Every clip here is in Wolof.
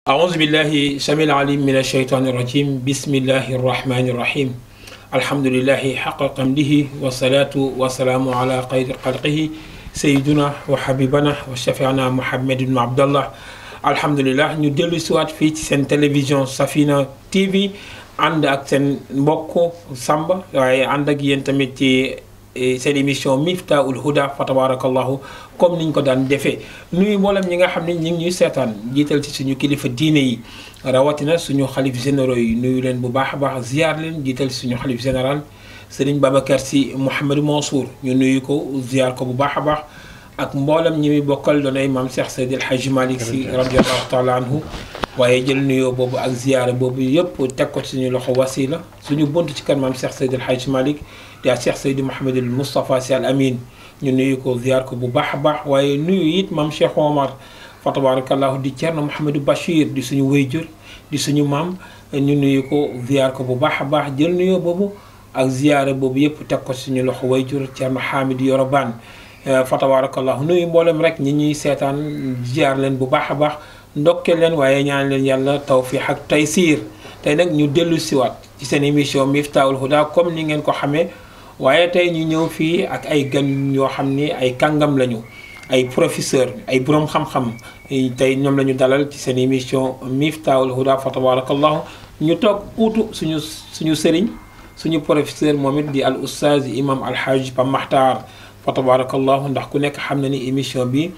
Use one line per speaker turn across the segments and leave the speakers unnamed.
أعوذ بالله سميع العليم من الشيطان الرجيم بسم الله الرحمن الرحيم الحمد لله حق قمده والصلاة والسلام على خير خلقه سيدنا وحبيبنا وشفيعنا محمد بن عبد الله الحمد لله ñu dellu siwaat fii ci seen télévision Safina TV ànd ak seen mbokk Samba waaye ànd ak yéen tamit ci seen émission Miftahoul Houda fa tabarakallahu comme niñ ko daan defee nuyu mboolem ñi nga xam ne ñi ngi ñuy seetaan jiital ci suñu kilifa diine yi rawatina suñu xalif généraux yi nuyu leen bu baax a baax ziar leen jiital ci suñu xalif général Serigne Babacar Sy Mouhamadou Mansour ñu nuyu ko ziar ko bu baax a baax ak mboolem ñi muy bokkal doonay maam Cheikh Seydi El Hadji Malick Sy radiyallahu taala anhu waaye jël nuyoo boobu ak ziyaara boobu yëpp teg ko ci suñu loxo wasila suñu bunt ci kan maam Cheikh Seydi El Hadji Malick di ak Cheikh Seydi Mouhamadul Moustapha Sy Al Amin ñu nuyu ko ziyaar ko bu baax a baax waaye nuyu it maam Cheikh Omar fa tabarakallahu di Thierno Mouhamadou Bachir di suñu wéyjur di suñu maam ñu nuyu ko ziyaar ko bu baax a baax jël nuyoo boobu ak ziyaara boobu yëpp teg ko ci suñu loxo wéyjur Thierno Hamidou Yoroban fa tabarakallahu nuyu mboolem rek ñi ñuy seetaan ziyaar leen bu baax a baax ndokkeel leen waaye ñaan leen yàlla tawfiq ak taysiir tey nag ñu dellu siwaat ci seen émission Miftahoul Houda comme ni ngeen ko xamee waaye tey ñu ñëw fii ak ay gan yoo xam ni ay kàngam lañu ay professeur ay borom xam-xam tey ñoom la ñu dalal ci seen émission Miftahoul Houda fa tabarakallahu ñu toog uutu suñu sëriñ suñu professeur moom it di al oustaz imam alhaj Pape Makhtar fa tabarakallahu ndax ku nekk xam na ni émission bi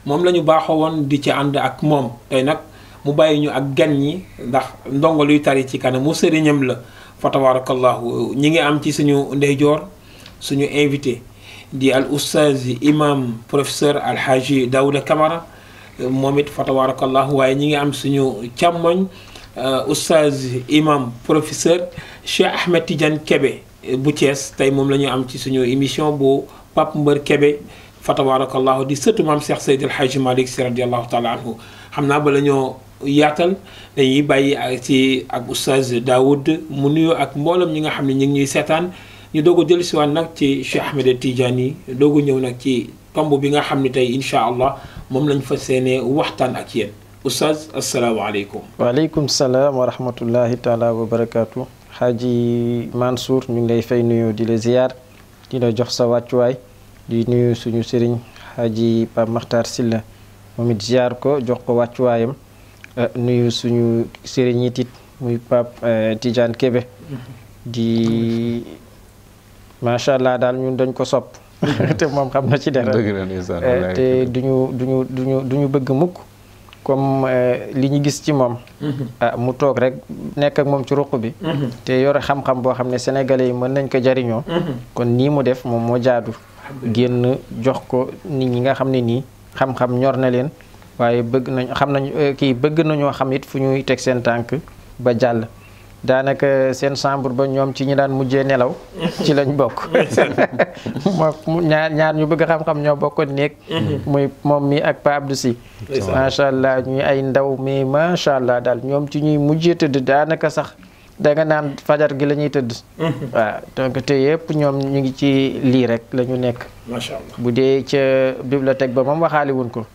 moom la ñu baaxoo woon di ci ànd ak moom tey nag mu bàyyi ñu ak gan ñi ndax ndongo luy tari ci kanam mu sëriñam la fa tabarakallahu ñi ngi am ci suñu ndeyjoor suñu invité di al oustaz imam professeur alhaji Daouda Camara moom it fa tabarakallahu waaye ñi ngi am suñu càmmoñ oustaz imam professeur Cheikh Ahmed Tidiane Kébé bu Thiès tey moom la ñu am ci suñu émission bu Pape Mbeur Kébé fa tabarakallahu di sëtu maam Cheikh Seydi El Hadji Malick Sy radiyallahu taala anhu xam naa ba la ñoo yaatal dañuy bàyyi ci ak oustaz Daoud mu nuyoo ak mboolem ñi nga xam ne ñu ngi ñuy seetaan ñu doog a dellu siwaat nag ci Cheikh Ahmed Tidiane yi doog a ñëw nag ci tomb bi nga xam ne tey incha allah moom lañ fa seenee waxtaan ak yéen oustaz asalaamaaleykum.
waaleykum salaam wa rahmatullahi taala wa barakaatu. Xaaji Mansour ñu ngi lay fay nuyoo di la ziyaar di la jox sa wàccuwaay di nuyu suñu sëriñ Xaaji Pape Makhtar Sylla moom it ziyaar ko jox ko wàccuwaayam nuyu suñu sëriñ it muy Pape Tidiane Kébé di macha allah daal ñun dañ ko sopp te moom xam na ci dara te duñu bëgg mukk comme li ñu gis ci moom mu toog rek nekk ak moom ci ruq bi te yore xam-xam boo xam ne sénégalais yi mën nañ ko jariñoo kon nii mu def moom moo jaadu génn jox ko nit ñi nga xam ne nii xam-xam ñor na leen waaye bëgg nañoo xam it fu ñuy teg seen tànk ba jàll daanaka seen chambre ba ñoom ci ñi daan mujjee nelaw ci lañ bokk ñaar ñu bëgg xam-xam ñoo bokkoon néeg muy moom mi ak Pa Abdou Sy macha allah ñuy ay ndaw mais macha allah daal ñoom ci ñuy mujjee tëdd daanaka sax danga naan fajar gi la ñuy tëdd waaw donc te yëpp ñoom ñu ngi ci lii rek la ñu nekk
macha allah bu
dee ca bibliothèque ba moom waxaale wuñ ko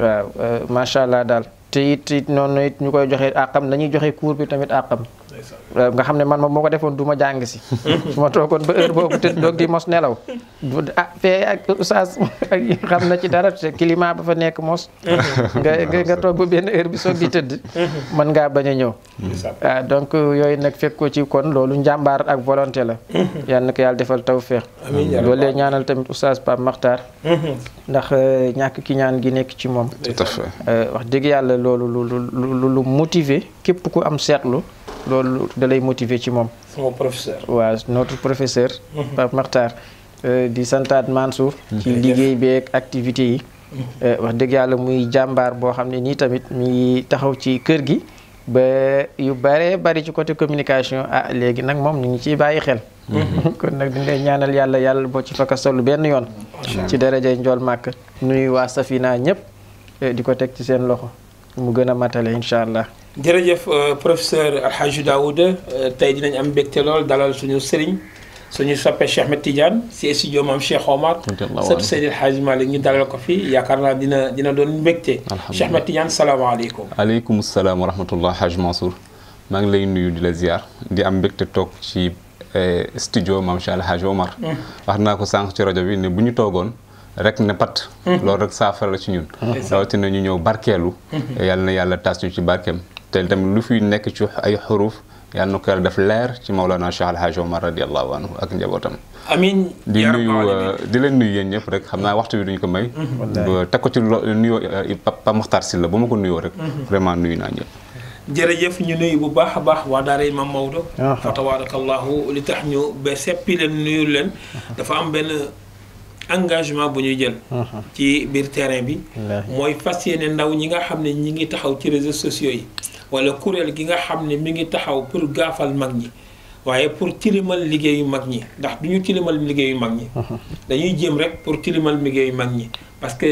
waaw macha allah daal te it noonu it ñu koy joxe àqam nañuy joxe cours bi tamit àqam nga xam ne man moom moo ko defoon du ma jàng si su ma toogoon ba heure boobu te doog di mos nelaw fee ak oustaz xam na ci dara te climat ba fa nekk mos nga toog ba benn heure bi soog di tëdd mën ngaa bañ a ñëw waaw donc yooyu nag fekk ko ci kon loolu njàmbaar ak volonté la yal na ko yàlla defal tawfeex loolu lay ñaanal tamit oustaz Pape Makhtar ndax ñàkk ki ñaan gi nekk ci moom wax dëgg yàlla loolu lu motiver képp ku am seetlu loolu da lay motiver ci moom.
sama professeur.
waaw notre professeur. Pape Makhtar di santaat Mansour. ci liggéey beeg activité yi. wax dëgg yàlla muy jàmbaar boo xam ne nii tamit mi ngi taxaw ci kër gi ba yu bare bari ci côté communication léegi nag moom ñu ngi ciy bàyyi xel. kon nag dañ lay ñaanal yàlla boo ci fakka solu benn yoon. ci darajay njool màkk nuyu waa Safina ñëpp di ko teg ci seen loxo mu gën a matale incha allah.
jërëjëf professeur Alhaji Daouda tey dinañ am mbégte lool dalal suñu sëriñ suñu soppee Cheikh Ahmed Tidiane si studio maam Cheikh Omar sëtu Seydi El Hadji Malick ñu dalal ko fii yaakaar naa dina doon mbégte. Cheikh Ahmed Tidiane salaamaaleykum.
aleykum salaam wa rahmatullah Hadj Mansour maa ngi lay nuyu di la ziar di am mbégte toog ci studio maam Cheikh El Hadji Omar. wax naa ko sànq ci rajo bi ne bu ñu toogoon rek ne pat. loolu rek saafara la ci ñun. rawatina ñu ñëw barkeelu. yàlla na yàlla tas ñu ci barkeem te tamit lu fi nekk ci ay xuruf. yàlla na ko yàlla def leer ci Mawlana Cheikh El Hadj Omar radiyallahu anhu ak njabootam.
amiin
di leen nuyu yéen ñëpp rek xam naa waxtu bi duñu ko may. teg ko ci nuyoo Pape Makhtar Sylla ba ma ko nuyoo rek. vraiment nuyu naa ñëpp.
jërëjëf ñu nuyu bu baax a baax waa daara Imam Maodo. fa tabarakallahu li tax ñu ba seppi leen nuyu leen. dafa am benn engagement bu ñuy jël. ci biir terrain bi. mooy fas yéene ndaw ñi nga xam ne ñi ngi taxaw ci réseaux sociaux yi. wala kuréel gi nga xam ne mi ngi taxaw pour gaafal mag ñi waaye pour tilimal liggéeyu mag ñi ndax du ñu tilimal liggéeyu mag ñi dañuy jéem rek pour tilimal liggéeyu mag ñi parce que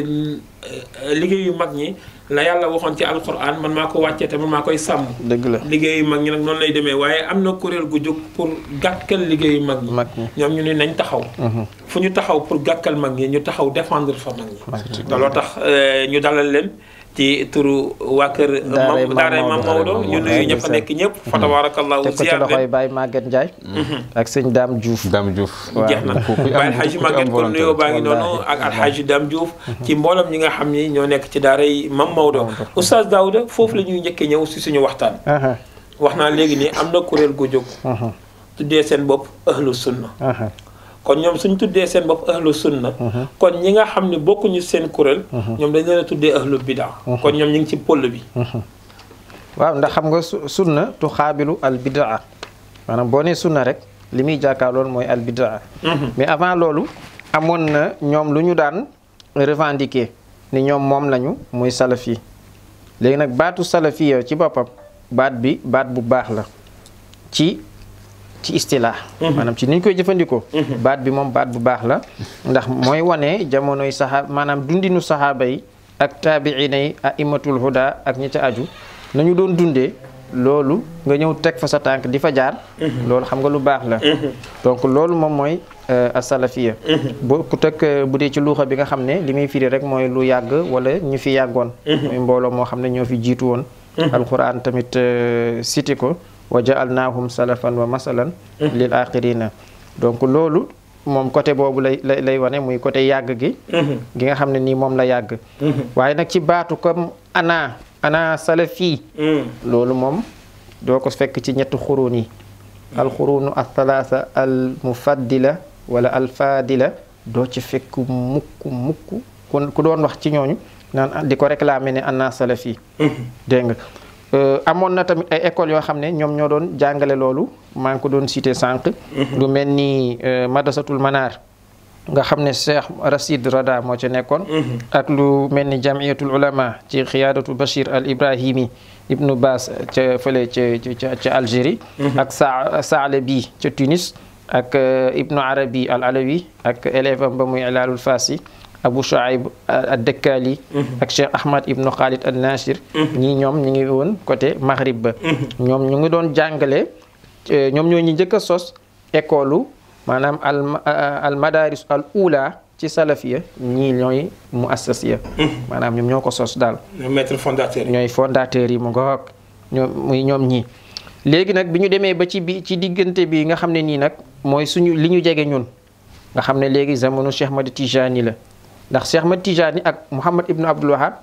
liggéeyu mag ñi la yàlla waxoon ci alquran man maa ko wàccee te man maa koy sàmm.
dëgg la
liggéeyu mag ñi nag noonu lay demee waaye am na kuréel gu jóg pour gàkkal liggéeyu mag ñi ñoom ñu ne nañ taxaw fu ñu taxaw pour gàkkal mag ñi ñu taxaw défendre fa mag ñi looloo tax ñu dalal leen ci turu waa kër daara Maam Maodo ñu nuyu ñëpp fa nekk ñëpp fa tabarakallahu
teg ko ci loxoy Baye Maguette Ndiaye ak sëñ Dame Diouf
jeex na Baye Alhaji Maguette kon nuyoo baa ngi noonu ak Alhaji Dame Diouf ci mboolem ñi nga xam ni ñoo nekk ci daara yi Maam Maodo Oustaz Daouda foofu la ñuy njëkkee ñëw si suñu waxtaan wax naa léegi nii am na kuréel gu jóg tuddee seen bopp ahlu sunna kon ñoom suñ tuddee seen bopp ahlu sunna kon ñi nga xam ne bokkuñu seen kuréel ñoom dañ leen a tuddee ahlu bidaa kon ñoom ñu ngi ci poll bi
waaw ndax xam nga sunna tu xaabilu al bidaa maanaam boo nee sunna rek li muy jàkkaar loolu mooy al bidaa mais avant loolu amoon na ñoom lu ñu daan revendiquer ni ñoom moom lañu muy salafi léegi nag baatu salafi ci boppam baat bu baax la ci istilaa maanaam ci ni ñu koy jëfandikoo baat bi moom baat bu baax la ndax mooy wane jamonoy saxaaba maanaam dundinu saxaaba yi ak taabiina yi aimatul huda ak ñi ca aju nañu doon dundee loolu nga ñëw teg fa sa tànk di fa jaar loolu xam nga lu baax la donc loolu moom mooy asalafiya boo ku teg bu dee ci luuxa bi nga xam ne li muy firi rek mooy lu yàgg wala ñu fi yàggoon mooy mbooloo moo xam ne ñoo fi jiitu woon alquran tamit cité ko wa ja'alnaahum salafan wa masalan lil axirina donc loolu moom côté boobu lay wane muy côté yàgg gi nga xam ne nii moom la yàgg waaye nag ci baatu comme ana salafi loolu moom doo ko fekk ci ñetti xuruun yi alxuruunu althalatha al mufaddila wala alfadila doo ci fekk mukk ku doon wax ci ñooñu naan di ko réclamer ne ana salafi dégg nga amoon na tamit ay écoles yoo xam ne ñoom ñoo doon jàngale loolu maa ngi ko doon cité sànq lu mel ni madrasatul manar nga xam ne Cheikh Rasid Rada moo ca nekkoon ak lu mel ni jamiyatul ulama ci xiyaadatu Bachir al Ibrahimi ibnu Baas ca fële ca Algérie ak Saale bi ca Tunis ak ibnu Arabi al Alawi ak élève am ba muy Ilalul Fasi Abu Shuaib ad-Dakkali ak Cheikh Ahmad ibnu Khalid an-Nashir ñii ñoom ñu ngi woon côté Maghrib ba ñoom ñu ngi doon jàngale ñoom ñoo ñu njëkk a sos école maanaam al madaris al ula ci salafiya ñii ñooy muassasiya maanaam ñoom ñoo ko sos daal
maître fondateur
ñooy fondateurs yi mu ngoog ñoom ñii léegi nag bi ñu demee ba ci diggante bi nga xam ne nii nag mooy suñu li ñu jege ñun nga xam ne léegi zamanu Cheikh Ahmad Tijani la ndax Cheikh Ahmad Tijani ak Muhammad ibnu Abdul Wahab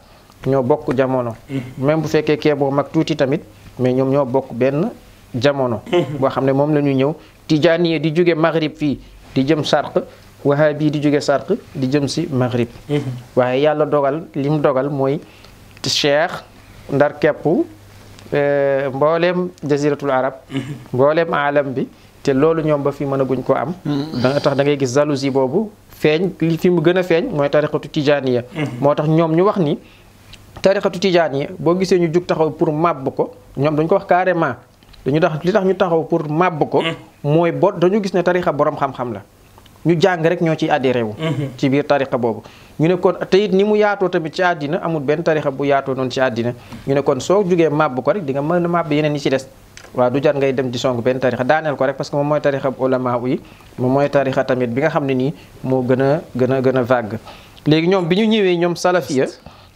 ñoo bokk jamono même bu fekkee kee boo mag tuuti tamit mais ñoom ñoo bokk benn jamono boo xam ne moom la ñu ñëw Tijani di jóge Maghrib fii di jëm Sarq Wahabi di jóge Sarq di jëm si Maghrib waaye yàlla dogal li mu dogal mooy Cheikh ndar kepp mbooleem jaziratul arab mbooleem alam bi te loolu ñoom ba fi mën a guñ ko am da tax da ngay gis jalousie boobu feeñ li fi mu gën a feeñ mooy tariqatu tijaniya moo tax ñoom ñu wax ni tariqatu tijaniya boo gisee ñu jug taxaw pour màbb ko ñoom dañ ko wax carrément dañu tax li tax ñu taxaw pour màbb ko mooy dañu gis ne tariqa borom xam-xam la ñu jàng rek ñoo ciy adhéré wu ci biir tariqa boobu ñu ne kon te it ni mu yaatoo tamit ci àddina amul benn tariqa bu yaatoo noonu ci àddina ñu ne kon soo jugee màbb ko rek di nga mën a màbb yeneen yi ci des waaw du jar ngay dem di song benn tarixa daaneel ko rek parce que moom mooy tarixa ulama yi moom mooy tarixa tamit bi nga xam ne nii moo gën a vague. léegi ñoom bi ñu ñëwee ñoom salafiya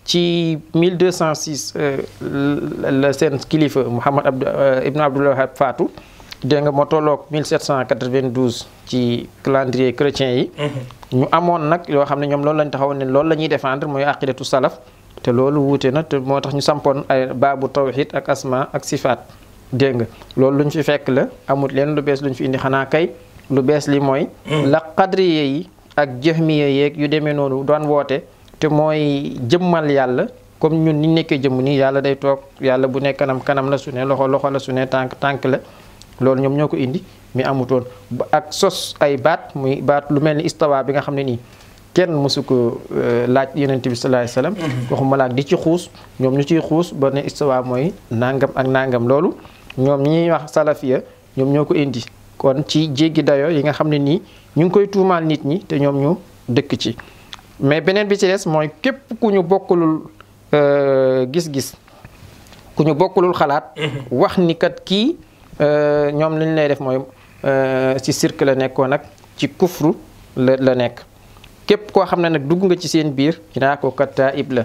ci 1206 la seen kilifa Mouhamad ibn Abdul Wahab faatu dégg nga moo tolloog 1792 ci calendrier chrétien yi. ñu amoon nag yoo xam ne ñoom loolu lañ taxawoon ne loolu la ñuy défendre mooy aqidatu salaf te loolu wuute na te moo tax ñu sampoon ay baabu tawhid ak asma ak sifaat dégg nga loolu luñ fi fekk la amul leen lu bees luñ fi indi xanaa kay lu bees li mooy. la qadriye yi ak jahmiye yeeg yu demee noonu doon woote te mooy jëmmal yàlla comme ñun ni nekkee jëmm nii yàlla day toog yàlla bu ne kanam la su ne loxo la su ne tànk la loolu ñoom ñoo ko indi mi amutoon ak sos ay baat muy baat lu mel ni istawa bi nga xam ne nii kenn mësu ko laaj yonent bi sallallahu alayhi wasallam waxuma laak di ci xuus ñoom ñu ciy xuus ba ne istawa mooy nangam ak nangam loolu ñoom ñi wax salafiya ñoom ñoo ko indi kon ci jéggi dayo yi nga xam ne nii ñu ngi koy tuumaal nit ñi te ñoom ñu dëkk ci mais beneen bi ci des mooy képp ku ñu bokkulul gis-gis ku ñu bokkulul xalaat wax ni kat kii ñoom li ñu lay def mooy ci cirque la nekkoon nag ci kufru la nekk képp koo xam ne nag dugg nga ci seen biir dinaa ko kat taib la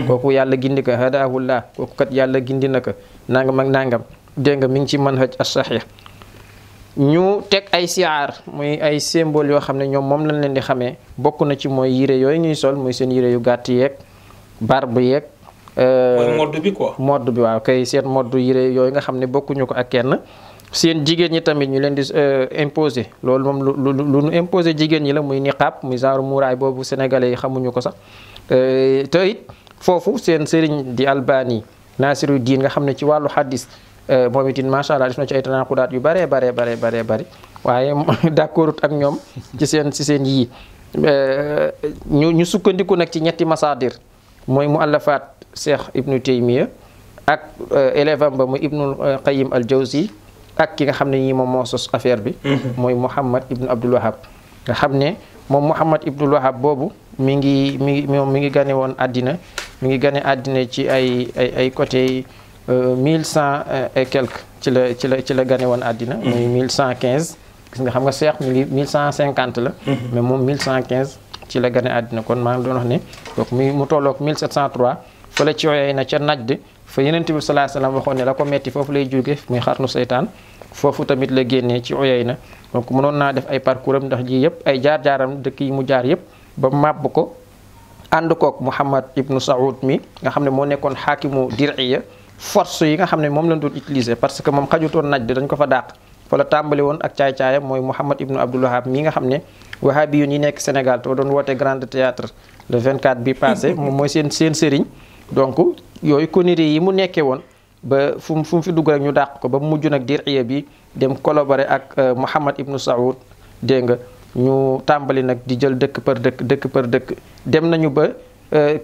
kooku yàlla gindi ko hadahullah kooku kat yàlla gindi na ko nangam ak nangam dégg nga mi ngi ci manhaj as-sahih ñu teg ay siyaar muy ay symbole yoo xam ne ñoom moom lañ leen di xamee bokk na ci mooy yére yooyu ñuy sol muy seen yére yu gàtt yeeg barbe yeeg
mooy modd bi quoi
modd bi waaw kay seen modd yére yooyu nga xam ne bokkuñu ko ak kenn seen jigéen ñi tamit ñu leen di imposer loolu moom lu nu imposer jigéen ñi la muy niqaab muy genre muuraay boobu sénégalais yi xamuñu ko sax te it foofu seen sëriñ di Albani Nasiru diin nga xam ne ci wàllu hadis moom itin macha allah def na ci ay tanaaqudaat yu bare bari waaye d'accordut ak ñoom ci seen yii ñu sukkandiku nag ci ñetti masaadir mooy muallafaat Cheikh Ibnu Taymiya ak élève am ba mu Ibnu Qayyim al-Jawzi ak ki nga xam ne ñii moom moo sos affaire bi mooy Muhammad Ibnu Abdul Wahab nga xam ne moom Muhammad Ibnul Wahab boobu mi ngi gane woon àddina mi ngi gane àddina ci ay côté 1100 et quelque ci la gane woon àddina muy 1115 gis nga xam nga Cheikh mi ngi 1150 la mais moom 1115 ci la gane àddina kon maa ngi doon wax ne donc mu tolloog 1703 fële ci yooyee na ca Najd fa Yonent bi sallallahu alayhi wasallam waxoon ne la ko metti foofu lay jóge muy xarnu seytaan foofu tamit la génnee ci yooyee na donc mënoon naa def ay parcours am ndax ji yëpp ay jaar-jaaram dëkk yi mu jaar yëpp ba màbb ko ànd kook Muhammad ibnu Saoud mi nga xam ne moo nekkoon xaakimu Dir'iya force yi nga xam ne moom lañ doon utiliser parce que moom xajutoon Najd dañ ko fa dàq fa la tàmbali woon ak caay-caayam mooy Muhammad ibnu Abdul Wahab mi nga xam ne wahabi yu ñi nekk Sénégal te doon woote Grand Théâtre le 24 bi passé moom mooy seen sëriñ donc yooyu conneries yi mu nekkee woon ba fu mu fi dugg rek ñu dàq ko ba mu mujj nag Dir'iya bi dem collaborer ak Muhammad ibnu Saoud dégg nga ñu tàmbali nag di jël dëkk par dëkk dem nañu ba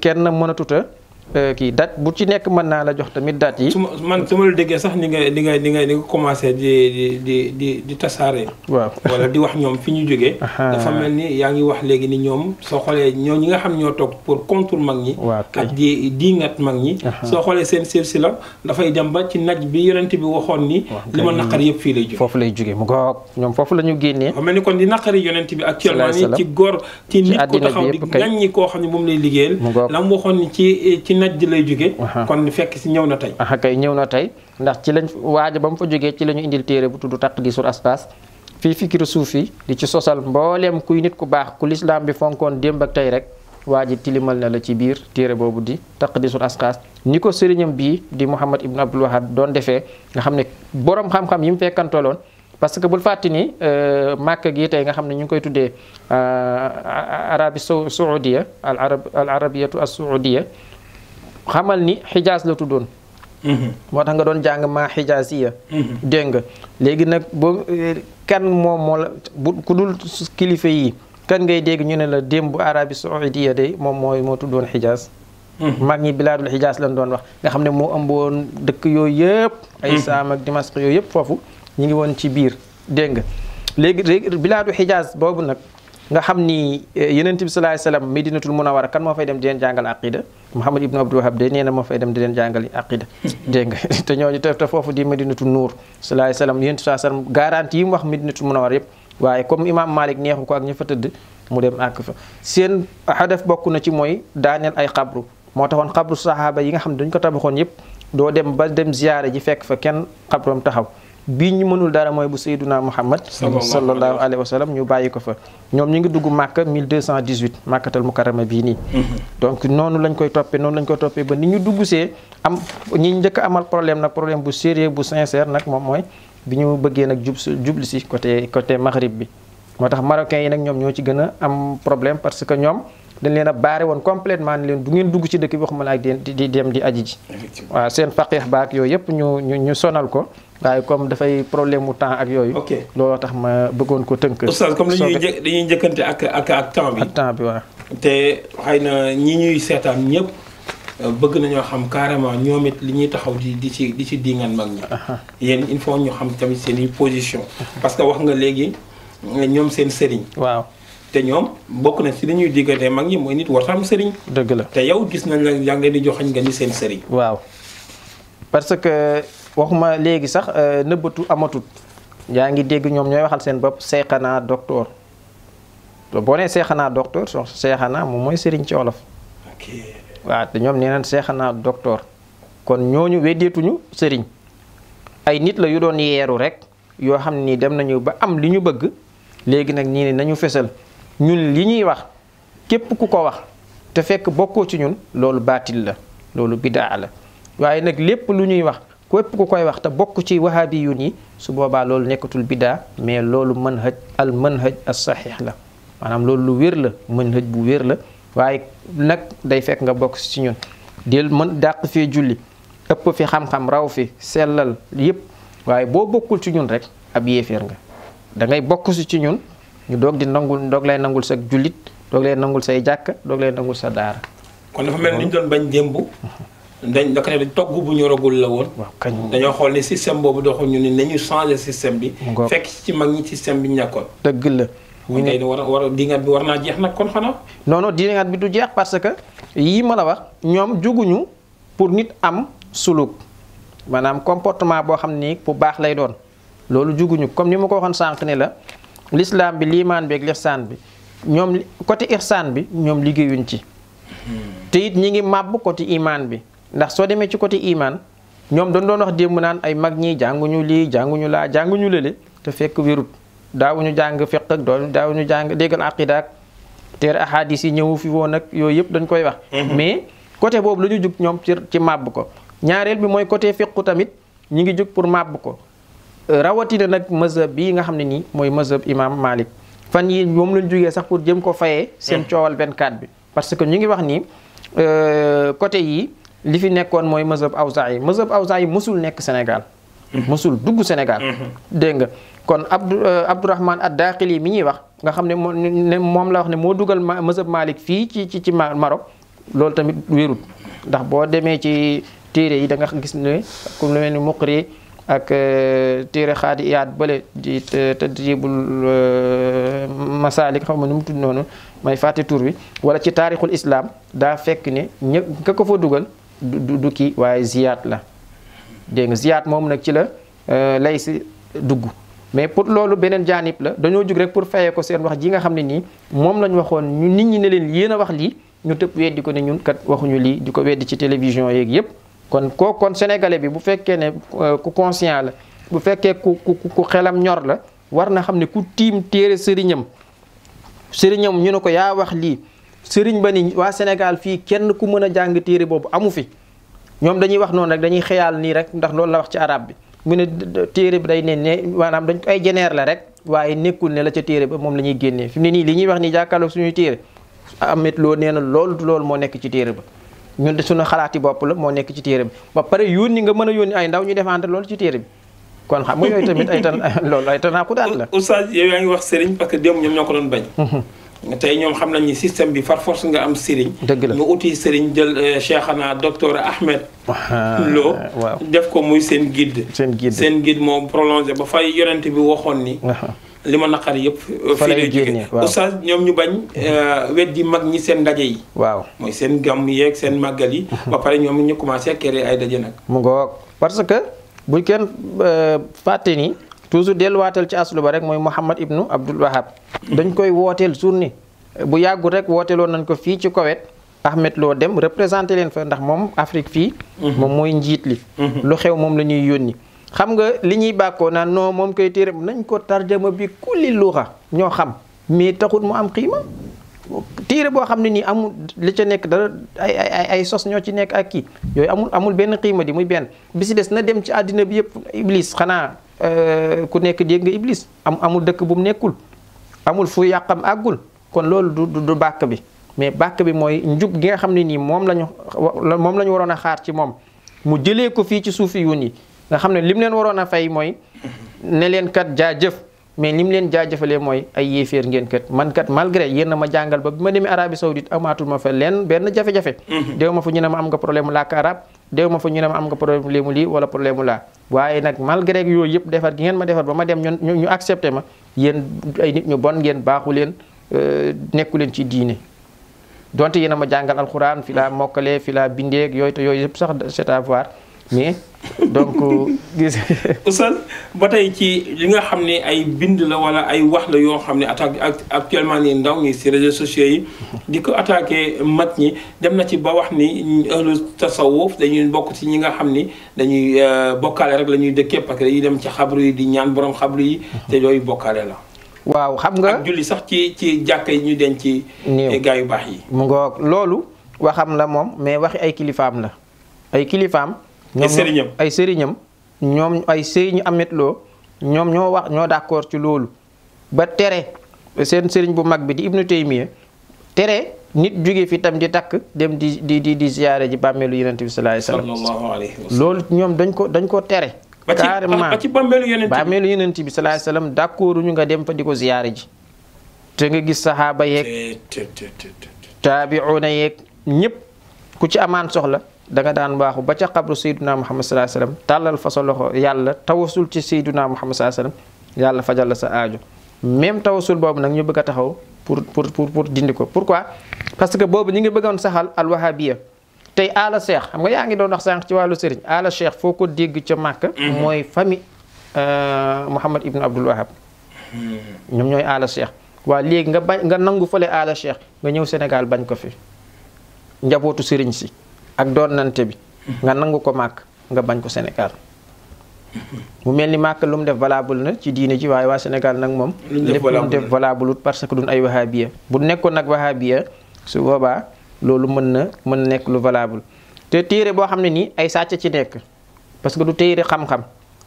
kenn mënatuta kii date bu ci nekk mën naa la jox tamit date yi. su ma
la déggee sax ni nga commencé di tasaare.
waaw
wala di wax ñoom fi ñu jógee. dafa mel ni yaa ngi wax léegi ni ñoom soo xoolee ñi nga xam ñoo toog pour contre mag ñi. ak di ngat mag ñi. soo xoolee seen silsila dafay dem ba ci naj bi yonent bi waxoon ni. li ma naqari yëpp fii lay jógee.
foofu lay jógee mu goog ñoom foofu la ñu génnee.
dafa mel ni kon di naqari yonent bi actuellement nii ci góor ci nit ku taxaw di ngañ koo xam ne moom lay liggéeyal. la mu waxoon ni ci naj lay jóge kon fekk si ñëw na tey
kay ñëw na tey ndax ci lañ waaja ba mu fa jógee ci la ñu indil téere bu tudd Taqdisul Asxaas fii fikiru suufi di ci sosal mbooleem kuy nit ku baax ku lislaam bi fonkoon démb ak tey rek waa ji tilimal na la ci biir téere boobu di Taqdisul Asxaas ni ko sëriñam bii di Muhammad ibn Abdul Wahab doon defee nga xam ne borom xam-xam yi mu fekkantoloon parce que bul fàtti ni Màkka gi tey nga xam ne ñu ngi koy tuddee Arabie Saoudia al arabiyatu as Saoudia xamal ni xijaas la tuddoon moo tax nga doon jàng maa xijaasiya dégg nga léegi nag boo kan moom moo la ku dul kilifa yi kan ngay dégg ñu ne la démb bu Arabie Saoudia day moom moo tuddoon xijaas mag ñi bilaadul xijaas lañ doon wax nga xam ne moo ëmboon dëkk yooyu yëpp ay Saam ak Dimask yooyu yëpp foofu ñu ngi woon ci biir dégg nga léegi bilaadu xijaas boobu nag nga xam ni Yonent bi sallallahu alayhi wasallam Medinatul Munawwara kan moo fay dem di leen jàngal aqida Muhammad ibnu Abdul Wahhab de nee na moo fay dem di leen jàngal aqida dégg nga te ñooñu te foofu di Medinatul Nuur sallallahu alayhi wasallam Yonent bi sallallahu alayhi wasallam garantie yi mu wax Medinatul Munawwara yëpp waaye comme imam Malik neexu ko ak ña fa tëdd mu dem àgg fa seen hadaf bokk na ci mooy daaneel ay xabru moo taxoon xabru sahaaba yi nga xam ne dañ ko tabaxoon yëpp doo dem ba dem ziyaare ji fekk fa kenn xabroom taxaw bii ñu mënul dara mooy bu Sayyiduna Muhammad sallallahu alayhi wa sallam ñu bàyyi ko fa ñoom ñu ngi dugg Màkka 1218 Màkkatal Mukarrama bii nii donc noonu lañ koy toppee ba ni ñu dugg see am ñi njëkk amal problème nag problème bu sérieux bu sincère nag moom mooy bi ñu bëggee nag jublu si côté Maghrib bi moo tax marocains yi nag ñoom ñoo ci gën a am problème parce que ñoom dañ leen a baare woon complètement ni leen du ngeen dugg ci dëkk bi waxuma la ak di dem di aji ji waaw seen faqih baak yooyu yëpp ñu sonal ko waaye comme dafay problème mu temps ak yooyu looloo tax ma bëggoon ko tënk
oustaz comme dañuy njëkkante ak temps bi
waaw
te xëy na ñi ñuy seetaan ñëpp bëgg nañoo xam carrément ñoom it li ñuy taxaw di ci dingan mag ñi yéen il faut ñu xam tamit seen i position parce que wax nga léegi ñoom seen sëriñ
waaw
te ñoom bokk na ci li ñuy diggante mag ñi mooy nit war am sëriñ
dëgg la
te yow gis nañ la yaa ngi leen di joxañ nga ni seen sëriñ
waaw parce que waxuma léegi sax nëbbatu amatut yaa ngi dégg ñoom ñooy waxal seen bopp seexanaa docteur boo nee seexanaa docteur seexanaa moom mooy sëriñ ci olof waaw te ñoom nee nañ seexanaa docteur kon ñooñu weddeetuñu sëriñ ay nit la yu doon yeeru rek yoo xam ni dem nañu ba am li ñu bëgg léegi nag ñii ne nañu fesal ñun li ñuy wax képp ku ko wax te fekk bokkoo ci ñun loolu baatil la loolu bidaa la waaye nag lépp lu ñuy wax képp ku koy wax te bokk ci wahabi yu yi su boobaa loolu nekkatul bidaa mais loolu manhaj al manhaj as saxiix la maanaam loolu lu wér la manhaj bu wér la waaye nag day fekk nga bokk ci ñun del mën dàq fee julli ëpp fi xam-xam raw fi sellal yépp waaye boo bokkul ci ñun rek ab yéeféer nga da ngay bokk si ci ñun ñu doog lay nangul sa jullit doog lay nangul say jàkka doog lay nangul sa daara
kon dafa mel ni ñu doon bañ démb dañ togg bu ñoragul la woon dañoo xool ni système boobu doxul ñu ni nañu changé système bi fekk ci mag ñi système bi ñu nekkoon
dëgg la
ñu ne war dingat bi war naa jeex nag kon xanaa
non dingat bi du jeex parce que yii ma la wax ñoom juguñu pour nit am suluk maanaam comportement boo xam ni bu baax lay doon loolu juguñu comme ni ma ko waxoon sànq ne la l'islam bi liimaan bi ak lihsaan bi ñoom côté ihsaan bi ñoom liggéeyuñ ci te it ñi ngi màbb côté imaan bi ndax soo demee ci côté imaan ñoom dañ doon wax démb naan ay mag ñi jànguñu lii jànguñu laa jànguñu lële te fekk wérut daawuñu jàng fiq ak daawuñu jàng déggal aqida ak téere ahadis yi ñëwu fi woon ak yooyu yëpp dañ koy wax mais côté boobu la ñu jug ñoom ci màbb ko ñaareel bi mooy côté fiqu tamit ñi ngi jug pour màbb ko rawatina nag mazhab bii nga xam ne nii mooy mazhab imam Malik fan yi moom lañ jógee sax pour jëm ko fayee seen coowal 24 bi parce que ñu ngi wax ni côté yi li fi nekkoon mooy mazhab Awzaa'i mësul nekk Sénégal mësul dugg Sénégal dégg nga kon Abdourahman ad-Dakhili mi ñuy wax nga xam ne moom la wax ne moo dugal mazhab Malik fii ci Maroc loolu tamit wérut ndax boo demee ci téere yi da nga gis ne comme lu mel ni Muqri ak téere Xaadi Iyaad bële di Tadribul Masalik xaw ma nu mu tudd noonu may fàtte tur bi wala ci taarixul islam daa fekk ne ñëpp ka ko fa dugal du kii waaye Ziyaad la dégg nga Ziyaad moom nag ci la lay si dugg mais pour loolu beneen jaanib la dañoo jug rek pour fayee ko seen wax ji nga xam ne nii moom lañ waxoon ñu nit ñi ne leen yéen a wax lii ñu tëb weddi ko ne ñun kat waxuñu lii di ko weddi ci télévision yeeg yëpp kon sénégalais bi bu fekkee ne ku conscient la bu fekkee ku xelam ñor la war na xam ne ku tiim téere sëriñam ñu ne ko yaa wax lii sëriñ ba ni waa Sénégal fii kenn ku mën a jàng téere boobu amu fi ñoom dañuy wax noonu rek dañuy xeyaal nii rek ndax loolu la wax ci arab bi mu ne téere bi day ne maanaam dañ ko ay jeneer la rek waaye nekkul ne la ca téere ba moom la ñuy génnee fi mu ne nii li ñuy wax nii jàkkaarloog suñuy téere amet loo nee na loolu moo nekk ci téere ba ñun de suñu xalaati bopp la moo nekk ci téere bi ba pare yónni nga mën a yónni ay ndaw ñu défendre loolu ci téere bi kon xam nga yooyu tamit loolu ay tanaaku daal la.
oustaz yow yaa ngi wax sëriñ parce que démb ñoom ñoo ko doon bañ. tey ñoom xam nañ ni système bi par force nga am sëriñ.
dëgg la
ñu uti sëriñ jël Cheikhana docteur Ahmed Lo def ko muy seen guide.
seen guide
moom prolongé ba fay yonent bi waxoon ni. li ma naqari yëpp
fa lay génne waaw
oustaz ñoom ñu bañ weddi mag ñi seen ndaje yi
waaw
mooy seen gàmm yeeg seen màggal yi ba pare ñoom ñu commencé créer ay daje nag
mu ngoog parce que buñ kenn fàtte ni toujours delluwaatal ci aslu ba rek mooy Muhammad ibnu Abdul Wahab dañ koy wooteel journée bu yàggul rek wooteeloon nañ ko fii ci Koweït Ahmed Lo dem représenté leen fa ndax moom Afrique fii moom mooy njiit li lu xew moom la ñuy yónni xam nga li ñuy bàkkoo naan non moom koy téere nañ ko tarjama bi kulli luxa ñoo xam mais taxul mu am xiima téere boo xam ne nii amul li ca nekk dara ay sos ñoo ci nekk ak kii yooyu amul benn xiima di muy benn bi si des na dem ci àddina bi yëpp Iblis xanaa ku nekk dégg nga Iblis amul dëkk bu mu nekkul amul fu yàqam àggul kon loolu du bàkk bi mais bàkk bi mooy njub gi nga xam ne nii moom la ñu waroon a xaar ci moom mu jëlee ko fii ci suufi yoon yi nga xam ne lim leen waroon a fay mooy ne leen kat jaajëf mais lim leen jaajëfalee mooy ay yéeféer ngeen kat man kat malgré yéen a ma jàngal ba bi ma demee Arabie Saoudite amaatul ma fa leen benn jafe-jafe déew ma fa ñu ne ma am nga problème mu làkk arab déew ma fa ñu ne ma am nga problème mu lii wala problème mu laa waaye nag malgré yooyu yëpp defar gi ngeen ma defar ba ma dem ñu accepté ma yéen ay nit ñu bon ngeen baaxu leen nekku leen ci diine donte yéen a ma jàngal alxuraan fi laa mokkalee fi laa bindeeg yooyu te yooyu yëpp sax c'est à voir mais donc gis
oustaz ba tey ci li nga xam ne ay bind la wala ay wax la yoo xam ne attaque actuellement nii ndaw ñi si réseaux sociaux yi di ko attaqué mag ñi dem na ci ba wax ni ahlu tasawuf dañuy bokk ci ñi nga xam ni dañuy bokkaale rek la ñuy dëkkee parce que dañuy dem ci xabru yi di ñaan borom xabru yi te yooyu bokkaale la
waaw xam nga
ak julli sax ci jàkka yi ñu denc ci gaa yu baax yi
mu ngoog loolu waxam la moom mais waxi ay kilifaam la ay kilifaam ay sëriñam ñoom ay sëriñu Ahmed Lo ñoom ñoo d'accord ci loolu ba tere seen sëriñ bu mag bi di Ibnu Taymiya tere nit jóge fi tam di takk dem di ziyaare ji bàmmeelu Yonent bi sallallahu alayhi wa sallam loolu ñoom dañ ko tere carrément
ba ci bàmmeelu
Yonent bi sallallahu alayhi wa sallam d'accord ñu nga dem fa di ko ziyaare ji te nga gis saxaaba yeeg taabi'una yeeg ñëpp ku ci amaan soxla da nga daan waaxu ba ca xabru Seydina Muhammad sallallahu alayhi wa sallam tàllal fa sa loxo yàlla tawasul ci Seydina Muhammad sallallahu alayhi wa sallam yàlla fajal la sa aajo même tawasul boobu nag ñu bëgg a taxaw pour dindi ko pourquoi parce que boobu ñu ngi bëggoon saxal al wahabiya tey ala cheikh xam nga yaa ngi doon wax sànq ci wàllu sëriñ ala cheikh foo ko dégg ca Màkka mooy famille Muhammad ibnu Abdul Wahab ñoom ñooy ala cheikh waa léegi nga nangu fële ala cheikh nga ñëw Sénégal bañ ko fi njabootu sëriñ si ak doon nante bi nga nangu ko màkk nga bañ ko Sénégal mu mel ni màkk lu mu def valable na ci diine ji waaye waa Sénégal nag moom lépp lu mu def valable parce que duñ ay wahabiya bu nekkoon nag wahabiya su boobaa loolu mën na nekk lu valable te téere boo xam ne nii ay sàcc ci nekk parce que du téere xam-xam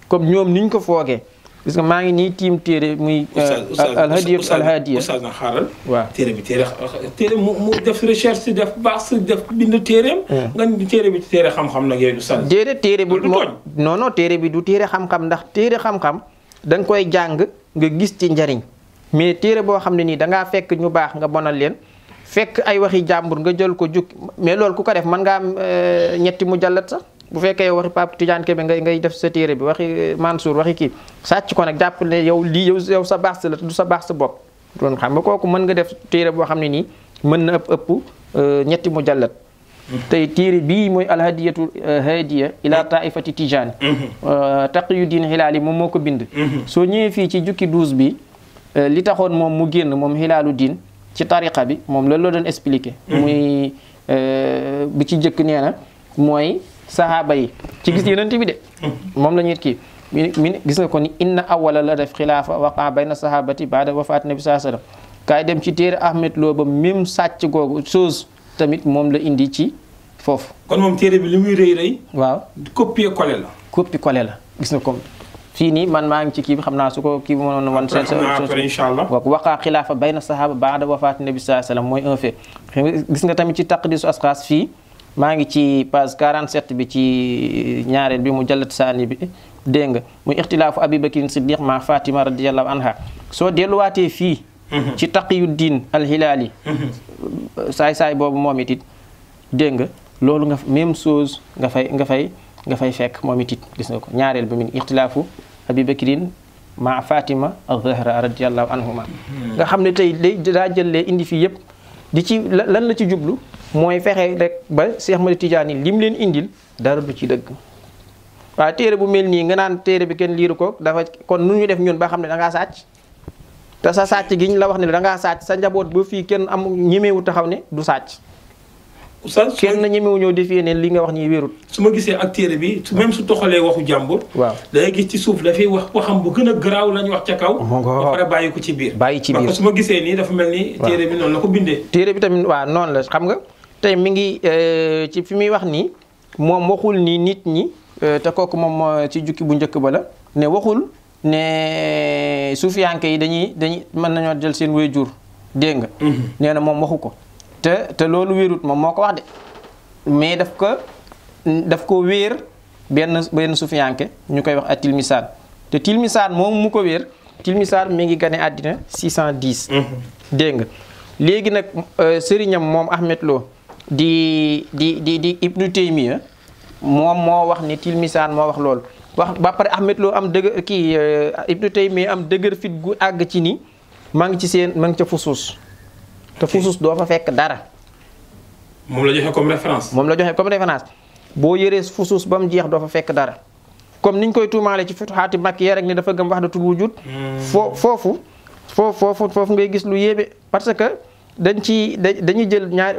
comme ñoom niñ ko foogee gis nga maa ngi nii tiim téere muy alhadiya
oustaz na xaaral
waaw
téere mu def recherche def baax def bind téereem nga téere bi téere xam-xam nag yooyu oustaz
déedéet téere bi non téere bi du téere xam-xam ndax téere xam-xam da nga koy jàng nga gis ci njariñ mais téere boo xam ne nii dangaa fekk ñu baax nga bonal leen fekk ay waxi jàmbur nga jël ko jukki mais loolu ku ko def mën nga am ñetti mujallat sax bu fekkee yow waxi Pape Tidiane Kébé ngay def sa téere bi waxi Mansour waxi kii sàcc ko nag jàpp ne yow lii yow sa baax la du sa baax sa bopp doon xam nga kooku mën nga def téere boo xam ne nii mën na ëpp ñetti mujallat tey téere bii mooy alhadiyatu hadiya ila taifati Tijani Taqiyuddin Hilaali moom moo ko bind soo ñëwee fii ci jukki 12 bi li taxoon moom mu génn moom Hilaalu Diin ci tariqa bi moom loolu la doon expliqué muy bi ci jëkk nee na mooy sahaaba yi ci gis yonent bi de moom la ñuy kii mi gis nga ko ni inna awala la def xilaafa waqa bayna sahabati baada wafaat nabi sallallahu alayhi wasallam kaay dem ci téere Ahmed Lo ba même sàcc googu chose tamit moom la indi ci foofu
kon moom téere bi li muy rëy
waaw
copier coller la
gis nga ko fii nii man maa ngi ci kii bi xam naa su ko kii bi mënoon wan seen
inshallah
waaw waqaa xilaafa bayna sahaba baada wafaat nabi sallallahu alayhi wasallam mooy un fait gis nga tamit ci taqdisu asxaas fii maa ngi ci page 47 bi ci ñaareel bi mu jallat saani bi dégg nga muy ixtilaafu Abubakrin Siddiq ma Fatima radiyallahu anha soo delluwaatee fii ci Taqiyuddin al-Hilaali saay boobu moom it dégg nga loolu nga même chose nga fay fekk moom it gis nga ko ñaareel bi min ixtilaafu Abubakrin ma Fatima az-Zahra radiyallahu anhuma nga xam ne tey daa jëlee indi fii yëpp di ci lan la ci jublu mooy fexe rek ba Cheikh Ahmad Tidiane lim leen indil dara du ci dëgg waaye téere bu mel nii nga naan téere bi kenn liiru ko dafa kon nu ñu def ñun ba xam ne da ngaa sàcc te sa sàcc gi ñu la wax ne da ngaa sàcc sa njaboot ba fii kenn am ñemewu taxaw ne du sàcc
oustaz
kenn ñemewu ñëw defee ne li nga wax ñi wérut
su ma gisee ak téere bi même su toxalee waxu jàmbur
waaw
dangay gis ci suuf dafay wax waxam bu gën a garaaw la ñu wax ca kaw ba pare bàyyi ko ci biir
bàyyi ci biir
parce que su ma gisee nii dafa mel ni téere bi noonu la ko bindee
téere bi tamit waaw noonu la xam nga tey mi ngi ci fi muy wax nii moom waxul ni nit ñi te kooku moom ci jukki bu njëkk ba la ne waxul ne suufiyanke yi dañuy mën nañoo jël seen waajur dégg nga nee na moom waxu ko te loolu wéerut moom moo ko wax de mais daf ko wéer benn suufiyanke ñu koy wax ak tilmisaan te tilmisaan moom mu ko wéer tilmisaan mi ngi gane àddina 610 dégg nga léegi nag sëriñam moom Ahmed Lo di Ibnu Taymiya moom moo wax ni tilmisaan moo wax loolu wax ba pare Ahmed Lo am dëgër kii Ibnu Taymiya am dëgër fit gu àgg ci ni maa ngi ca fusuus te fusuus doo fa fekk dara.
moom la joxe comme référence.
moom la joxe comme référence boo yëree fusuus ba mu jeex doo fa fekk dara comme niñ koy tuumaale ci futuhaati makkiya rek ni dafa gëm wahdatul wujud. foofu ngay gis lu yéeme parce que dañuy jël ñaar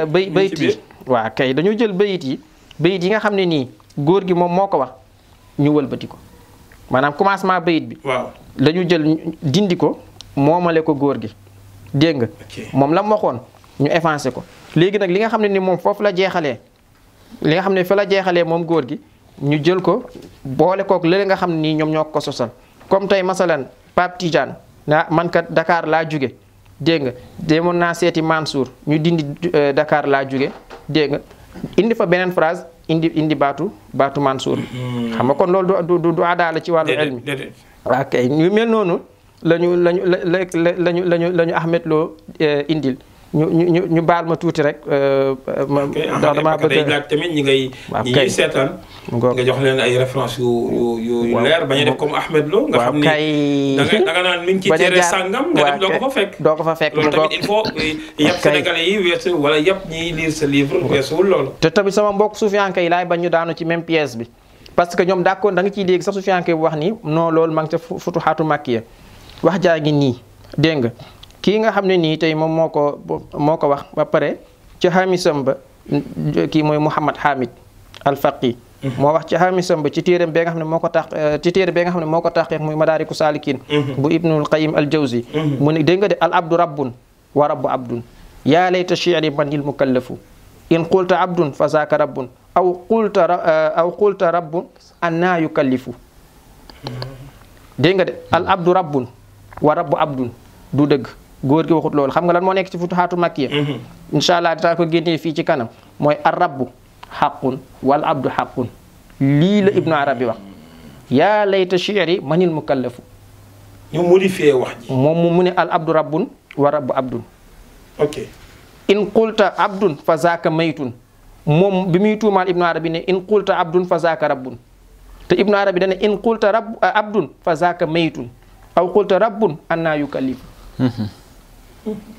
bayit yi waaw kay dañu jël bayit yi nga xam ne nii góor gi moom moo ko wax ñu wëlbati ko maanaam commencement bayit bi.
waaw
dañu jël dindi ko moomale ko góor gi dégg nga. moom la mu waxoon ñu effacé ko léegi nag li nga xam ne ni moom foofu la jeexalee li nga xam ne fa la jeexalee moom góor gi ñu jël ko boole kook léegi nga xam ne nii ñoom ñoo ko sosal comme tey masalan Pape Tidiane man kat Dakar laa jóge dégg nga demoon naa seeti Mansour ñu dindi Dakar laa jóge dégg nga indi fa beneen phrase indi baatu Mansour xam nga kon loolu du adaala ci wàllu ilmi waaw kay ñu mel noonu lañu Ahmed Lo indil ñu baal ma tuuti rek.
ndax damaa bëgg laaj tamit ñi ñuy seetaan. nga jox leen ay références yu leer bañ a def comme Ahmed Lo. nga xam ni da nga naan mi ngi ci téere sàngam. nga dem doo ko fa fekk.
doo ko fa fekk
loolu tamit il faut yëpp sénégalais yi weesu wala yëpp ñiy lire sa livre weesuwul loolu.
te tamit sama mbokk suufiyanke yi laay bañ ñu daanu ci même pièce bi. parce que ñoom d'accord da nga ciy dégg sax suufiyanke bu wax ni non loolu maa ngi ca futuhaatu makkiya wax jaa ngi nii dégg nga kii nga xam ne nii tey moom moo ko wax ba pare ci xamisam ba kii mooy Mouhamad Hamid al-Faqi moo wax ci xamisam ba ci téeram bee nga xam ne moo ko tax ci téere bee nga xam ne moo ko taxee muy Madaariku Saalikiin bu Ibnul Qayyim al-Jawzi mu ne dégg nga de al abdu rabbun wa rabbu abdun yaa layta shi'ri manil mukallafu in qulta abdun fa zaaka rabbun aw qulta rabbun annaa yukallifu dégg nga de al abdu rabbun wa rabbu abdun du dëgg góor gi waxut loolu xam nga lan moo nekk ci futuhaatu makkiya incha allah dinaa ko génnee fii ci kanam mooy ar rabbu xaqun wal abdu xaqun lii la Ibnu Arabi wax yaa layta shi'ri manil mukallafu
ñu modifié wax ji
moom mu ne al abdu rabbun wa rabbu abdun
ok
in qulta abdun fa zaaka maytun moom bi muy tuumaal Ibnu Arabi ne in qulta abdun fa zaaka rabbun te Ibnu Arabi dane in qulta abdun fa zaaka maytun aw qulta rabbun annaa yukallifu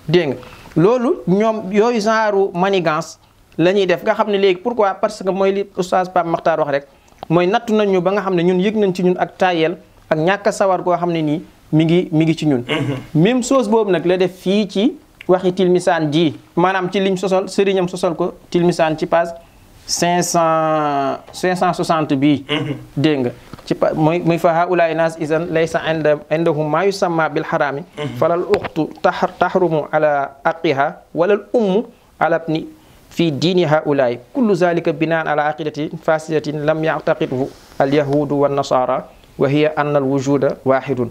dégg nga loolu ñoom yooyu genre manigance la ñuy def nga xam ne léegi pourquoi parce que mooy li oustaz Pape Makhtar wax rek mooy nattu nañ ñu ba nga xam ne ñun yëg nañ ci ñun ak tayel ak ñàkk a sawar goo xam ne nii mi ngi ci ñun même chose boobu nag la def fii ci waxi tilmisaan ji maanaam ci liñ sosal sëriñam sosal ko tilmisaan ci page 560 bii dégg nga ci muy fa haulaay naas isan laysa indahum maa yusamma bil xaraami falal uxtu taxrumu ala aqiha wala al ummu ala bni fi diini haulaay kullu zalika binaan ala aqidatin fasidatin lam yactaqidhu al yahudu wa nasara wa hiya anna al wujuda waxidun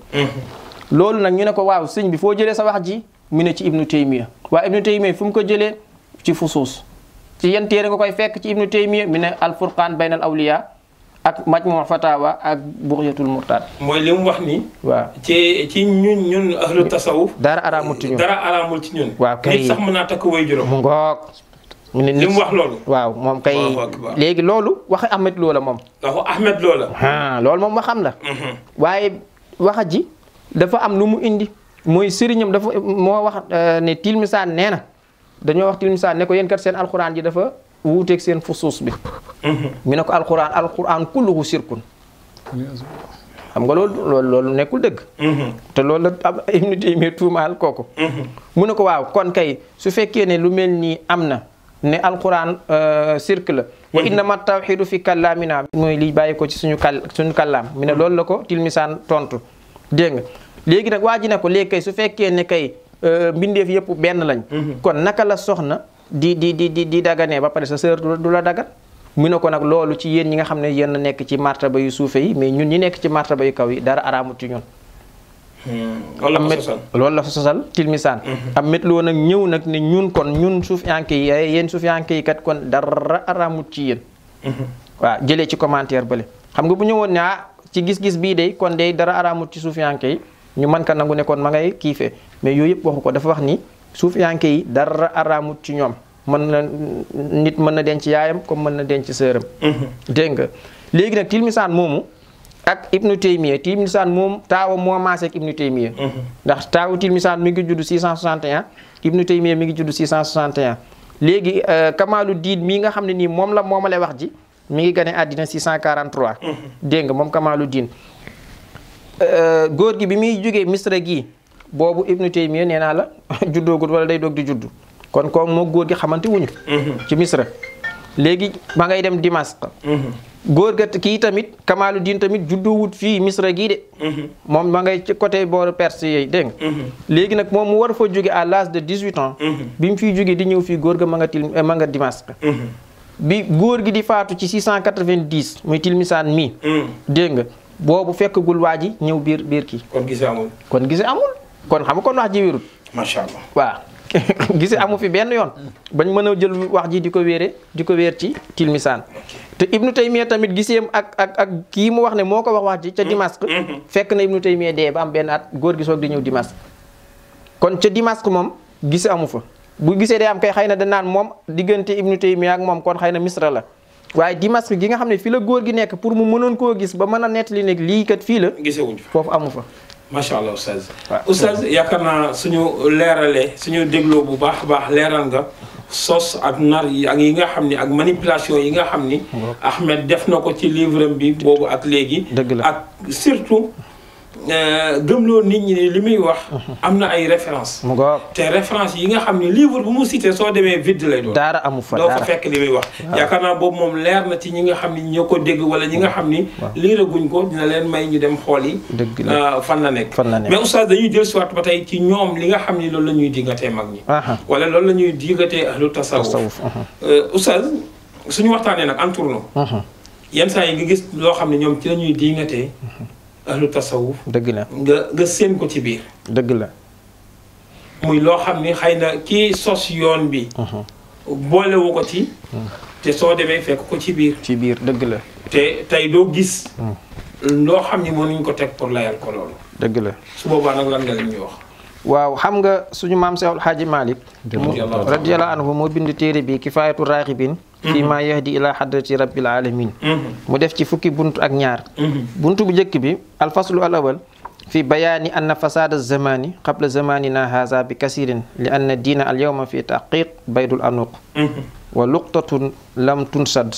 loolu nag ñu ne ko waaw sëñ bi foo jëlee sa wax ji mu ne ci Ibnu Taymiya waa Ibnu Taymiya fu mu ko jëlee ci fusuus ci yan téere nga koy fekk ci Ibnu Taymiya mi ne al furqaan bayna al awliya ak majmu fatawa ak bughyatul murtad
mooy li mu wax ni
waaw
ci ñun ahlu tasawuf
dara araamul ci ñun waaw kay
nit sax mën naa takk way juróom
mu ngoog mu ne
li mu wax loolu
waaw moom kay léegi loolu waxi Ahmed Lo la moom
waxu Ahmed Lo la
loolu moom waxam la waaye waxa ji dafa am lu mu indi mooy sëriñam dafa moo wax ne tilmisaan nee na dañoo wax tilmisaan ne ko yéen kat seen alxuraan ji dafa wuuteeg seen fusuus bi mi ne ko alxuraan kulluhu sirkun xam nga loolu nekkul dëgg te loolu la Ibnu Taymiyya tuumaal kooku mu ne ko waaw kon kay su fekkee ne lu mel nii am na ne alquran sirk la wa innama tawxidu fi kallaamina mooy liy bàyyi ko ci suñu kallaam mi ne loolu la ko tilmisaan tontu dégg nga léegi nag waa ji ne ko léegi kay su fekkee ne kay mbindeef yëpp benn lañ kon naka la soxna di daganee ba pare sa sœur du la dagan mu ne ko nag loolu ci yéen ñi nga xam ne yéen a nekk ci martaba yu suufe yi mais ñun ñi nekk ci martaba yu kaw yi dara araamut ci ñun loolu la fa sosal tilmisaan am métloo nag ñëw nag ne ñun kon ñun suufiyanke yi yéen suufiyanke yi kat kon dara araamut ci yéen waaw jëlee ci commentaire bële xam nga bu ñëwoon ne ci gis-gis bii de kon de dara araamut ci suufiyanke yi ñu mën ka nangu ne kon ma ngay kiifee mais yooyu yëpp waxu ko dafa wax ni suufiyanke yi dara araamut ci ñoom nit mën na denc yaayam comme mën na denc sëram dégg nga léegi nag tilmisaan moomu ak Ibnu Taymiyya tilmisaan moom taawa moo maase ak Ibnu Taymiyya ndax taawu tilmisaan mi ngi judd 661 Ibnu Taymiyya mi ngi judd 661 léegi Kamaalu Diin mii nga xam ne nii moom la moomale wax ji mi ngi gane àddina 643 dégg nga moom Kamaalu Diin góor gi bi muy jógee Misra gii boobu Ibnu Taymiyya nee naa la juddoogut wala day doog di judd kon ko moo góor gi xamante wuñu ci Misra léegi ma ngay dem Dimask góor ga kii tamit Kamaalu Diin tamit juddoowut fii Misra gii de moom ma ngay ci côté booru Perse yooyu dégg nga léegi nag moom mu war fa jóge à l'âge de 18 ans bi mu fiy jóge di ñëw fii góor ga ma nga Dimask bi góor gi di faatu ci 690 muy tilmisaan mii dégg nga boobu fekkagul waa ji ñëw biir kii
kon gise amul
kon xam nga kon wax ji wérut
macha allah
waaw gise amu fi benn yoon bañ mën a jël wax ji di ko wéer ci tilmisaan te Ibnu Taymiyya tamit giseem ak kii mu wax ne moo ko wax ji ca Dimask fekk na Ibnu Taymiyya dee ba am benn at góor gi soog di ñëw Dimask kon ca Dimask moom gise amu fa bu gisee day am kay xëy na da naan moom diggante Ibnu Taymiyya ak moom kon xëy na Misra la waaye Dimask gi nga xam ne fii la góor gi nekk pour mu mënoon koo gis ba mën a nettali ne lii kat fii la
gisewuñ
foofu amu fa
macha allah oustaz oustaz yaakaar naa suñu leeralee suñu dégloo bu baax a baax leeral nga sos ak nar yi ak yi nga xam ni ak manipulation yi nga xam ni Ahmed def na ko ci livre bi boobu ak léegi ak surtout gëmloo nit ñi li muy wax am na ay référence te référence yi nga xam ni livre bu mu cité soo demee vide lay doon
daara amu fa
doo fa fekk li muy wax yaakaar naa boobu moom leer na ci ñi nga xam ni ñoo ko dégg wala ñi nga xam ni liiraguñ ko dina leen may ñu dem xool yi fan la nekk mais oustaz dañuy jël siwaat ba tey ci ñoom li nga xam ni loolu la ñuy diggatee mag ñi wala loolu la ñuy diggatee ahlu tasawuf oustaz suñu waxtaanee nag en tourno yenn saa yi nga gis loo xam ne ñoom ci la ñuy diggatee ahlu tasawuf
dëgg la
nga séen ko ci biir
dëgg la
muy loo xam ni xëy na kii sos yoon bi boolewu ko ci te soo demee fekk ko ci biir
dëgg la
te tey doo gis loo xam ni mënuñ ko teg pour layal ko loolu
dëgg la
su boobaa nag lan nga leen ñuy wax
waaw xam nga suñu maam Seex Alxaaji Malik radiyallahu anhu moo bind téere bi Kifaayatu Raaxibin fii maa yahdi ila hadrati rabbil alamin mu def ci fukki buntu ak ñaar buntu bu njëkk bi alfaslu al awal fi bayaani anna fasada zamani qabla zamanina haza bi kasirin li anna diina al yawma fi taqiq baydul anuq wa luqtatun lam tunsad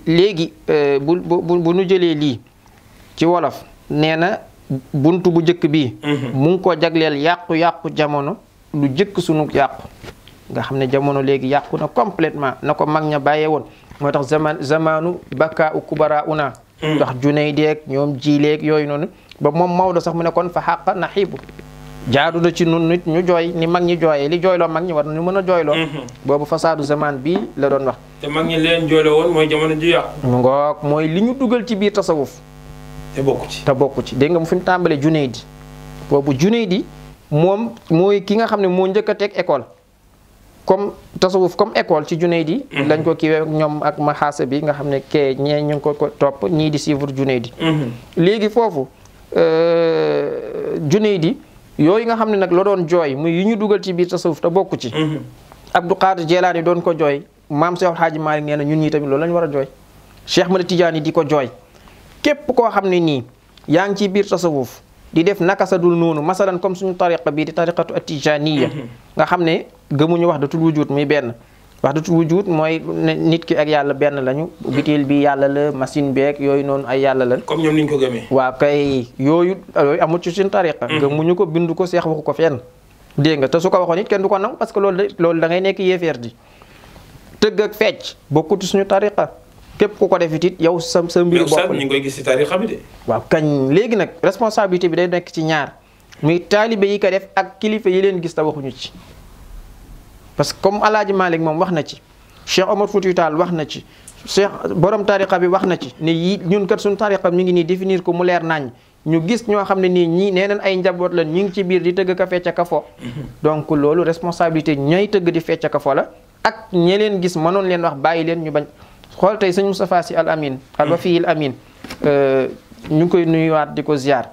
léegi bu nu jëlee lii ci wolof nee na buntu bu njëkk bi mu ngi ko jagleel yàqu-yàqu jamono lu jëkk sunu yàqu nga xam ne jamono léegi yàqu na complètement na ko mag ña bàyyee woon moo tax zamanu bakka u kubara una ndax junay deeg ñoom jiileeg yooyu noonu ba moom Maodo sax mu ne kon fa xàqa na xiibu jaadu na ci nun nit ñu jooy ni mag ñi jooyee li jooyloo mag ñi war nañu mën a jooyloo boobu fasaadu zaman bii la doon wax
te mag ñi leen jooyloo woon mooy jamono ju yàqu
mu ngoog mooy li ñu dugal ci biir tasawuf
te bokku ci
dégg nga mu fi mu tàmbalee Junayd boobu Junayd moom mooy ki nga xam ne moo njëkk a teg école comme tasawuf comme école ci Junayd lañ ko kiiwee ñoom ak maxaasa bi nga xam ne kee ñee ñu ngi ko topp ñii di suivre Junayd léegi foofu Junayd yooyu nga xam ne nag la doon jooy muy yi ñu dugal ci biir tasawuf te bokku ci Abdou Qadir Jelaani doon ko jooy maam Seex Alxaaji Maalik nee na ñun ñii tamit loolu lañ war a jooy Cheikh Ahmad Tidiane di ko jooy képp koo xam ne nii yaa ngi ci biir tasawuf di def naka sa dul noonu masalan comme suñu tariqa bii di tariqatu atijaniya nga xam ne gëmuñu wahdatul wujud muy benn wahdatul wujud mooy nit ki ak yàlla benn lañu bitil bi yàlla la machine beeg yooyu noonu ay yàlla la
comme ñoom niñ ko gëmee
waaw kay yooyu amul ci suñu tariqa gëmuñu ko bindu ko seex waxu ko fenn dégg nga te su ko waxoon it kenn du ko nangu parce que loolu da ngay nekk yéefeer di tëgg ak fecc bokkut suñu tariqa képp ku ko def it yow sa mbiru bopp
ñu ngi koy gis ci tariqa bi de
waaw kañ léegi nag responsabilité bi day nekk ci ñaar muy taalibe yi ko def ak kilifa yi leen gis te waxuñu ci parce que comme Alaaji Malik moom wax na ci Cheikh Omar Foutiyou Tall wax na ci Cheikh borom tariqa bi wax na ci ne yi ñun kat suñu tariqa mi ngi nii définir ko mu leer nañ ñu gis ñoo xam ne nii ñii nee nañ ay njaboot la ñu ngi ci biir di tëgg ka fecc ka fo donc loolu responsabilité ñooy tëgg di fecc ka fo la ak ñe leen gis mënoon leen wax bàyyi leen ñu bañ xool tey sëñ Moustapha Sy Al Amin al Wafi al Amin ñu ngi koy nuyuwaat di ko ziar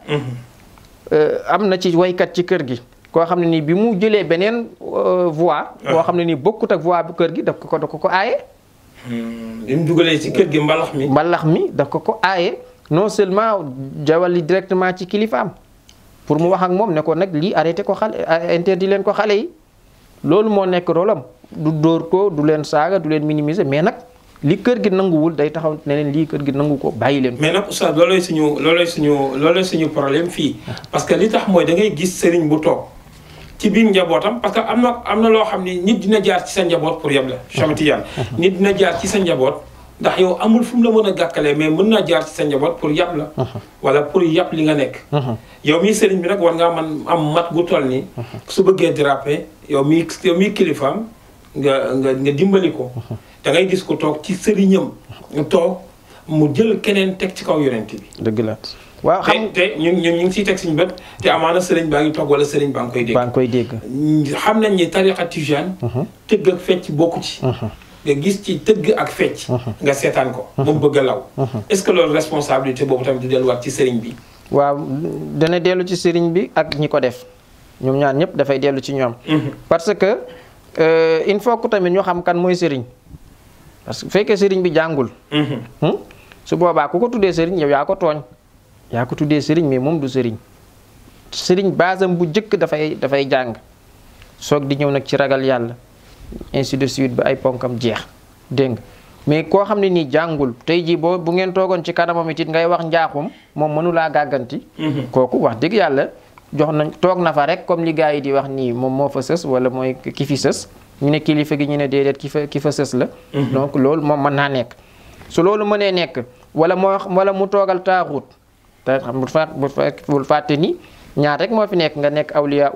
am na ci waykat ci kër gi koo xam ne nii bi mu jëlee beneen voix boo xam ne nii bokkut ak voix bu kër gi daf ko aaye
bi mu dugalee ci kër gi mbalax mi
daf ko aaye non seulement jawali directement ci kilifaam pour mu wax ak moom ne ko nag lii arrêté ko xale interdit leen ko xale yi loolu moo nekk rôle am du dóor ko du leen saaga du leen minimiser mais nag li kër gi nanguwul day taxaw ne leen lii kër gi nangu ko bàyyi leen ko.
mais nag oustaz loolooy suñu problème fii parce que li tax mooy da ngay gis sëriñ bu toog ci biir njabootam parce que am na loo xam ni nit dina jaar ci sa njaboot pour yab la Cheikh Tidiane nit dina jaar ci sa njaboot ndax yow amul fu mu la mën a gàkkalee mais mën naa jaar ci sa njaboot pour yab la wala pour yab li nga nekk yow mii sëriñ bi nag war ngaa man am mat gu toll nii su bëggee déraper yow mii kilifaam nga dimbali ko da ngay gis ko toog ci sëriñam toog mu jël keneen teg ci kaw yonent bi
dëgg la waaw xam
te ñu ngi siy teg suñu bët te amaana sëriñ baa ngi toog wala sëriñ baa ngi koy dégg xam nañ ni tariqa tijaan tëgg ak fecc bokku ci nga gis ci tëgg ak fecc nga seetaan ko mu bëgg a law est-ce que loolu responsabilité boobu tamit du delluwaat ci sëriñ bi
waaw dana dellu ci sëriñ bi ak ñi ko def ñoom ñaar ñëpp dafay dellu ci ñoom parce que il faut que tamit ñu xam kan mooy sëriñ parce que bu fekkee sëriñ bi jàngul su boobaa ku ko tuddee sëriñ yow yaa ko tooñ yaa ko tuddee sëriñ mais moom du sëriñ basam bu njëkk dafay jàng soog di ñëw nag ci ragal yàlla ainsi de suite ba ay ponkam jeex dégg nga mais koo xam ne nii jàngul tey jii bu ngeen toogoon ci kanamam it ngay wax njaaxum moom mënulaa gàgganti kooku wax dëgg yàlla jox nañ toog na fa rek comme li gars yi di wax nii moom moo fa sës wala mooy ki fi sës ñu ne kilifa gi ñu ne déedéet ki fa sës la donc loolu moom mën naa nekk su loolu mënee nekk wala mu toogal taaxut te xam bul fàtte ni ñaar rek moo fi nekk nga nekk awliya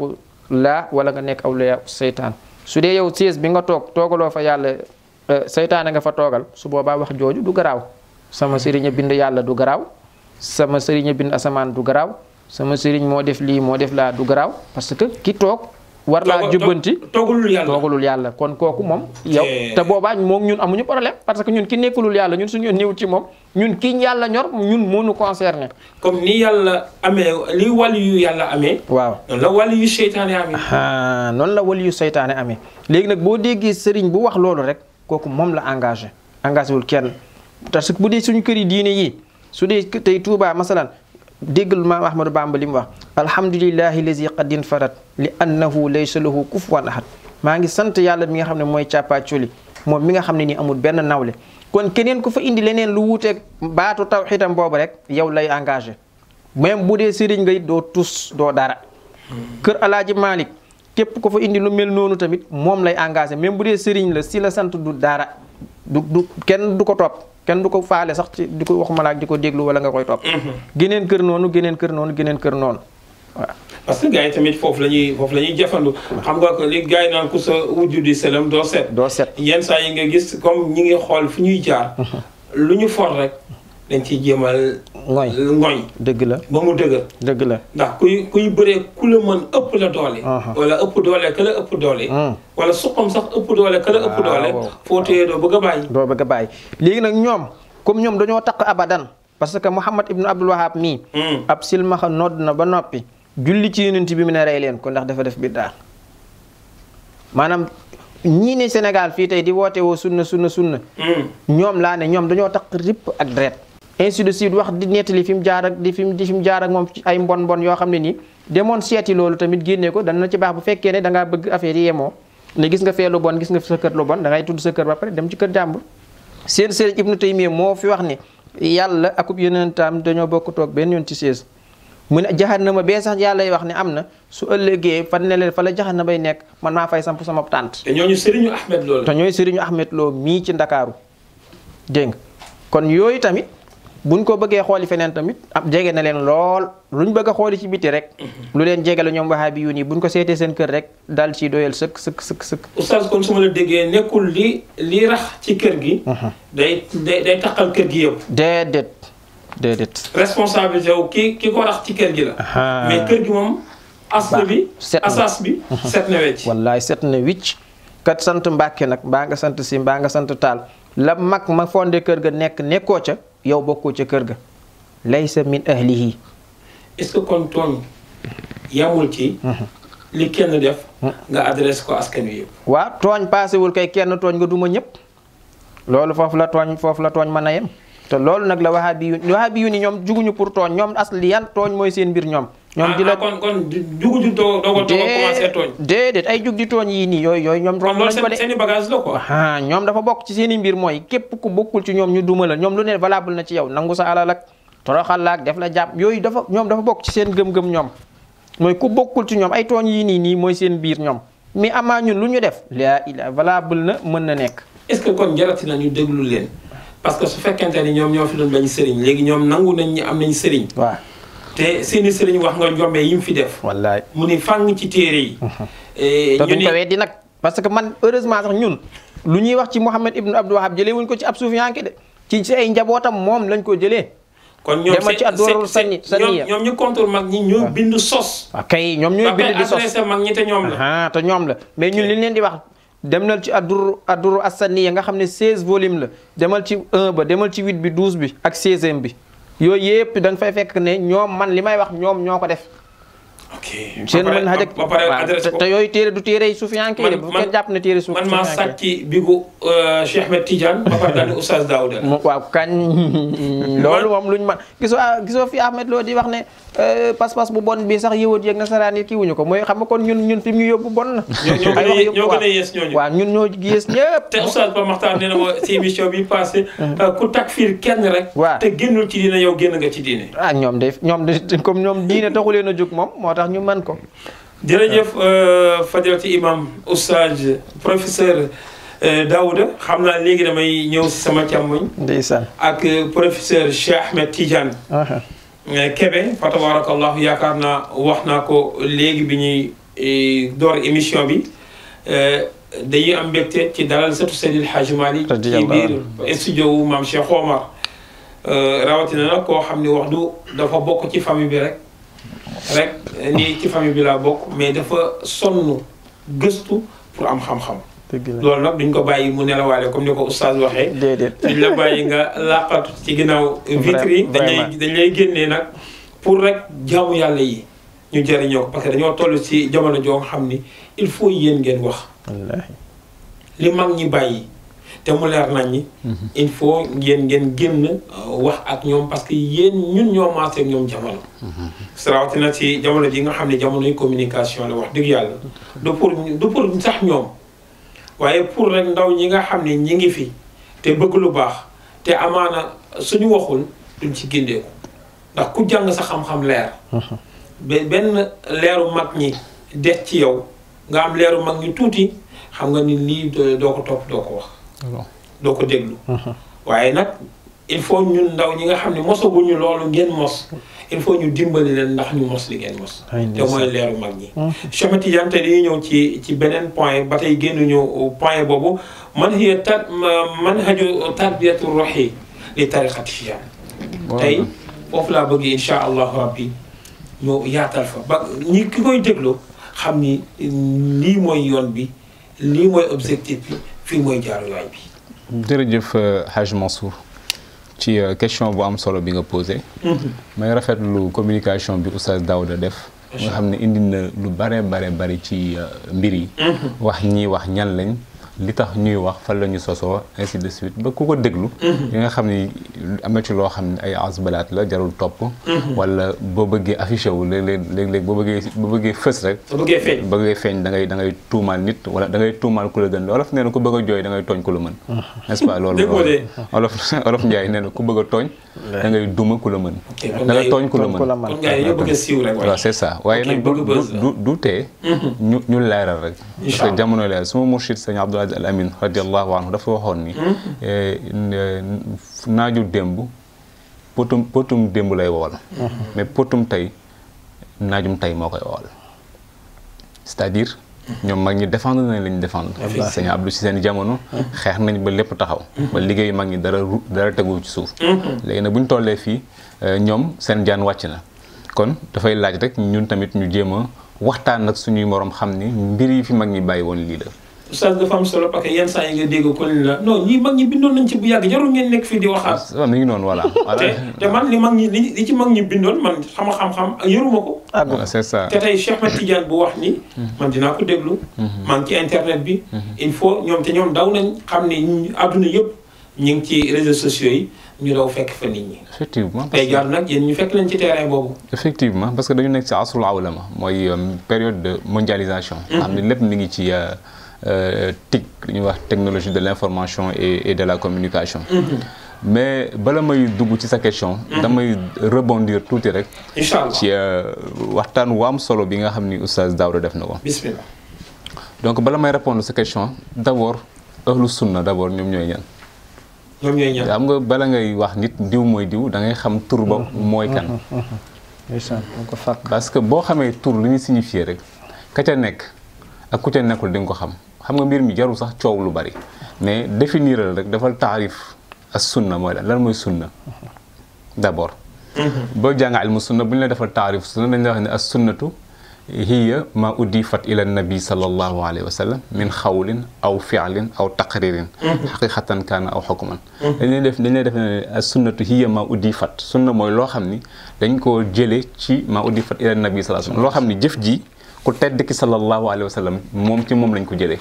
laa wala nga nekk awliya seytaan su dee yow siis bi nga toogaloo fa yàlla seytaane nga fa toogal su boobaa wax jooju du garaaw sama sëriñ a bind yàlla du garaaw sama sëriñ a bind asamaan du garaaw sama sëriñ moo def lii moo def laa du garaaw parce que ki toog war laa jubbanti toogalul yàlla kon kooku moom yow te boobaa moom ñun amuñu problème parce que ñun ki nekkulul yàlla ñun suñu néew ci moom ñun ki yàlla ñor ñun moo ñu concerné
comme ni yàlla amee li wàllu yu yàlla amee
waaw
noonu la wàllu yu seytaane amee
noonu la wàllu yu seytaane amee léegi nag boo déggee sëriñ bu wax loolu rek kooku moom la engagé wul kenn parce que bu dee suñu kër yi diine yi su dee tey Touba masalan déggal maam Ahmadou Bamba li mu wax alhamdulillahi lazi qad infarat li annahu laysa lahu kufuwan ahad maa ngi sant yàlla mi nga xam ne mooy càppaacoli moom mi nga xam ne nii amul benn nawle kon keneen ku fa indi leneen lu wuuteeg baatu tawxiidam boobu rek yow lay engagé même bu dee sëriñ nga it doo tus doo dara kër Alaaji Malik képp ko fa indi lu mel noonu tamit moom lay engagé même bu dee sëriñ la si la sant du dara du kenn du ko topp kenn du ko faale sax ci di ko wax malaak di ko déglu wala nga koy topp geneen kër noonu waaw
parce que gars yi tamit foofu la ñuy jafandu xam nga ko li gars yi naan ku sa wujju di selam doo set yenn saa yi nga gis comme ñi ngi xool fu ñuy jaar lu ñu for rek dañ ciy jéemal ngoy
dëgg la
ba mu dëgg
la
ndax kuy bëree ku la mën ëpp la doole wala ëpp doole ka la ëpp doole wala suqam sax ëpp doole ka la ëpp doole foo téye doo bëgg a bàyyi
léegi nag ñoom comme ñoom dañoo taq abadan parce que Muhammad ibnu Abdul Wahab mii ab silmaxa nodd na ba noppi julli ci yonent bi mu ne rey leen ko ndax dafa def biddaa maanaam ñii ne Sénégal fii tey di woote woo sunna ñoom laa ne ñoom dañoo taq ripp ak deret ainsi de suite wax di nettali fi mu jaar ak fi mu jaar ak moom ci ay mbon yoo xam ne nii demoon seeti loolu tamit génnee ko dana ci baax bu fekkee ne da ngaa bëgg affaire yi yemoo ne gis nga fee lu bon gis nga sa kër lu bon da ngay tudd sa kër ba pare dem ci kër jàmbur. seen sëriñ Ibnu Taymiya moo fi wax ne yàlla akub yonentam dañoo bokk toog benn yoon ci sées mu ne jahannama bee sax yàlla wax ne am na su ëllëgee fan ne leen fa la jahannama bay nekk man maa fay samp sama tànt.
te ñooñu Serigne Ahmed Lo la.
te ñooy Serigne Ahmed Lo mii ci Ndakaaru dégg nga kon yooyu tamit buñ ko bëggee xooli feneen tamit ab jege na leen lool luñ bëgg a xooli ci biti rek. lu leen jege la ñoom wahabi yu nii buñ ko seetee seen kër rek dal ci doyal sëkk.
oustaz kon su ma la déggee nekkul li rax ci kër gi. day taxal kër gi yëpp.
déedéet.
responsabilité wu ki ko rax ci kër gi la. mais kër gi moom. asl bi asas bi. set na wecc.
wallaay set na wicc kat sant Mbàkke nag mbaa nga sant si mbaa nga sant Taal la mag ma fondé kër ga nekkoo ca yow bokkoo ca kër ga. laysa min ahlihi.
est-ce que kon tooñ yamul ci. li kenn def. nga adresse ko askan wi yëpp.
waaw tooñ paasewul kay kenn tooñ nga duma ñëpp. loolu foofu la tooñ mën a yem. te loolu nag la wahabi yu ni ñoom juguñu pour tooñ ñoom asliyan tooñ mooy seen mbir ñoom. ñoom di la
kon juguñu doo ko commencé tooñ.
déedéet ay jug di tooñ yii nii yooyu ñoom.
kon loolu seen i bagage la quoi.
ñoom dafa bokk ci seen i mbir mooy képp ku bokkul ci ñoom ñu duma la ñoom lu ne valable na ci yow nangu sa alal ak toroxal la ak def la jàpp yooyu ñoom dafa bokk ci seen gëm-gëm ñoom. mooy ku bokkul ci ñoom ay tooñ yii nii mooy seen biir ñoom mais amaa ñun lu ñu def laa ilaa valable na mën na nekk.
est-ce que kon jarati na ñu déglu leen. parce que su fekkente ni ñoom ñoo fi doon bañ sëriñ léegi ñoom nangu nañ ñi am nañ sëriñ.
waaw
te seeni sëriñ wax nga njombe yi mu fi def.
wallaay
mu ni fàng ci téere yi.
te duñ ko weddi nag parce que man heureusement sax ñun lu ñuy wax ci Mouhamed Ibn Abdou Wahab jëlee wuñ ko ci ab suufiyanke de ci ay njabootam moom lañ ko jëlee.
kon ñoom
demal ci addoorul saniya
ñoom ñu contre mag ñi ñoo bind sos.
kay ñoom ñooy bind di sos
adressé mag ñi te ñoom la.
te ñoom la mais ñun li leen di wax. demal ci adduru assaniya nga xam ne 16 volume la demal ci 1 ba demal ci 8 bi 12 bi ak 16e bi yooyu yëpp da nga fay fekk ne ñoom man li may wax ñoom ñoo ko def.
ok
seen mën xajak
ba pare adresse ko
te yooyu téere du téere yi suufiyanke de bu kenn jàpp ne téere suufiyanke
man maa sàcc ci bigu Cheikh Ahmed Tidiane ba pare daal di Oustaz Daouda.
waaw kañ loolu moom luñ ma gisoo fi Ahmed Lo di wax ne pas-pas bu bon bi sax yëwat yeeg nasaraan yi kii wuñu ko mooy xam nga kon ñun fi mu ñu yóbbu bon na.
ñoo gën a yées ñooñu.
waaw ñun ñoo yées ñëpp.
te Oustaz Ba Makhtar nee na ma si émission bi passé ku takfir kenn rek.
waaw te
génnul ci diine yow génn nga ci diine.
ñoom de comme ñoom diine taxu leen a jóg moom moo tax ñu mën ko.
jërëjëf fadilati imam Oustaz professeur Daouda xam naa léegi damay ñëw si sama càmmoñ.
ndeysaan
ak professeur Cheikh Ahmed Tidiane. Kébé fa tabarakallahu yaakaar naa wax naa ko léegi bi ñuy door émission bi dañuy am mbégte ci dalal sëtu Seydil Hadji Malick ci biir studio wu maam Cheikh Omar rawatina nag koo xam ni wax du dafa bokk ci famille bi rek nii ci famille bi laa bokk mais dafa sonn gëstu pour am xam-xam. loolu nag duñ ko bàyyi mu nelawaale comme ni ko oustaz waxee.
déedéet
duñ la bàyyi nga laqatu ci ginnaaw vitre yi dañ lay génnee nag pour rek jaamu yàlla yi ñu jëriñoo ko parce que dañoo toll ci jamono joo nga xam ni il faut yéen ngeen wax.
wallaahi
li mag ñi bàyyi te mu leer nañ ñi. il faut ngeen génn wax ak ñoom parce que yéen ñun ñoo maase ak ñoom jamono. rawatina ci jamono ji nga xam ne jamonoy communication la wax dëgg yàlla du pour sax ñoom. waaye pour rek ndaw ñi nga xam ne ñi ngi fi te bëgg lu baax te amaana suñu waxul duñ ci gindeeku ndax ku jàng sa xam-xam leer. benn leeru mag ñi des ci yow nga am leeru mag ñi tuuti xam nga ni lii doo ko topp doo ko wax. doo ko déglu. waaye nag il faut ñun ndaw ñi nga xam ne mosaguñu loolu ngeen mos il faut ñu dimbali leen ndax ñu mos li ngeen mos. te mooy leeru mag ñi. Cheikh Ahmed Tidiane te dañuy ñëw ci beneen point ba tey génnuñu point boobu manhaju tarbiyatu ruhi li tariqati Tijaan. tey foofu laa bëgg incha allahu rabbi ñu yaatal fa ba ñi ki koy déglu xam ni lii mooy yoon bi lii mooy objectif bi fii mooy jaaruwaay bi.
jërëjëf Hadj Mansour ci question bu am solo bi nga posé. may rafetlu communication bi Oustaz Daouda def. nga xam ne indi na lu bare bari ci mbir yi. wax ñi wax ñan lañ li tax ñuy wax fan la ñu sosoo ainsi de suite ba ku ko déglu yi nga xam ni am na ci loo xam ne ay asbalaat la jarul topp wala boo bëggee affiché wu léeg-léeg boo bëggee fës rek bëggee feeñ da ngay tuumaal nit wala da ngay tuumaal ku la gën olof nee na ku bëgg a jooy da ngay tooñ ku la mën n'est-ce pas loolu olof Njaay nee na ku bëgg a tooñ da ngay duma ku la mën da ngay tooñ ku la mën waaw c'est ça waaye nag du tee ñu leeral rek parce que jamono leeral suma murshid sëñ Abdul Aziz Al Amin radiallahu anhu dafa waxoon ni naaju démb potum démb lay wowal mais potum tey naajum tey moo koy wowal c'est-à-dire ñoom mag ñi défendre nañ lañu défendre sëñ Abdou ci seen jamono xeex nañ ba lépp taxaw ba liggéeyu mag ñi dara tegu ci suuf léegi nag bu ñu tollee fii ñoom seen jaan wàcc na kon dafay laaj rek ñun tamit ñu jéem a waxtaan nag suñuy morom xam ni mbir yi fi mag ñi bàyyi woon lii la
oustaz dafa am solo parce que yenn saa yi nga dégg ko ni la non ñii mag ñi bindoon nañ ci bu yàgg jarul ngeen nekk fii di waxaat
waaw mi ngi noonu voilà
te man li mag ñi li ci mag ñi bindoon man sama xam-xam yoruma ko
c'est ça
te tey Cheikh Ahmed Tidiane bu wax ni man dinaa ko déglu maa ngi ci internet bi il faut ñoom daw nañ xam ne àdduna yëpp ñu ngi ci réseaux sociaux yi ñu daw fekk fa nit ñi
effectivement
tey jaar nag yéen ñu fekk leen ci terrain boobu
effectivement parce que dañu nekk ci asrul awlama mooy période de mondialisation xam ne lépp mi ngi ci TIC li ñuy wax technologie de l'information et de la communication mais bala may dugg ci sa question damay rebondir tuuti rek
inchallah
ci waxtaan wu am solo bi nga xam ni oustaz Daouda def na ko
bismillah
donc bala may répondre sa question d'abord ahlu sunna d'abord ñoom ñooy ñan xam nga bala ngay wax nit diw mooy diw da ngay xam tur ba mooy kan parce que boo xamee tur li ñu signifié rek ka ca nekk ak ku ca nekkul di nga ko xam nga mbir mi jarul sax coow lu bari mais définir rek dafal taarif as sunna mooy lan mooy sunna d'abord boo jàng ilmu sunna bu ñu la defal taarif sunna dañ la wax ne as sunnatu hiya ma udifat ila nabi sallallahu alayhi wa sallam min xawlin aw fi'lin aw taqririn xaqiqatan kaana aw xukman dañ lay def ne as sunnatu hiya ma udifat sunna mooy loo xam ni dañ koo jële ci ma udifat ila nabi sallallahu alayhi wa sallam loo xam ni jëf ji ku tedd ki sallallahu alayhi wa sallam moom ci moom lañ ko jëlee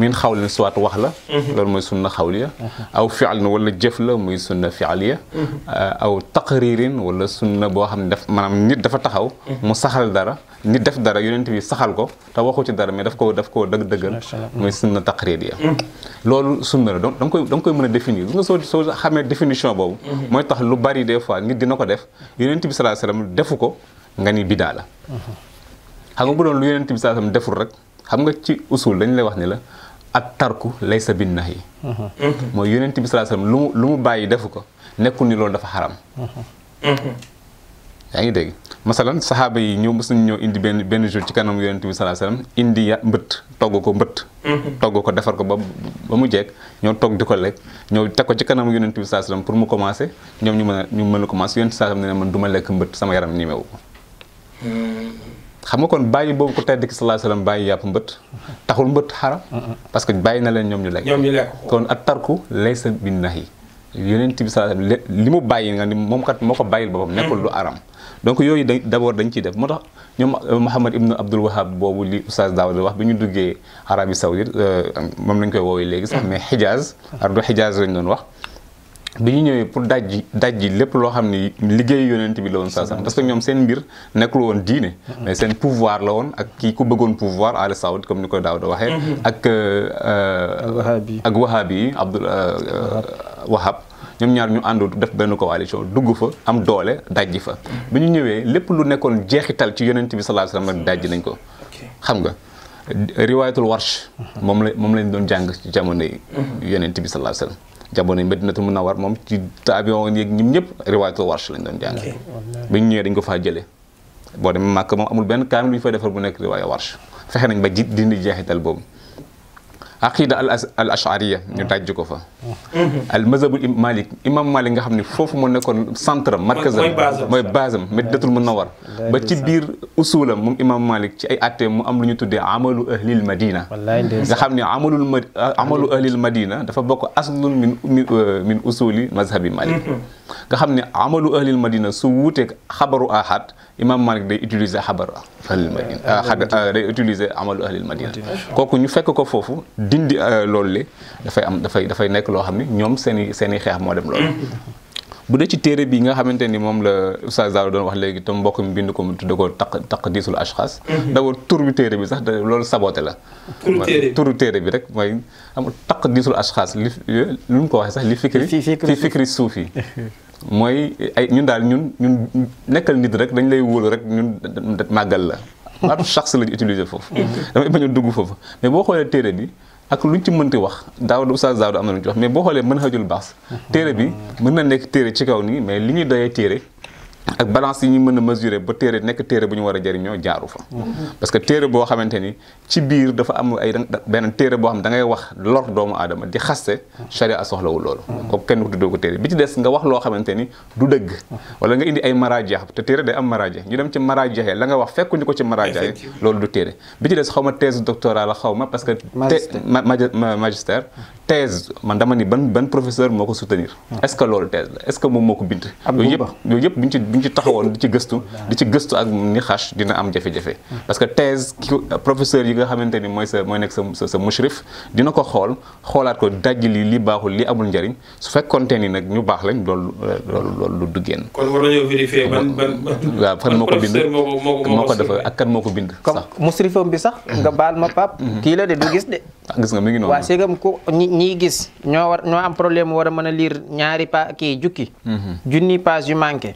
min xawlin soit wax la loolu mooy sunna xawliya aw fi'lin wala jëf la muy sunna fi'liya aw taqririn wala sunna boo xam ne daf maanaam nit dafa taxaw mu saxal dara nit def dara yonent bi saxal ko te waxu ci dara mais daf koo dëggal muy sunna taqririya loolu sunna la donc da nga koy mën a définir gis nga soo xamee définition boobu mooy tax lu bari des fois nit dina ko def yonent bi sallallahu alayhi wasallam defu ko nga ni bidaa la xam nga bu doon lu yonent bi sallallahu alayhi wasallam deful rek xam nga ci usul dañ lay wax ni la at tarku laysa bin nahi mooy yonent bi sallallahu alayhi wasallam lu mu bàyyi defu ko nekkul ni loolu dafa xaram yaa ngi dégg masalan saxaaba yi ñëw mës nañu ñëw indi benn jour ci kanam yonent bi sallallahu alayhi wasallam indi mbëtt togg ko defar ko ba mu jekk ñoo togg di ko lekk ñëw teg ko ci kanam yonent bi sallallahu alayhi wasallam pour mu commencer ñoom ñu mën a commencer yonent sallallahu alayhi wasallam ne man du ma lekk mbëtt sama yaram nimewu ko xam nga kon bàyyi boobu ko tedd ki sallallahu alayhi wasallam bàyyi yàpp mbëtt taxul mbëtt xaram parce que bàyyi na leen ñoom ñu lekk kon at tarku laysa bin nahi yonent bi sallallahu alayhi wasallam li mu bàyyi nga ni moom kat moo ko bàyyil boppam nekkul lu aram donc yooyu d'abord dañ ciy def moo tax ñoom Muhammad ibn Abdul Wahhab boobu li oustaz Daouda wax bi ñu duggee Arabie Saoudite moom lañ koy woowee léegi sax mais Hijaz ardu Hijaz lañ doon wax bi ñu ñëwee pour dajji lépp loo xam ni liggéeyu yonent bi la woon saa parce que ñoom seen mbir nekkul woon diine mais seen pouvoir la woon ak kii ku bëggoon pouvoir Al Saoud comme ni ko Daouda waxee ak wahabi yi Abdul Wahhab ñoom ñaar ñu àndu def benn coalition dugg fa am doole dajji fa bi ñu ñëwee lépp lu nekkoon jeexital ci yonent bi sallallahu alayhi wasallam dajji nañ ko xam nga riwaayatul warsh moom lañ doon jàng ci jamono yi yonent bi sallallahu alayhi wasallam jamono yi Madinatul Munawwar moom ci taabiyoon yeeg ñim ñëpp riwaayatul warsh lañ doon jàng bi ñu ñëwee dañ ko faa jëlee boo demee Màkka moom amul benn kaamil lu ñu fay defar bu nekk riwaaya warsh fexe nañ ba dindi jeexital boobu aqida al ashariya ñu dajj ko fa al mazhabul imam Malik nga xam ne foofu moo nekkoon centre markazam mooy basam Madinatul Munawwar ba ci biir usulam moom imam Malik ci ay atte mu am lu ñu tuddee amalu ahlil madina nga xam ne amalu ahlil madina dafa bokk aslun min usuli mazhabi Malik nga xam ne amalu ahlil madina su wuuteeg xabaru ahad imam Malik day utiliser xabaru ahlil madina day utiliser amalu ahlil madina kooku ñu fekk ko foofu dindi loolu le dafay nekk loo xam ne ñoom seen i xeex moo dem loolu bu dee ci téere bi nga xamante ni moom la Oustaz Daouda doon wax léegi te mbokk mi bind ko mu tudde ko taqdiisul ashxaas d'abord tur bi téere bi sax loolu saboté la turu téere bi rek mooy am taqdiisul ashxaas li lu mu ko waxee sax li fikri suufi mooy ay ñun daal ñun nekkal nit rek dañ lay wóolu rek ñun màggal la baatu shaxs lañu utiliser foofu damay bañ a dugg foofu mais boo xoolee téere bi ak luñ ci mënti wax Daouda Oustaz Daouda am na luñ ci wax mais boo xoolee Manhajul Baas téere bi mën na nekk téere ci kaw nii mais li ñuy doyee téere ak balance yi ñu mën a mesurer ba téere nekk téere bu ñu war a jëriñoo jaaru fa parce que téere boo xamante ni ci biir dafa am ay benn téere boo xam da ngay wax lor doomu aadama di xaste charia soxlawul loolu kooku kenn ko tuddoo ko téere bi ci des nga wax loo xamante ni du dëgg wala nga indi ay maraajeex te téere day am maraajeex ñu dem ci maraajeexee la nga wax fekkuñu ko ci maraajeex loolu du téere bi ci des xaw ma thèse doctorale la xaw ma parce que magistère thèse man dama ni ban professeur moo ko soutenir est-ce que loolu thèse la est-ce que moom moo ko bind yooyu yëpp buñ ci taxawoon di ci gëstu ak niqash dina am jafe-jafe parce que thèse professeur yi nga xamante ni mooy nekk sa mushrif dina ko xoolaat ko dajj li baaxul li amul njariñ su fekkoonte ni nag ñu baax lañ loolu du duggeen
kon war nañoo vérifier
waaw fan moo ko bind moo ko def ak kan moo ko bind
comme musrifam bi sax nga baal ma pap kii la de du gis de
gis nga mi ngi noonu
waaw segam ko ñiy gis ñoo am problème war a mën a lire ñaari jukki junni page yu manqué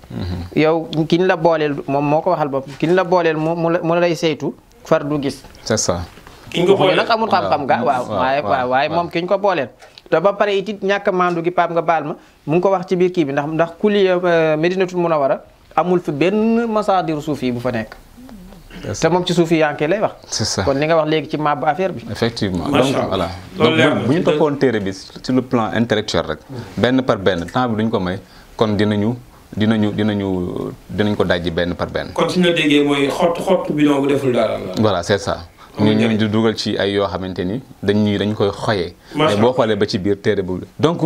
yow ki ñu la booleel moom moo ko waxal bopp ki ñu la booleel mu lay saytu far du gis
c'est ça
ki ñu ko booleel
nag amul xam-xam ga waaye moom ki ñu ko booleel te ba pare it ñàkk maandu gi paap nga baal ma mu ngi ko wax ci biir kii bi ndax kuliya Medinatul Munawwara amul fi benn masaadir suufi bu fa nekk te moom ci suufi yankee lay wax
c'est ça
kon li nga wax léegi ci mabbu affaire bi
effectivement donc voilà donc bu ñu toppoon téere bi sur le plan intellectuel rek benn par benn temps bi duñ ko may kon dinañ ko dajji benn par benn
kon suñu la déggee mooy xott bidon bu deful dara la
voilà c'est ça ñu di dugal ci ay yoo xamante ni dañ koy xoyee mais boo xoolee ba ci biir téere bu donc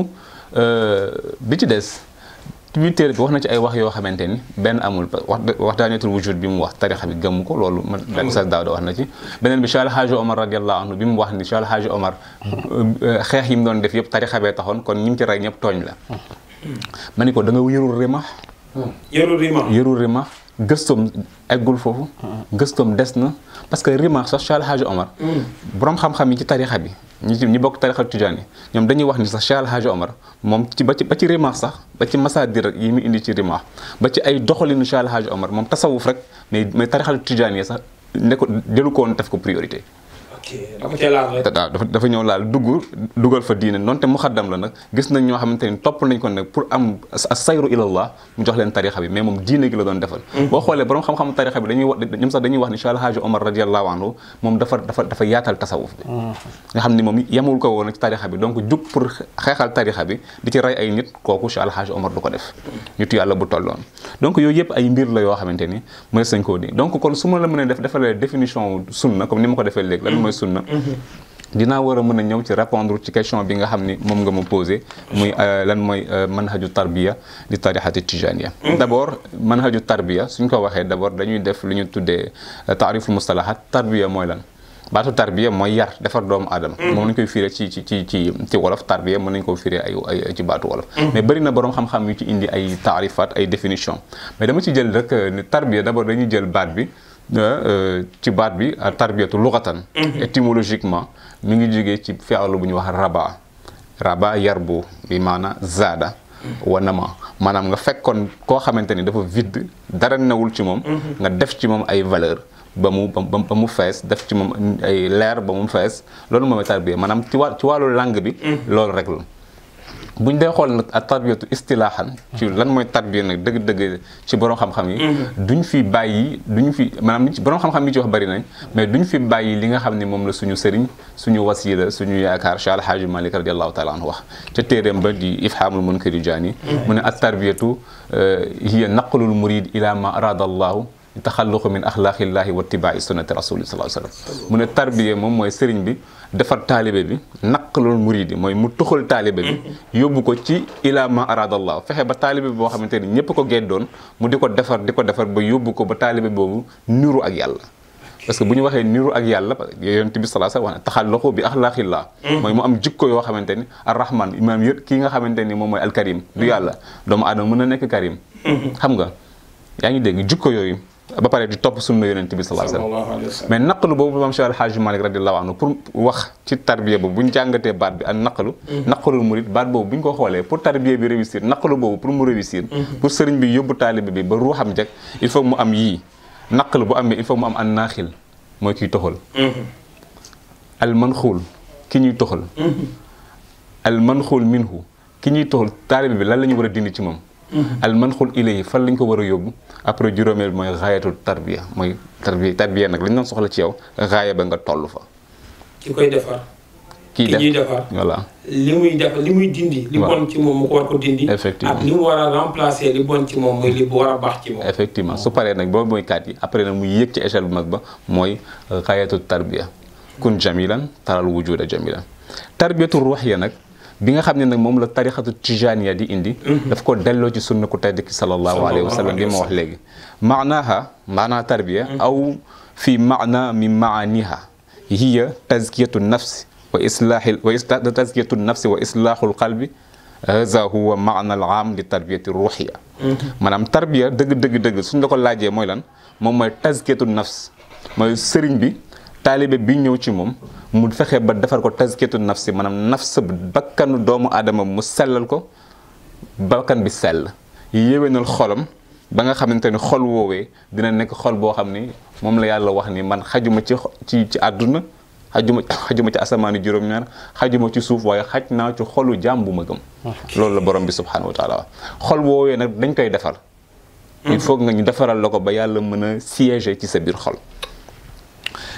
bi ci des ci biir téere bi wax na ci ay wax yoo xamante ni benn amul wax daanatul wujud bi mu wax tarixa bi gëmm ko loolu Oustaz Daouda wax na ci beneen bi Cheikh El Hadji Omar radiallahu anhu bi mu wax ni Cheikh El Hadji Omar xeex yi mu doon def yëpp tarixa bee taxoon kon ñi mu ci rey ñëpp tooñ la ma ni ko da nga yërul rima gëstoom eggul foofu gëstoom des na parce que rima sax Cheikh El Hadji Omar borom xam-xam yi ci tarixa bi ñi bokk tarixa tijaan yi ñoom dañuy wax ni sax Cheikh El Hadji Omar moom ba ci rima sax ba ci masaadir yi mu indi ci rima ba ci ay doxalinu Cheikh El Hadji Omar moom tasawuf rek mais tarixa tijaan yi sax ne ko jëlu ko woon def ko priorité dafa ñëw laal dugal fa diine noonu te muxaddam la nag gis nañ ñoo xamante ni topp nañ ko nag pour am sayru ilallah mu jox leen tarixa bi mais moom diine gi la doon defal boo xoolee borom xam-xamu tarixa bi ñoom sax dañuy wax ni Cheikh El Hadji Omar radiallahu anhu moom dafa yaatal tasawuf bi nga xam ni moom yemul ko woon ci tarixa bi donc jug pour xeexal tarixa bi di ci rey ay nit kooku Cheikh El Hadji Omar du ko def nitu yàlla bu tolloon donc yooyu yëpp ay mbir la yoo xamante ni mën sañ koo di donc kon su ma la mën a defalee définition sunna comme ni ma ko defee léegi lan mooy sunna dinaa war a mën a ñëw ci répondre ci question bi nga xam ni moom nga ma posé muy lan mooy manhaju tarbiya di tarixati tijaniya d'abord manhaju tarbiya suñ ko waxee d'abord dañuy def lu ñu tuddee taariful mustalahat tarbiya mooy lan baatu tarbiya mooy yar defar doomu aadama moom nañ koy firé ci wolof tarbiya mën nañ ko firé ay ci baatu wolof mais bëri na boroom xam-xam yu ci indi ay taarifat ay définition mais dama ci jël rek ni tarbiya d'abord dañuy jël baat bi ci baat bi tarbiyatu lughatan étymologiquement mi ngi jógee ci fi'lu bu ñuy wax raba yarbu bi maana zaada wa nama maanaam nga fekkoon koo xamante ni dafa vide dara newul ci moom nga def ci moom ay valeur ba mu fees def ci moom ay leer ba mu fees loolu moom tarbiya maanaam ci wàllu langue bi loolu rek la buñ dee xool nag ak tarbiyatu istilaahan ci lan mooy tarbiya nag dëgg-dëgg ci borom xam-xam yi duñ fi bàyyi maanaam borom xam-xam yi ci wax bari nañ mais duñ fi bàyyi li nga xam ne moom la suñu sëriñ suñu wasila suñu yaakaar Cheikh El Hadji Malick radiallahu taala anhu wax ca téeréem ba di ifhamul munkari jaani mu ne at tarbiyatu hiya naqlul murid ila ma arada allahu taxalluqu min axlaaqillahi wa tibaa'i sunnati rasuli sallallahu alayhi wasallam mu ne tarbiya moom mooy sëriñ bi defar taalibe bi naqalul muridi mooy mu tuxal taalibe bi yóbbu ko ci ila ma aradallah fexe ba taalibe bi boo xamante ni ñëpp ko geddoon mu di ko defar ba yóbbu ko ba taalibe boobu niru ak yàlla. parce que bu ñu waxee niru ak yàlla yonent bi sallallahu alayhi wasallam wax ne taxalluqu bi axlaaqillah mooy mu am jikko yoo xamante ni arrahman imaam yë kii nga xamante ni moom mooy alkarim du yàlla doomu aadama mën na nekk karim xam nga yaa ngi dégg jikko yooyu ba pare di topp sunna yonent bi sallallahu alayhi wasallam mais naqalu boobu maam Cheikh Al Hadj Malick radiyallahu anhu pour wax ci tarbiya boobu bu ñu jàngatee baat bi ak naqalul murid baat boobu bu ñu ko xoolee pour tarbiya bi réussir naqalu boobu pour mu réussir pour sëriñ bi yóbbu taalibe bi ba ruuxam jag il faut mu am yii naqal bu amee il faut mu am an naaxil mooy kiy toxal al manxuul ki ñuy toxal al manxuul minhu ki ñuy toxal taalibe bi lan la ñu war a dindi ci moom al manxuul ilayhi fan lañ ko war a yóbbu après juróomeel mooy xaayatul tarbiya mooy tarbiya nag lañ doon soxla ci yow xaaya ba nga toll fa
ki koy defar ki ñuy defar
voilà
li muy dindi li bon ci moom mu ko war ko dindi
effectivement
ak li mu war a remplacer li bon ci moom mooy li war a baax ci moom
effectivement su paree nag boobu mooy kaat yi après nag mu yéeg ci échelle bu mag ba mooy xaayatul tarbiya kun jamilan taral wujuda jamilan tarbiyatu ruuxiya nag bi nga xam ne nag moom la tarixatu tijaniya di indi daf ko delloo ci sunna ku tedd ki sallallahu alayhi wa sallam bi ma wax léegi maanaa tarbiya aw fi maana min maaniha hiya tazkiyatu nafsi tazkiyatu nafsi wa islahul qalbi haza huwa maana al aam li tarbiyati ruuxiya maanaam tarbiya dëgg suñ la ko laajee mooy lan moom mooy tazkiyatu nafs mooy sëriñ bi taalibe bi ñëw ci moom mu fexe ba defar ko tazkiyatu nafsi maanaam nafs bakkanu doomu aadama mu sellal ko bakkan bi sell yéwénal xolam ba nga xamante ni xol woowee dina nekk xol boo xam ni moom la yàlla wax ni man xajuma ci àdduna xajuma ci asamaani juróom-ñaar xajuma ci suuf waaye xaj naa ci xolu jaam bu ma gëm loolu la borom bi subhanahu wa taala xol woowee nag dañ koy defar il faut nga ñu defaral la ko ba yàlla mën a siéger ci sa biir xol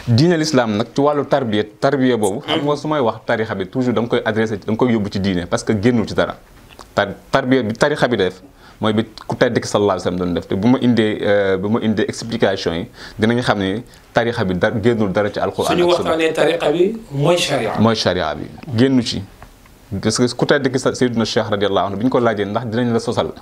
diine l'islam nag ci wàllu tarbiya boobu xam nga su may wax tarixa bi toujours da nga koy adressé da nga koy yóbbu ci diine parce que génnul ci dara tarbiya bi tarixa bi def mooy bi ku tedd ki sallallahu alayhi wasallam doon def te bu ma indee explication yi dinañ xam ne tarixa bi génnul dara ci alquran
suñu waxtaanee tarixa bi mooy sharia
bi génnu ci parce que ku tedd ki Seydina Cheikh radiyallahu anhu bi ñu ko laajee ndax dinañ la sosal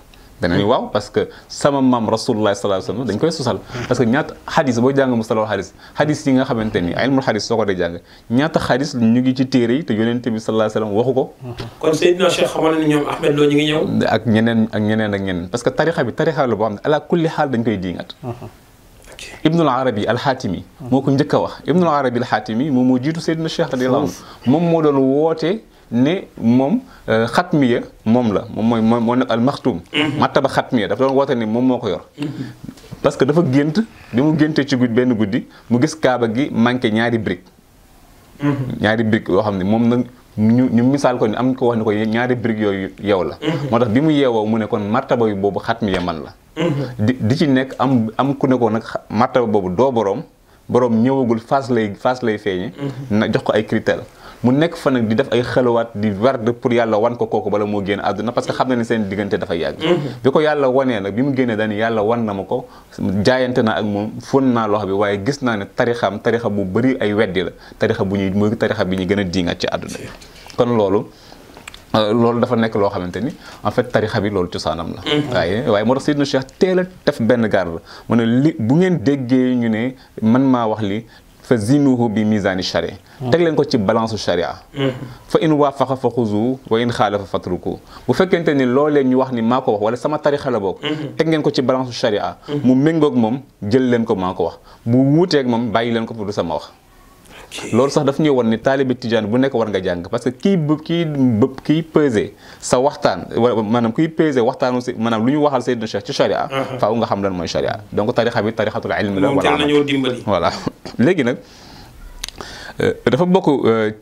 danañ waaw parce que sama maam rasulullah sallallahu alayhi wasallam dañ koy sosal parce que ñaata xadis boo jàng mustalahul xadis yi nga xamante ni ilmul xadis soo ko dee jàng ñaata xadis ñu ngi ci téere yi te yonent bi sallallahu alayhi wasallam waxu ko
kon Seydina Cheikh xamal na ñoom Ahmed Lo ñu ngi ñëw
ak ñeneen parce que tarixa la boo xam ne ala kulli xaal dañ koy diingat Ibnul Arabi al-Xaatimi moo ko njëkk a wax Ibnul Arabi al-Xaatimi moom moo jiitu Seydina Cheikh radiyallahu anhu moom moo doon woote ne moom xatmiya moom moo nekk al maxtum martaba xatmiya dafa doon woote ne moom moo ko yor parce que dafa gént bi mu géntee ci benn guddi mu gis kaaba gi manqué ñaari brique yoo xam ne moom nag ñu misaal ko ni am ko wax ne ko ñaari brique yooyu yow la moo tax bi mu yeewoo mu ne kon martaba yu boobu xatmiya man la di ci nekk am ku ne ko nag martaba boobu doo boroom ñëwagul face lay feeñe na jox ko ay critères mu nekk fa nag di def ay xelawaat di werd pour yàlla wan ko kooku bala moo génn àdduna parce que xam na ne seen diggante dafay yàgg bi ko yàlla wanee nag bi mu génnee daani yàlla wan na ma ko jaayante naa ak moom fon naa loxo bi waaye gis naa ne tarixa bu bëri ay weddi la tarixa bi ñuy gën a diingat ci àdduna bi kon loolu dafa nekk loo xamante ni en fait tarixa bi loolu cosaanam la waaye moo tax Seydina Cheikh teel a def benn garde mu ne li bu ngeen déggee ñu ne man maa wax li fa zinuhu bi misani sharia teg leen ko ci balance sharia fa in waafaqa fa xuzu wa in xaalafa fatruku bu fekkente ni loolee ñu wax ni maa ko wax wala sama tarixa la bokk teg ngeen ko ci balance sharia mu méngoog moom jël leen ko maa ko wax bu wuuteeg moom bàyyi leen ko pour du sama wax loolu sax daf ñuy won ni taalibe tijaan bu nekk war nga jàng parce que kii pesé sa waxtaan maanaam kiy pesé waxtaanu si maanaam lu ñu waxal Seydina Cheikh ci sharia faaw nga xam lan mooy sharia donc tarixa bi tarixatul ilmi la voilà léegi nag dafa bokk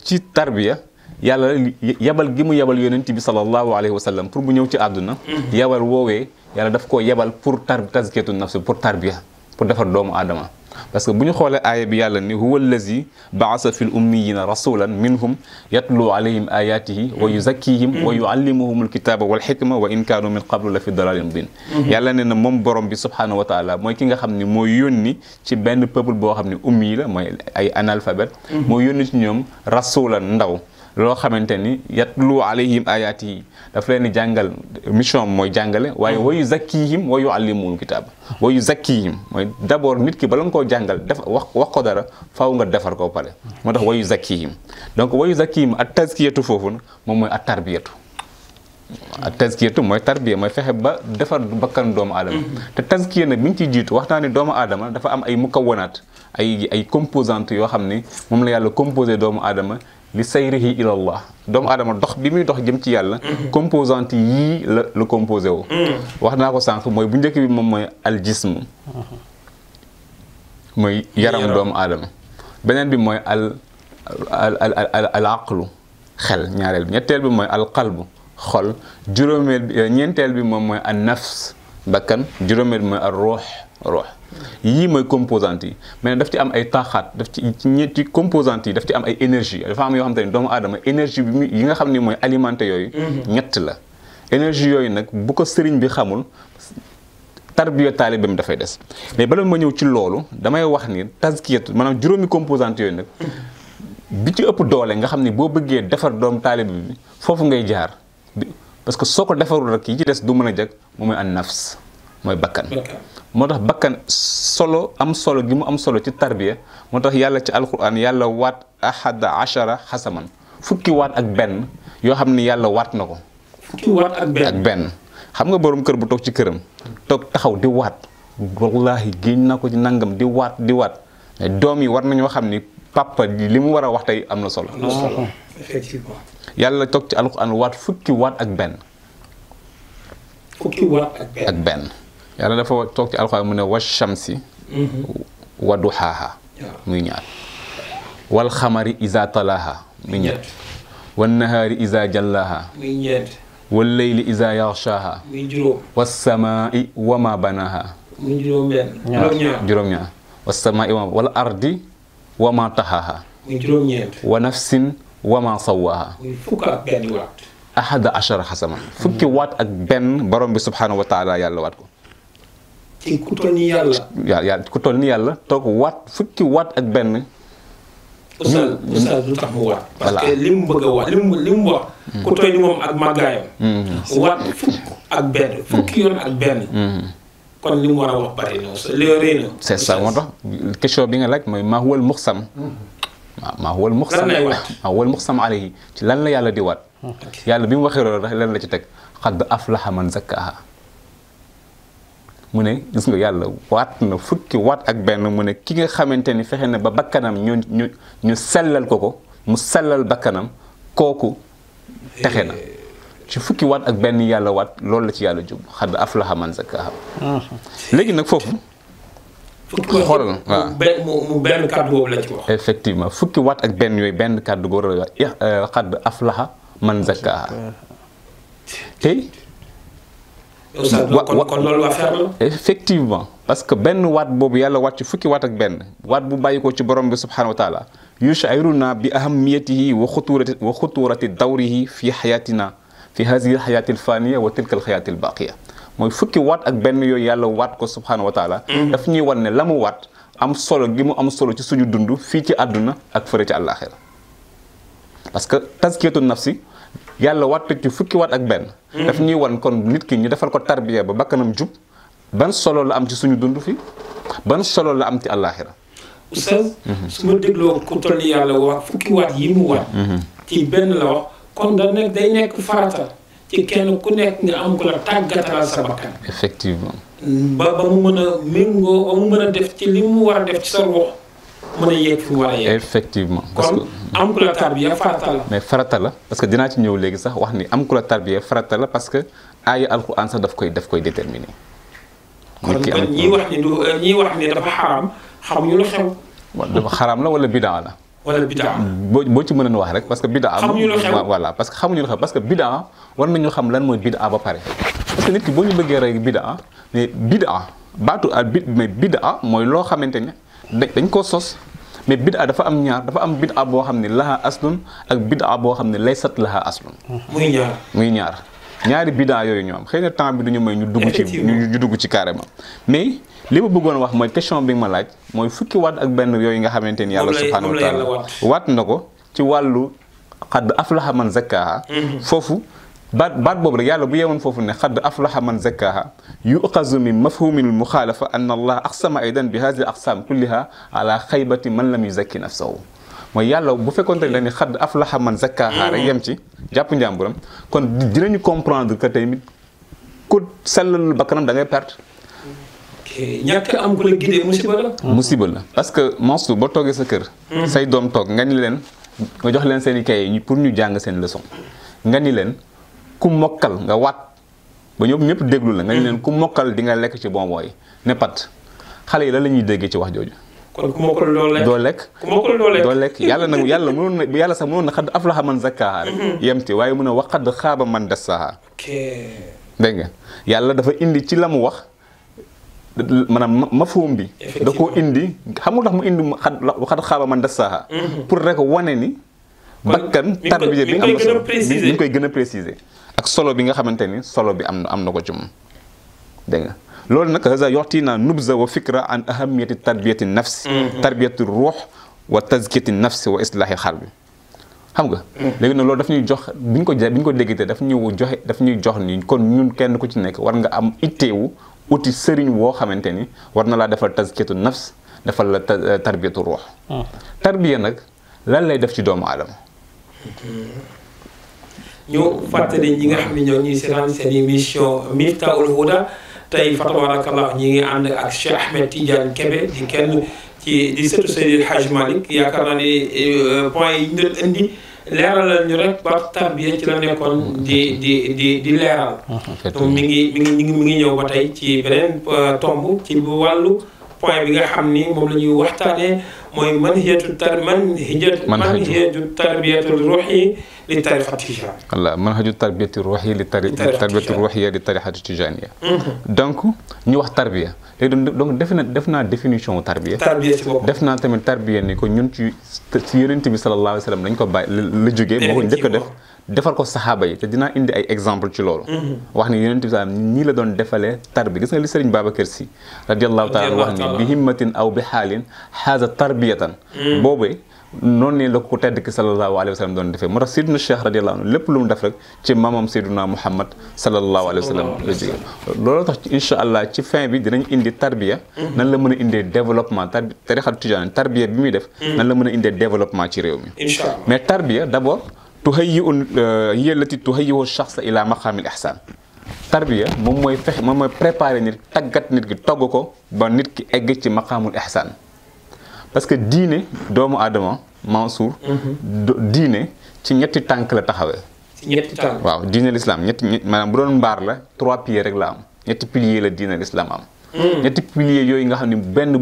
ci tarbiya yàlla yebal gi mu yebal yonent bi sallallahu alayhi wa sallam pour bu ñëw ci àdduna yebal woowee yàlla daf koo yebal pour tazkiyatu nafsi pour tarbiya pour defar doomu aadama parce que bu ñu xoolee aaya bi yàlla ni huwa allazi baasa fi l ummiyina rasulan minhum yatlu alayhim ayatihi wa yuzakkihim wa yuallimuhum alkitaba wal hikma wa in kaanu min qablu la fi dalalin mubin yàlla ne na moom borom bi subhanahu wa taala mooy ki nga xam ni mooy yónni ci benn peuple boo xam ne ummi la mooy ay analphabète moo yónni ci ñoom rasulan ndaw loo xamante ni yatlu alayhim ayatihi daf leen di jàngal mission mooy jàngale waaye wa yuzakkihim wa yuallimuhum kitaaba wa yuzakkihim mooy d'abord nit ki bala nga koo jàngal def wax ko dara faaw nga defar ko pare moo tax wa yuzakkihim donc wa yuzakkihim at tazkiyatu foofu moom mooy at tarbiyatu at tazkiyatu mooy tarbiya mooy fexe ba defar bakkan doomu aadama te tazkiya nag bi ñu ciy jiitu wax naa ni doomu aadama dafa am ay mukawwanaat ay composantes yoo xam ni moom la yàlla composé doomu aadama li sayrihi ilallah doomu aadama dox bi muy dox jëm ci yàlla composante yii la composé wu wax naa ko sànq mooy bu njëkk bi moom mooy al jism mooy yaram doomu aadama beneen bi mooy al aqlu xel ñaareel bi ñetteel bi mooy al qalbu xol juróomeel bi ñeenteel bi moom mooy an nafs bakkan juróomeel bi mooy al ruux yii mooy composante yi mais daf ci am ay taaxaat daf ci ñetti composante yi daf ci am ay énergie dafa am yoo xam te ne doomu aadama énergie bi yi nga xam ni mooy alimenté yooyu ñett la énergie yooyu nag bu ko sëriñ bi xamul tarbiya taalibeem dafay des mais bala ma ñëw ci loolu damay wax ni tazkiyat maanaam juróomi composante yooyu nag bi ci ëpp doole nga xam ni boo bëggee defar doomu taalibe bi foofu ngay jaar parce que soo ko defarul rek yi ci des du mën a jag moom mooy an nafs mooy bakkan moo tax bakkan solo gi mu am solo ci tarbiya moo tax yàlla ci alquran yàlla waat ahada ashara xasaman fukki waat ak benn yoo xam ni yàlla waat na ko
fukki waat ak
benn xam nga borom kër bu toog ci këram toog taxaw di waat wallahi génn na ko ci nangam di waat mais doom yi war nañoo xam ni papa li mu war a wax tey am na solo
effectivement
yàlla toog ci alquran waat fukki waat ak benn ak benn yàlla dafa toog ci alxuraan mu ne wa shamsi wa duhaaha muy ñaar wal xamari iza talaaha muy ñett wan nahaari iza jallaaha
muy ñeent
wal layli iza yaxshaaha
muy juróom
was samaa'i wa ma banaaha
muy
juróom-ñaar was samaa'i wal ardi wa ma tahaaha
muy juróom-ñeent
wa nafsin wa ma sawaaha
muy fukk ak benn waat
ahada ashara xasaman fukki waat ak benn borom bi subhaanahu wa taala yàlla waat ko
ci ku toll ni yàlla.
yàlla ku toll ni yàlla toog waat fukki waat ak benn.
Oustaz du tax mu waat.
voilà
parce que li mu bëgg a waat li mu wax. ku toll ni moom ak màggaayam. waat fukk ak benn fukki yoon ak benn. kon li mu war a wax bari na li rëy na.
c'est ça moo tax question bi nga laaj mooy maa huwal muxsam. waaw maa huwal muxsam.
lan lay waat
maa huwal muxsam alayhi ci lan la yàlla di waat. yàlla bi mu waxee loolu rek lan la ci teg qad aflaha man zakkaaha mu ne gis nga yàlla waat na fukki waat ak benn mu ne ki nga xamante ni fexe na ba bakkanam ñu sellal ko mu sellal bakkanam kooku texe na ci fukki waat ak benn yàlla waat loolu la ci yàlla jub xad aflaha man zakkaaha léegi nag foofu xoolal waaw
mu benn kàddu boobu la ci wax.
effectivement fukki waat ak benn yooyu benn kàddu boobu la wax xad aflaha man zakkaaha tey
kon loolu affaire la.
effectivement parce que benn waat boobu yàlla waat ci fukki waat ak benn waat bu bàyyi ko ci borom bi subhanahu wa taala yushairuna bi ahamiyatihi wa xuturati dawrihi fi xayatina fi hadihi alxayati alfaniya wa tilka alxayati albaqiya mooy fukki waat ak benn yooyu yàlla waat ko subhanahu wa taala daf ñuy wan ne la mu waat am solo gi mu am solo ci suñu dund fii ci àdduna ak fële ci àllaaxira parce que tazkiyatu nafsi yàlla waat ci fukki waat ak benn daf ñuy wan kon nit ki ñu defal ko tarbiya ba bakkanam jub ban solo la am ci suñu dund fii ban solo la am ci àllaaxira
Oustaz su ma dégloo ku toll ni yàlla wax fukki waat yi mu waat ci benn la wax kon da nekk day nekk farata ci kenn ku nekk nga am ko la tàggatalal sa bakkan
effectivement
ba mu mën a méngoo ba mu mën a def ci li mu war a def ci sa ruux mën a yegg fi mu war a yegg
effectivement parce que
kon am ku la tarbiya farata la
mais farata la parce que dinaa ci ñëw léegi sax wax ni am ku la tarbiya farata la parce que aaya alquran sax daf koy déterminer
kon ñii wax ni dafa xaraam xamuñu lu xew
dafa xaraam la wala bidaa la
wala bidaa
boo ci mën a wax rek parce que bidaa
xamuñu lu xew
voilà parce que xamuñu lu xew parce que bidaa war nañu xam lan mooy bidaa ba pare parce que nit ki boo ñu bëggee rek bidaa mais bidaa baatu mais bidaa mooy loo xamante ne dañ koo sos. mais bid'a dafa am ñaar dafa am bid'a boo xam ne laha aslun ak bid'a boo xam ne laysat laha aslun. muy ñaar ñaari bid'a yooyu ñoo am xëy na temps bi duñu may ñu dugg ci carrément. mais li ma bëggoon wax mooy question bi ma laaj mooy fukki waat ak benn yooyu nga xamante ni yàlla subhanahu wa taala waat na ko ci wàllu xadd aflaha man zakkaha foofu baat boobu rek yàlla bu yewoon foofu ne xadd aflaha man zakkaha yuqazu min mafhumil muxaalafa anna allah aqsama aidan bi hadihi al aqsam kulliha ala xaybati man lam yuzakki nafsahu mooy yàlla bu fekkoon te ne xadd aflaha man zakkaha rek yem ci jàpp njàmburam kon dinañu comprendre que tamit ku sellal bakkanam da ngay perte.
ñàkk am ku la guidé
musiba la parce que Mansour boo toogee sa kër. say doom toog nga ni leen nga jox leen seen i cahier pour ñu jàng seen leçon nga ni leen ku mokkal nga waat ba ñëpp déglu la nga ni leen ku mokkal di nga lekk ci bonbon yi ne pat xale yi lan la ñuy déggee ci wax jooju.
kon ku mokkal doo lekk.
doo lekk yàlla nag yàlla sax mënoon na xadd aflaha man zakkaaha rek yem ci waaye mun a wax xadd xaaba man dassaaha. dégg nga yàlla dafa indi ci la mu wax. maanaam mafhum bi da koo indi xam nga tax mu indi xad xaaba man dassaaha pour rek wane ni bakkan tarbiya bi am na solo mi ngi koy gën a préciser ak solo bi nga xamante ni solo bi am na ko ci moom dégg nga loolu nag haza yoxtina nubza wa fikra an ahamiyati tarbiyati nafsi tarbiyati ruux wa tazkiyati nafsi wa islaahi xal bi xam nga léegi nag loolu daf ñuy jox bi ñu ko déggee daf ñuy jox ni kon ñun kenn ku ci nekk war nga am itteewu uti sëriñ woo xamante ni war na laa defal tazkiyatu nafs defal la tarbiyatu ruux tarbiya nag lan lay def ci doomu aadama
ñu fàttali ñi nga xam ne ñoo ñuy seetaan seen émission Miftahoul Houda tey fa tabarakallah ñi ngi ànd ak Cheikh Ahmed Tidiane Kébé di kenn di sëtu Seydi El Hadji Malick yaakaar naa ne point yi ñu doon indi leeralal ñu rek ba tarbiya ci la nekkoon di leeral. donc mi ngi ñëw ba tey ci beneen tomb ci wàllu point bi nga xam ni moom la ñuy waxtaanee mooy manhajatu tarbiyatul ruuhi li tariqa tijaan.
walla manhaju tarbiyati ruuhi li tarbiyati ruuhiya li tariqati tijaaniya. donc ñu wax tarbiya léegi donc def naa définition tarbiya.
tarbiya ci boppam
def naa tamit tarbiya ni ko ñun ci yonent bi sallallahu alayhi wa sallam dañ ko bàyyi la jógee moo ko njëkk a def defal ko saxaaba yi te dinaa indi ay exemple ci loolu wax ni yonent bi sallam ñii la doon defalee tarbiya gis nga li Sëriñ Babacar Si radiyallahu taala wax ni bi himmatin aw bi xaalin xaaza tarbiyatan boobee noonu ne la ko tedd ki sallallahu alayhi wa sallam doon defee moo tax Seydina Cheikh radiyallahu anhu lépp lu mu def rek ci maamam Seydina Muhammad sallallahu alayhi wa sallam la jógee loolu tax incha allah ci fin bi dinañ indi tarbiya nan la mën a indee développement tariqatu tijaan tarbiya bi muy def nan la mën a indee développement ci réew mi mais tarbiya d'abord hiya allati tuhayyi'u shakhsa ila maqaamil ihsaan tarbiya moom mooy préparer nit tàggat nit ki togg ko ba nit ki egg ci maqaamul ihsaan parce que diine doomu aadama Mansour diine ci ñetti tànk la taxawee.
ci ñetti tànk
waaw diine l'islam maanaam bu doon mbaar la 3 piliers rek la am ñetti piliers la diine l'islam am. ñetti piliers yooyu nga xam ne benn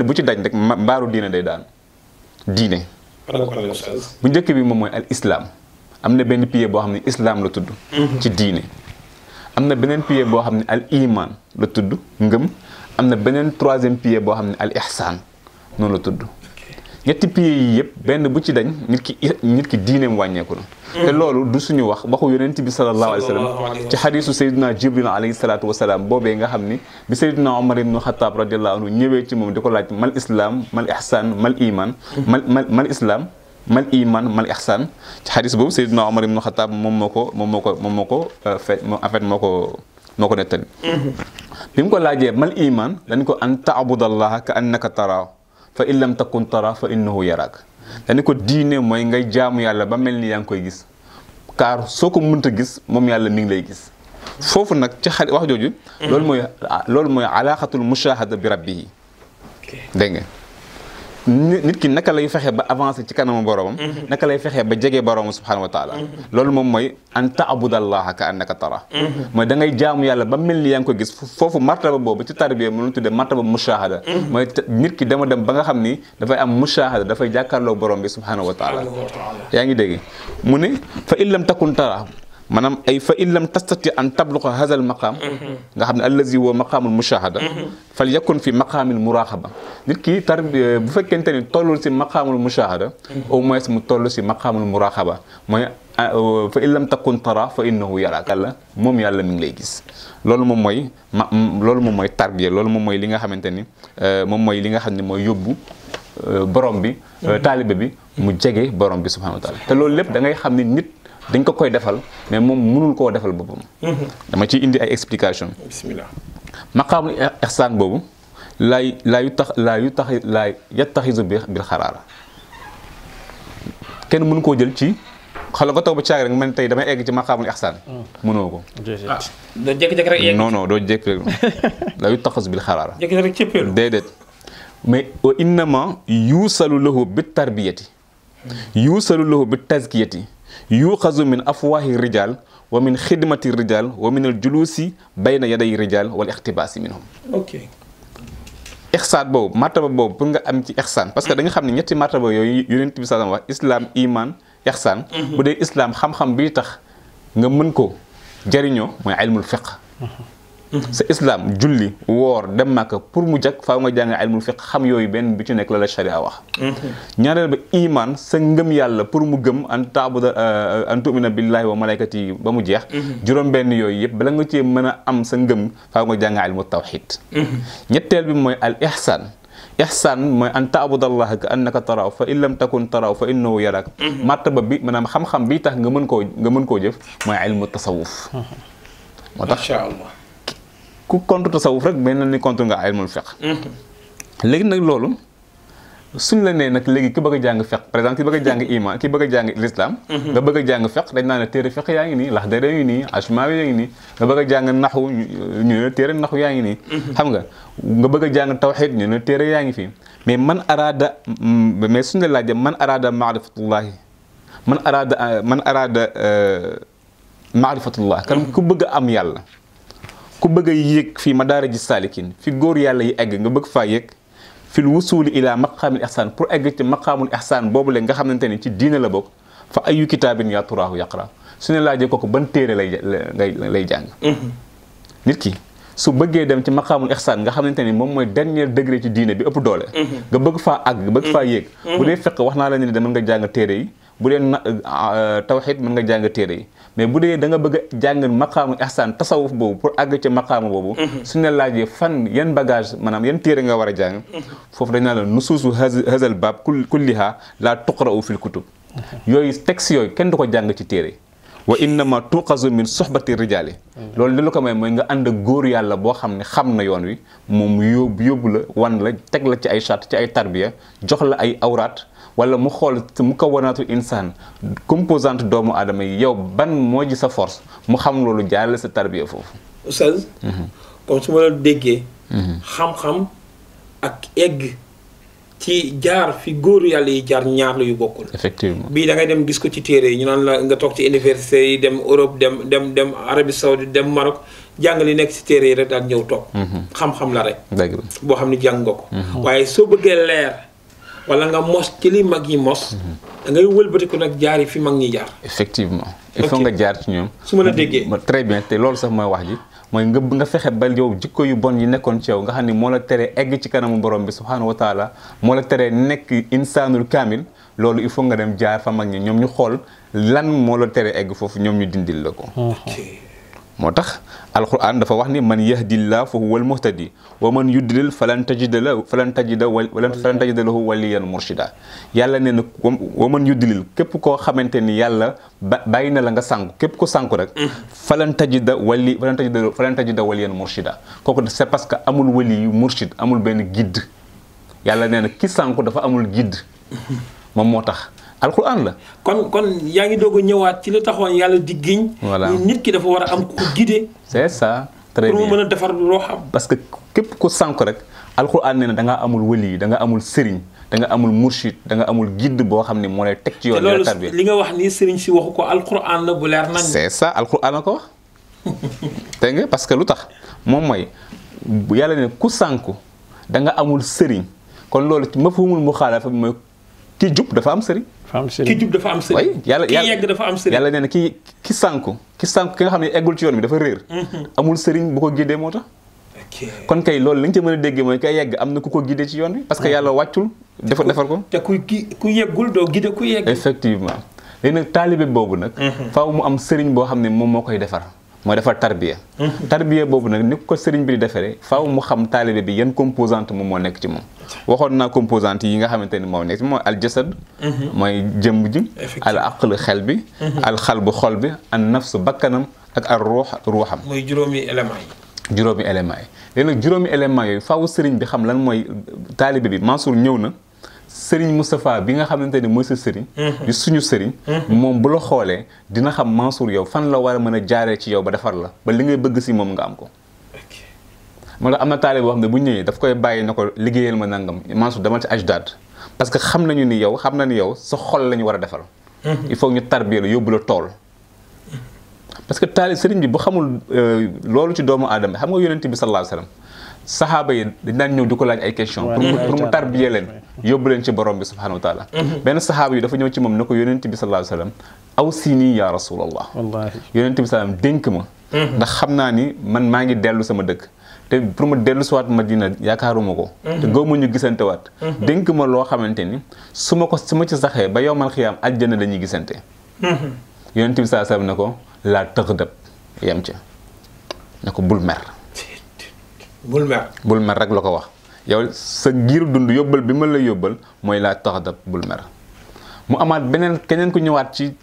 bu ci daj rek mbaaru diine day daan diine. bu njëkk bi moom mooy al islam am na benn pilier boo xam ne islam la tudd. ci diine am na beneen pilier boo xam ne al iman la tudd ngëm am na beneen 3e pilier boo xam ne al ihsan noonu la tudd ñetti piliers yi yëpp benn bu ci dañ nit ki diineem wàññeeku na te loolu du suñu waxu yonent bi sallallahu alayhi wa sallam ci xadiisu Seydina Jibril alayhi salaatu wasalaam boobee nga xam ni bi Seydina Omar ibnu Xataab radiyallahu anhu ñëwee ci moom di ko laaj mal islam mal ihsan mal iman mal islam mal iman mal ihsan ci xadiis boobu Seydina Omar ibnu Xataab moom moo ko nettali bi mu ko laajee mal iman dañ ko an taabudallaha ka annaka taraahu fa in lam takun tara fa innahu yaraak dañu ko diine mooy ngay jaamu yàlla ba mel ni yaa ngi koy gis car soo ko mënta gis moom yàlla mi ngi lay gis foofu nag ci wax jooju loolu mooy alaqatul mushahada bi rabbihi dégg nga nit ki naka lay fexe ba avancer ci kanamu boromam naka lay fexe ba jege boromam subhanahu wa taala loolu moom mooy an taabudallaha ka annaka tara mooy da ngay jaamu yàlla ba mel ni yaa ngi ko gis foofu martaba boobu ci tarbiya mu tuddee martaba mushahada mooy nit ki dem ba nga xam ni dafay am mushahada dafay jàkkaarloo borom bi subhanahu wa taala yaa ngi dégg mu ne fa in lam takun tara maanaam ay fa in lam tastati an tabluqa hadha al maqam nga xam ne allazi huwa maqamul mushahada fal yakun fi maqamil muraqaba nit ki bu fekkente ni tollul si maqaamul mushahada au moins mu toll si maqaamul muraqaba mooy fa in lam takun tara fa innahu yaraak yàlla moom yàlla mi ngi lay gis loolu moom mooy loolu moom mooy tarbiya loolu moom mooy li nga xamante ni moom mooy li nga xam ne mooy yóbbu borom bi taalibe bi mu jege borom bi subhanahu wa taala te loolu lépp da ngay xam ni nit dañ ko koy defal mais moom mënul koo defal boppam dama ciy indi ay explication
bismillah
maqaamul ihsaan boobu laa yattaxisu bil xaraara kenn mënu koo jël ci xala nga toog ba caag rek man tey damay egg ci maqaamul ihsaan mënoo ko
doo jékki-jékki rek egg
non doo jékki rek laa yattaxisu bil xaraara
jékki-jékki rek cëppeelu
déedéet mais wa innama yuusalu lahu bi tarbiyati yuusalu lahu bi tazkiyati yuuxazu min afwaahi rijal wa min xidmati rijal wa min al julusi bayna yaday rijal wal ixtibaasi minhum
ok
ixsaan boobu martaba boobu pour nga am ci ixsaan parce que da nga xam ne ñetti martaba yooyu yonent bi sallam wax islam iman ixsaan bu dee islam xam-xam bii tax nga mën ko jariñoo mooy ilmul fiqh sa islam julli woor dem Makka pour mu jag faaw nga jàng ilmul fiqh xam yooyu benn bi ci nekk la la sharia wax ñaareel ba iman sa ngëm yàlla pour mu gëm an taabuda an tumina billahi wa malaykati ba mu jeex juróom benn yooyu yëpp bala nga cee mën a am sa ngëm faaw nga jàng ilmu tawxid ñetteel bi mooy al ihsan mooy an taabudallaha ka annaka taraaw fa in lam takun taraaw fa innahu yarak martaba bi maanaam xam-xam bii tax nga mën koo jëf mooy ilmu tasawuf moo tax
masha Allah
ku contre tasawuf rek mel na ni contre nga ilmul fiqh léegi nag loolu suñ la nee nag léegi ki bëgg a jàng fiqh par exemple ki bëgg a jàng iman ki bëgg a jàng l'islam nga bëgg a jàng fiqh dañ naa ne téere fiqh yaa ngi nii Laxdari yaa ngi nii Ashmawi yaa ngi nii nga bëgg a jàng naxu ñu ne téere naxu yaa ngi nii xam nga bëgg a jàng tawxid ñu ne téere yaa ngi fii mais mais suñ la laajee man arada maarifatullahi man arada maarifatullah kan ku bëgg a am yàlla ku bëgg a yéeg fii madaariji saalikin fi góor yàlla yi egg nga bëgg faa yéeg fil wusuuli ila maqaamil ihsaan pour egg ci maqaamul ihsaan boobu la nga xamante ni ci diina la bokk fa ayu kitaabin yaa turaahu yaqra su ne laajee kooku ban téere lay jàng nit ki su bëggee dem ci maqaamul ihsaan nga xamante ni moom mooy dernier degré ci diine bi ëpp doole nga bëgg faa àgg bëgg faa yéeg bu dee fekk wax naa la ni dama nga jàng téere yi bu dee tawxid mën nga jàng téere yi mais bu dee da nga bëgg a jàng maqaamu ihsaan tasawuf boobu pour àgg ca maqaamu boobu su ne laajee fan yan bagage maanaam yan téere nga war a jàng foofu dañ naa la nusuusu hazal baab kulliha la tuqra'u fil kutub yooyu texte yooyu kenn du ko jàng ci téere wa innama tuqazu min sohbati rijaali loolu li la ko may mooy nga ànd ak góor yàlla boo xam ne xam na yoon wi moom yóbbu la wan la teg la ci ay charte ci ay tarbiya jox la ay awraat wala mu xool mu kawanaatu insaan composante doomu aadama yi yow ban moo ji sa force mu xam loolu jaarale sa tarbiya foofu
Oustaz comme su ma la déggee xam-xam ak egg ci jaar fi góor yàlla yi jaar ñaar la yu bokkul
effectivement
bii da ngay dem gis ko ci téere yi ñu naan la nga toog ci université yi dem Europe dem Arabie Saoudite dem Maroc jàng li nekk ci téere yi rek daal ñëw toog xam-xam la rek
dëgg la
boo xam ne jàng nga ko waaye soo bëggee leer wala nga mos ci li mag yi mos da ngay wëlbatiku nag jaar yi fi mag ñi jaar
effectivement il faut nga jaar ci ñoom
su ma la déggee
très bien te loolu sax mooy wax ji mooy nga fexe ba yow jikko yu bon yi nekkoon ci yow nga xam ne moo la teree egg ci kanamu borom bi subhanahu wa taala moo la teree nekk insaanul kaamil loolu il faut nga dem jaar fa mag ñi ñoom ñu xool lan moo la teree egg foofu ñoom ñu dindil la ko moo tax alquran dafa wax ni man yahdillah fa huwal muhtadi wa man yudlil falan tajida lahu waliyan murshida yàlla nee na wa man yudlil képp koo xamante ni yàlla bàyyi na la nga sànku képp ko sànku rek falan tajida waliyan murshida kooku c'est parce que amul wali yu murshid amul benn guide yàlla nee na ki sànku dafa amul guide moom moo tax alquran la
kon yaa ngi doog a ñëwaat ci li taxoon yàlla di giñ
voilà
nit ki dafa war a am ku guider
c'est ça très bien
pour mu mën a defar loo xam
parce que képp ku sànk rek alquran nee na da nga amul wali da nga amul sëriñ da nga amul murshid da nga amul guide boo xam ne moo lay teg ci yoon
loolu li nga wax ni sëriñ si waxu ko alquran la bu leer nañ
c'est ça alquran la ko wax dégg nga parce que lu tax moom mooy yàlla ne ku sànku da nga amul sëriñ kon loolu mafhumul muxaalafa bi mooy ki jub dafa am sëriñ
ki jub dafa am sëriñ ki yegg dafa am sëriñ
yàlla nee na ki sànku ki nga xam ne eggul ci yoon bi dafa réer amul sëriñ bu ko géddee moo tax kon kay loolu li nga ci mën a déggee mooy kay yegg am na ku ko guidé ci yoon bi parce que yàlla wàccul defar ko
te ku yeggul doo guidé ku yegg.
effectivement léegi nag taalibe boobu nag faaw mu am sëriñ boo xam ne moom moo koy defar mooy defar tarbiya tarbiya boobu nag ni ko sëriñ bi di defaree faaw mu xam taalibe bi yan composante moom moo nekk ci moom waxoon naa composante yi nga xamante ni moo nekk ci mooy al jasad mooy jëmb ji al aql xel bi al xalbu xol bi an nafsu bakkanam ak al ruuxam
mooy juróomi éléments yi
juróomi éléments yi léegi nag juróomi éléments yooyu faaw sëriñ bi xam lan mooy taalibe bi Mansour ñëw na sëriñ Moustapha bi nga xamante ni mooy sa sëriñ di suñu sëriñ moom bu la xoolee dina xam Mansour yow fan la war a mën a jaaree ci yow ba defar la ba li ngay bëgg si moom nga am ko moo tax am na taalibe boo xam ne bu ñëwee daf koy bàyyi na ko liggéeyal ma nangam Mansour demal ci ajdaad parce que xam nañu ni yow xam na ni yow sa xol la ñu war a defal il faut ñu tarbiya la yóbbu la tool parce que taalibe sëriñ bi bu xamul loolu ci doomu aadama xam nga yonent bi sallallahu alayhi wa sallam saxaaba yi dañ daan ñëw di ko laaj ay question pour mu tarbiya leen yóbbu leen ci borom bi subhanahu wa taala benn saxaaba yi dafa ñëw ci moom ne ko yonent bi sallallahu alayhi wa sallam aw sini ya rasulallah yonent bi salaam dénk ma ndax xam naa ni man maa ngi dellu sama dëkk te pour ma dellu siwaat Madina yaakaaruma ko te gaw ma ñu gisante waat dénk ma loo xamante ni su ma ci saxee ba yowmal xiyaam aljana la ñuy gisante yonent bi sallallahu alayhi wa sallam ne ko laa tëxdab yem ca ne ko bul mer bul mer rek la ko wax yow sa giiru dund yóbbal bi ma la yóbbal mooy laa taxadab bul mer mu amaat beneen keneen ku ñëwaat ci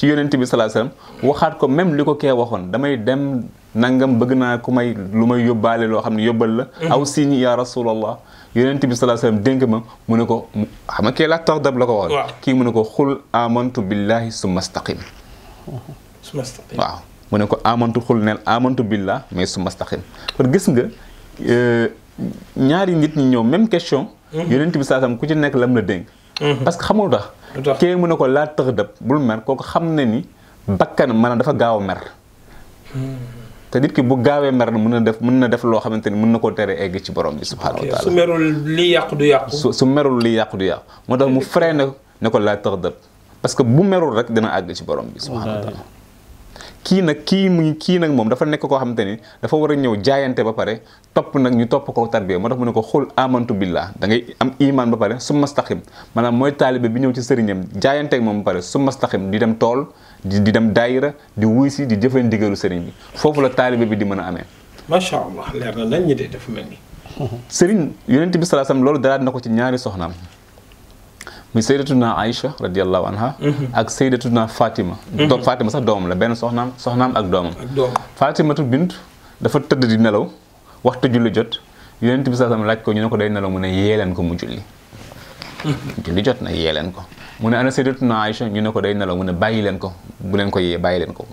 yonent bi sallallahu alayhi wasallam waxaat ko même li ko kee waxoon damay dem nangam bëgg naa ku may lu may yóbbaale loo xam ne yóbbal la aw sini ya rasulallah yonent bi sallallahu alayhi wasallam dénk ma mu ne ko xam nga kee laa taxadab la ko waxoon kii mu ne ko xul amantu billahi summa staqim waaw mu ne ko amantu xul neel amantu billah mais summa staqim kon gis nga ñaari nit ñi ñëw même question yonent bi saasam ku ci nekk lam la dénk parce que xamul tax kii mu ne ko laa tëx dëpp bul mer kooku xam ne ni bakkan maanaam dafa gaaw a mer te nit ki bu gaawee mer mën na def loo xamante ni mën na koo tere egg ci borom bi subhanahu wa taala
su merul li yàqu du yàqu
su merul li yàqu du yàqu moo tax mu freiné ne ko laa tëx dëpp parce que bu merul rek dina àgg ci borom bi subhanahu wa taala kii nag moom dafa nekk koo xamante ni dafa war a ñëw jaayante ba pare topp nag ñu topp ko tarbiya moo tax mu ne ko xul amantu billah da ngay am iman ba pare summa staqim maanaam mooy taalibe bi ñëw ci sëriñam jaayanteeg moom ba pare summa staqim di dem tool di dem daayira di wuy si di jëfee ndigalu sëriñ bi foofu la taalibe bi di mën a amee
macha allah leer na nañ ñi de dafa mel ni
sëriñ yonent bi sallallahu alayhi wasallam loolu daraat na ko ci ñaari soxnaam muy sayyidatuna Aïcha radiyallahu anha ak sayyidatuna Fatima Fatima sax doomam la benn soxnaam ak doomam Fatimatu bint dafa tëdd di nelaw waxtu julli jot yonent bi sallallahu alayhi wasallam laaj ko ñu ne ko day nelaw mu ne yee leen ko mu julli julli jot na yee leen ko mu ne ana sayyidatuna Aïcha ñu ne ko day nelaw mu ne bàyyi leen ko bu leen ko yee bàyyi leen ko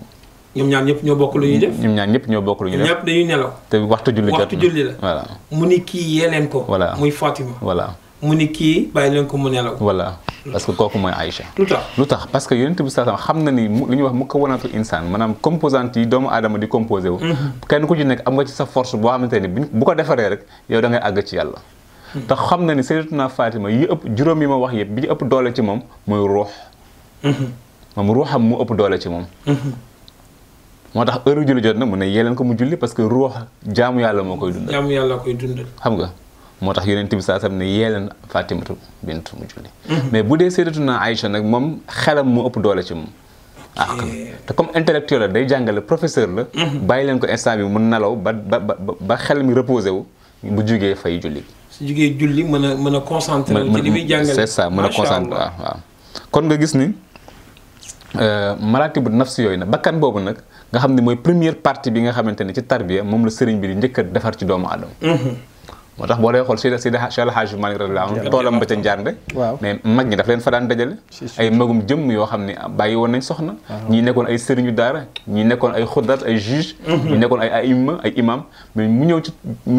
ñoom ñaar ñëpp ñoo bokk lu ñuy def
ñoom ñaar ñëpp ñoo bokk lu ñuy def
ñëpp dañuy nelaw
te waxtu julli jot
la
voilà
mu ni kii yee leen ko
voilà
muy Fatima
voilà
mu ni kii bàyyi leen ko mu nelaw
voilà parce que kooku mooy Aïcha
lu tax
parce que yonent bi sallallahu alayhi wasallam xam na ni li ñuy wax mu ko wanaatu insaan maanaam composante yi doomu aadama di composé wu kenn ku ci nekk am nga ci sa force boo xamante ni bu ko defaree rek yow da ngay àgg ci yàlla te xam na ni sayyidatuna Fatima yi ëpp juróom yi ma wax yëpp bi ëpp doole ci moom mooy ruux moom ruuxam mu ëpp doole ci moom moo tax heure julli jot na mu ne yeleen ko mu julli parce que ruux jaamu yàlla moo koy dundal
jaamu yàlla koy dundal
xam nga moo tax yonent bi saa sam ne yeeleen Fatimatu bint mu julli mais bu dee sayyidatuna Aïcha nag moom xelam mu ëpp doole ci moom te comme intellectuel la day jàngale professeur la bàyyi leen ko instant bi mu nelaw ba xel mi reposé wu bu jugee fay julli
su jugee julli mën a concentré ci li muy jàngale
c'est ça mën a concentré waaw kon nga gis ni maratibu nafsi yooyu nag bakkan boobu nag nga xam ne mooy première partie bi nga xamante ne ci tarbiya moom la sëriñ bi di njëkk a defar ci doomu aadama moo tax boo dee xool Seydi El Hadji Malick radiyallahu anhu toolam ba ca Njaarnde mais mag ñi daf leen fa daan dajale ay magum jëm yoo xam ne bàyyi woon nañ soxna ñii nekkoon ay sëriñu daara ñii nekkoon ay xuddat ay juge ñii nekkoon ay imam mais mu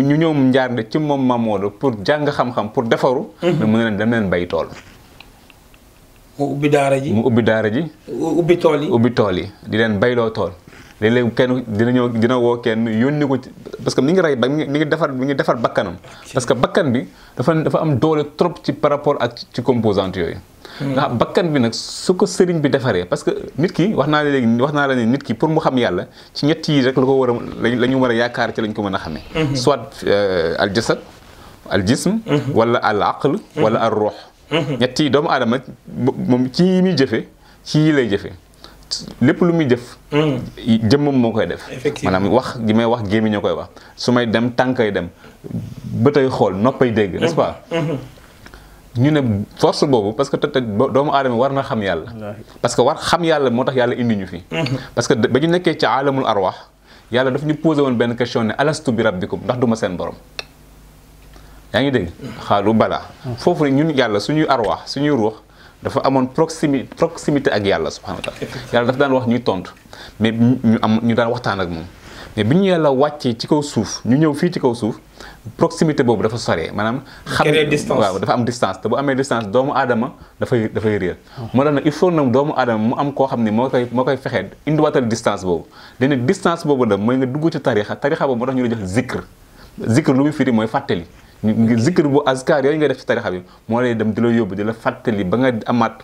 ñëw Njaarnde ci moom Mamadou pour jàng xam-xam pour defaru mais mu ne leen dem leen bay tool
mu ubbi daara ji
ubbi tool yi
di leen bayloo tool
léeg-léeg kenn dina woo kenn yónni ko parce que mi ngi rey ba mi ngi defar bakkanam parce que bakkan bi dafa am doole trop ci par rapport ak ci composante yooyu nga xam bakkan bi nag su ko sëriñ bi defaree parce que nit ki wax naa la ne nit ki pour mu xam yàlla ci ñett yi rek la ñu war a yaakaar ci lañ ko mën a xamee soit al jasad al jism wala al aql wala al ruux ñett yi doomu aadama moom ci yi muy jëfe ci yi lay jëfe lépp lu muy jëf jëmmam moo koy def maanaam wax gi may wax gémmiñ ñoo koy wax su may dem tànkay dem bëtay xool noppay dégg n'est-ce pas ñu ne force boobu parce que te doomu aadama war na xam yàlla parce que war xam yàlla moo tax yàlla indi ñu fi parce que ba ñu nekkee ci alamul arwaax yàlla daf ñu posé woon benn question ne alastu bi rabbikum ndax duma seen borom yaa ngi dégg xaalu balaa foofu ñun yàlla suñuy arwaax suñuy ruux dafa amoon proximité ak yàlla subhanahu wa taala yàlla dafa daan wax ñuy tontu mais ñu daan waxtaan ak moom mais bi ñu yàlla wàccee ci kaw suuf ñu ñëw fii ci kaw suuf proximité boobu dafa soree maanaam xam waaw dafa am distance te bu amee distance doomu aadama dafay réer moo tax nag il faut nag doomu aadama mu am koo xam ne moo koy fexee indiwaatal distance boobu dañu distance boobu da mooy nga dugg ci tarixa boobu moo tax ñu la jox zikr lu muy firi mooy fàttali zikr bu azkar yooyu nga def ci tarixa bi moo lay dem di la yóbbu di la fàttali ba nga amaat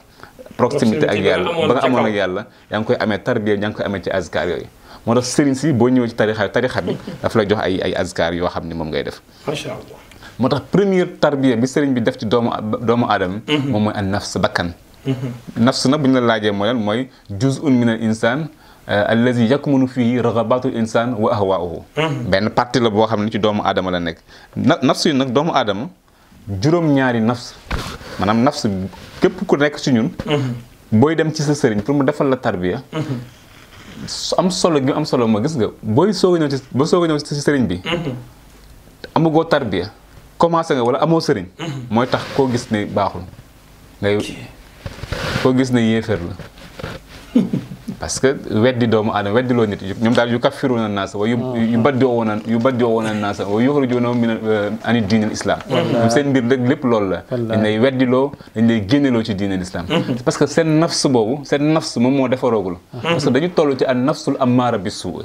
proximité ak yàlla ba nga amoon ak yàlla yaa ngi koy amee tarbiya yaa ngi koy amee ci azkar yooyu moo tax sëriñ si boo ñëwee ci tarixa bi dafa lay jox ay azkar yoo xam ne moom ngay def
macha allah
moo tax première tarbiya bi sëriñ bi def ci doomu aadama moom mooy an nafs bakkan nafs nag bu ñu la laajee mooy lan mooy juz'un min al insan allazi yakmunu fii raghabatul insan wa ahwa'uhu benn partie la boo xam ne ci doomu aadama la nekk nafs yi nag doomu aadama juróom-ñaari nafs maanaam nafs képp ku nekk ci ñun booy dem ci sa sëriñ pour mu defal la tarbiya am solo gi am solo ma gis nga booy soog a ñëw ci sëriñ bi amugoo tarbiya commencé nga wala amoo sëriñ mooy tax koo gis ne baaxul koo gis ne yéeféer la parce que weddi doomu aadama weddi loo nit ñoom daal yu kaffiruna naasa wa yu baddi'una naasa wa yukhrijuna min ani diinil islam ñoom seen mbir rek lépp loolu la dañ lay weddiloo dañ lay génneloo ci diinil islam parce que seen nafs boobu seen nafs moom moo defaroogul parce que dañu toll ci an nafsul ammaara bi suu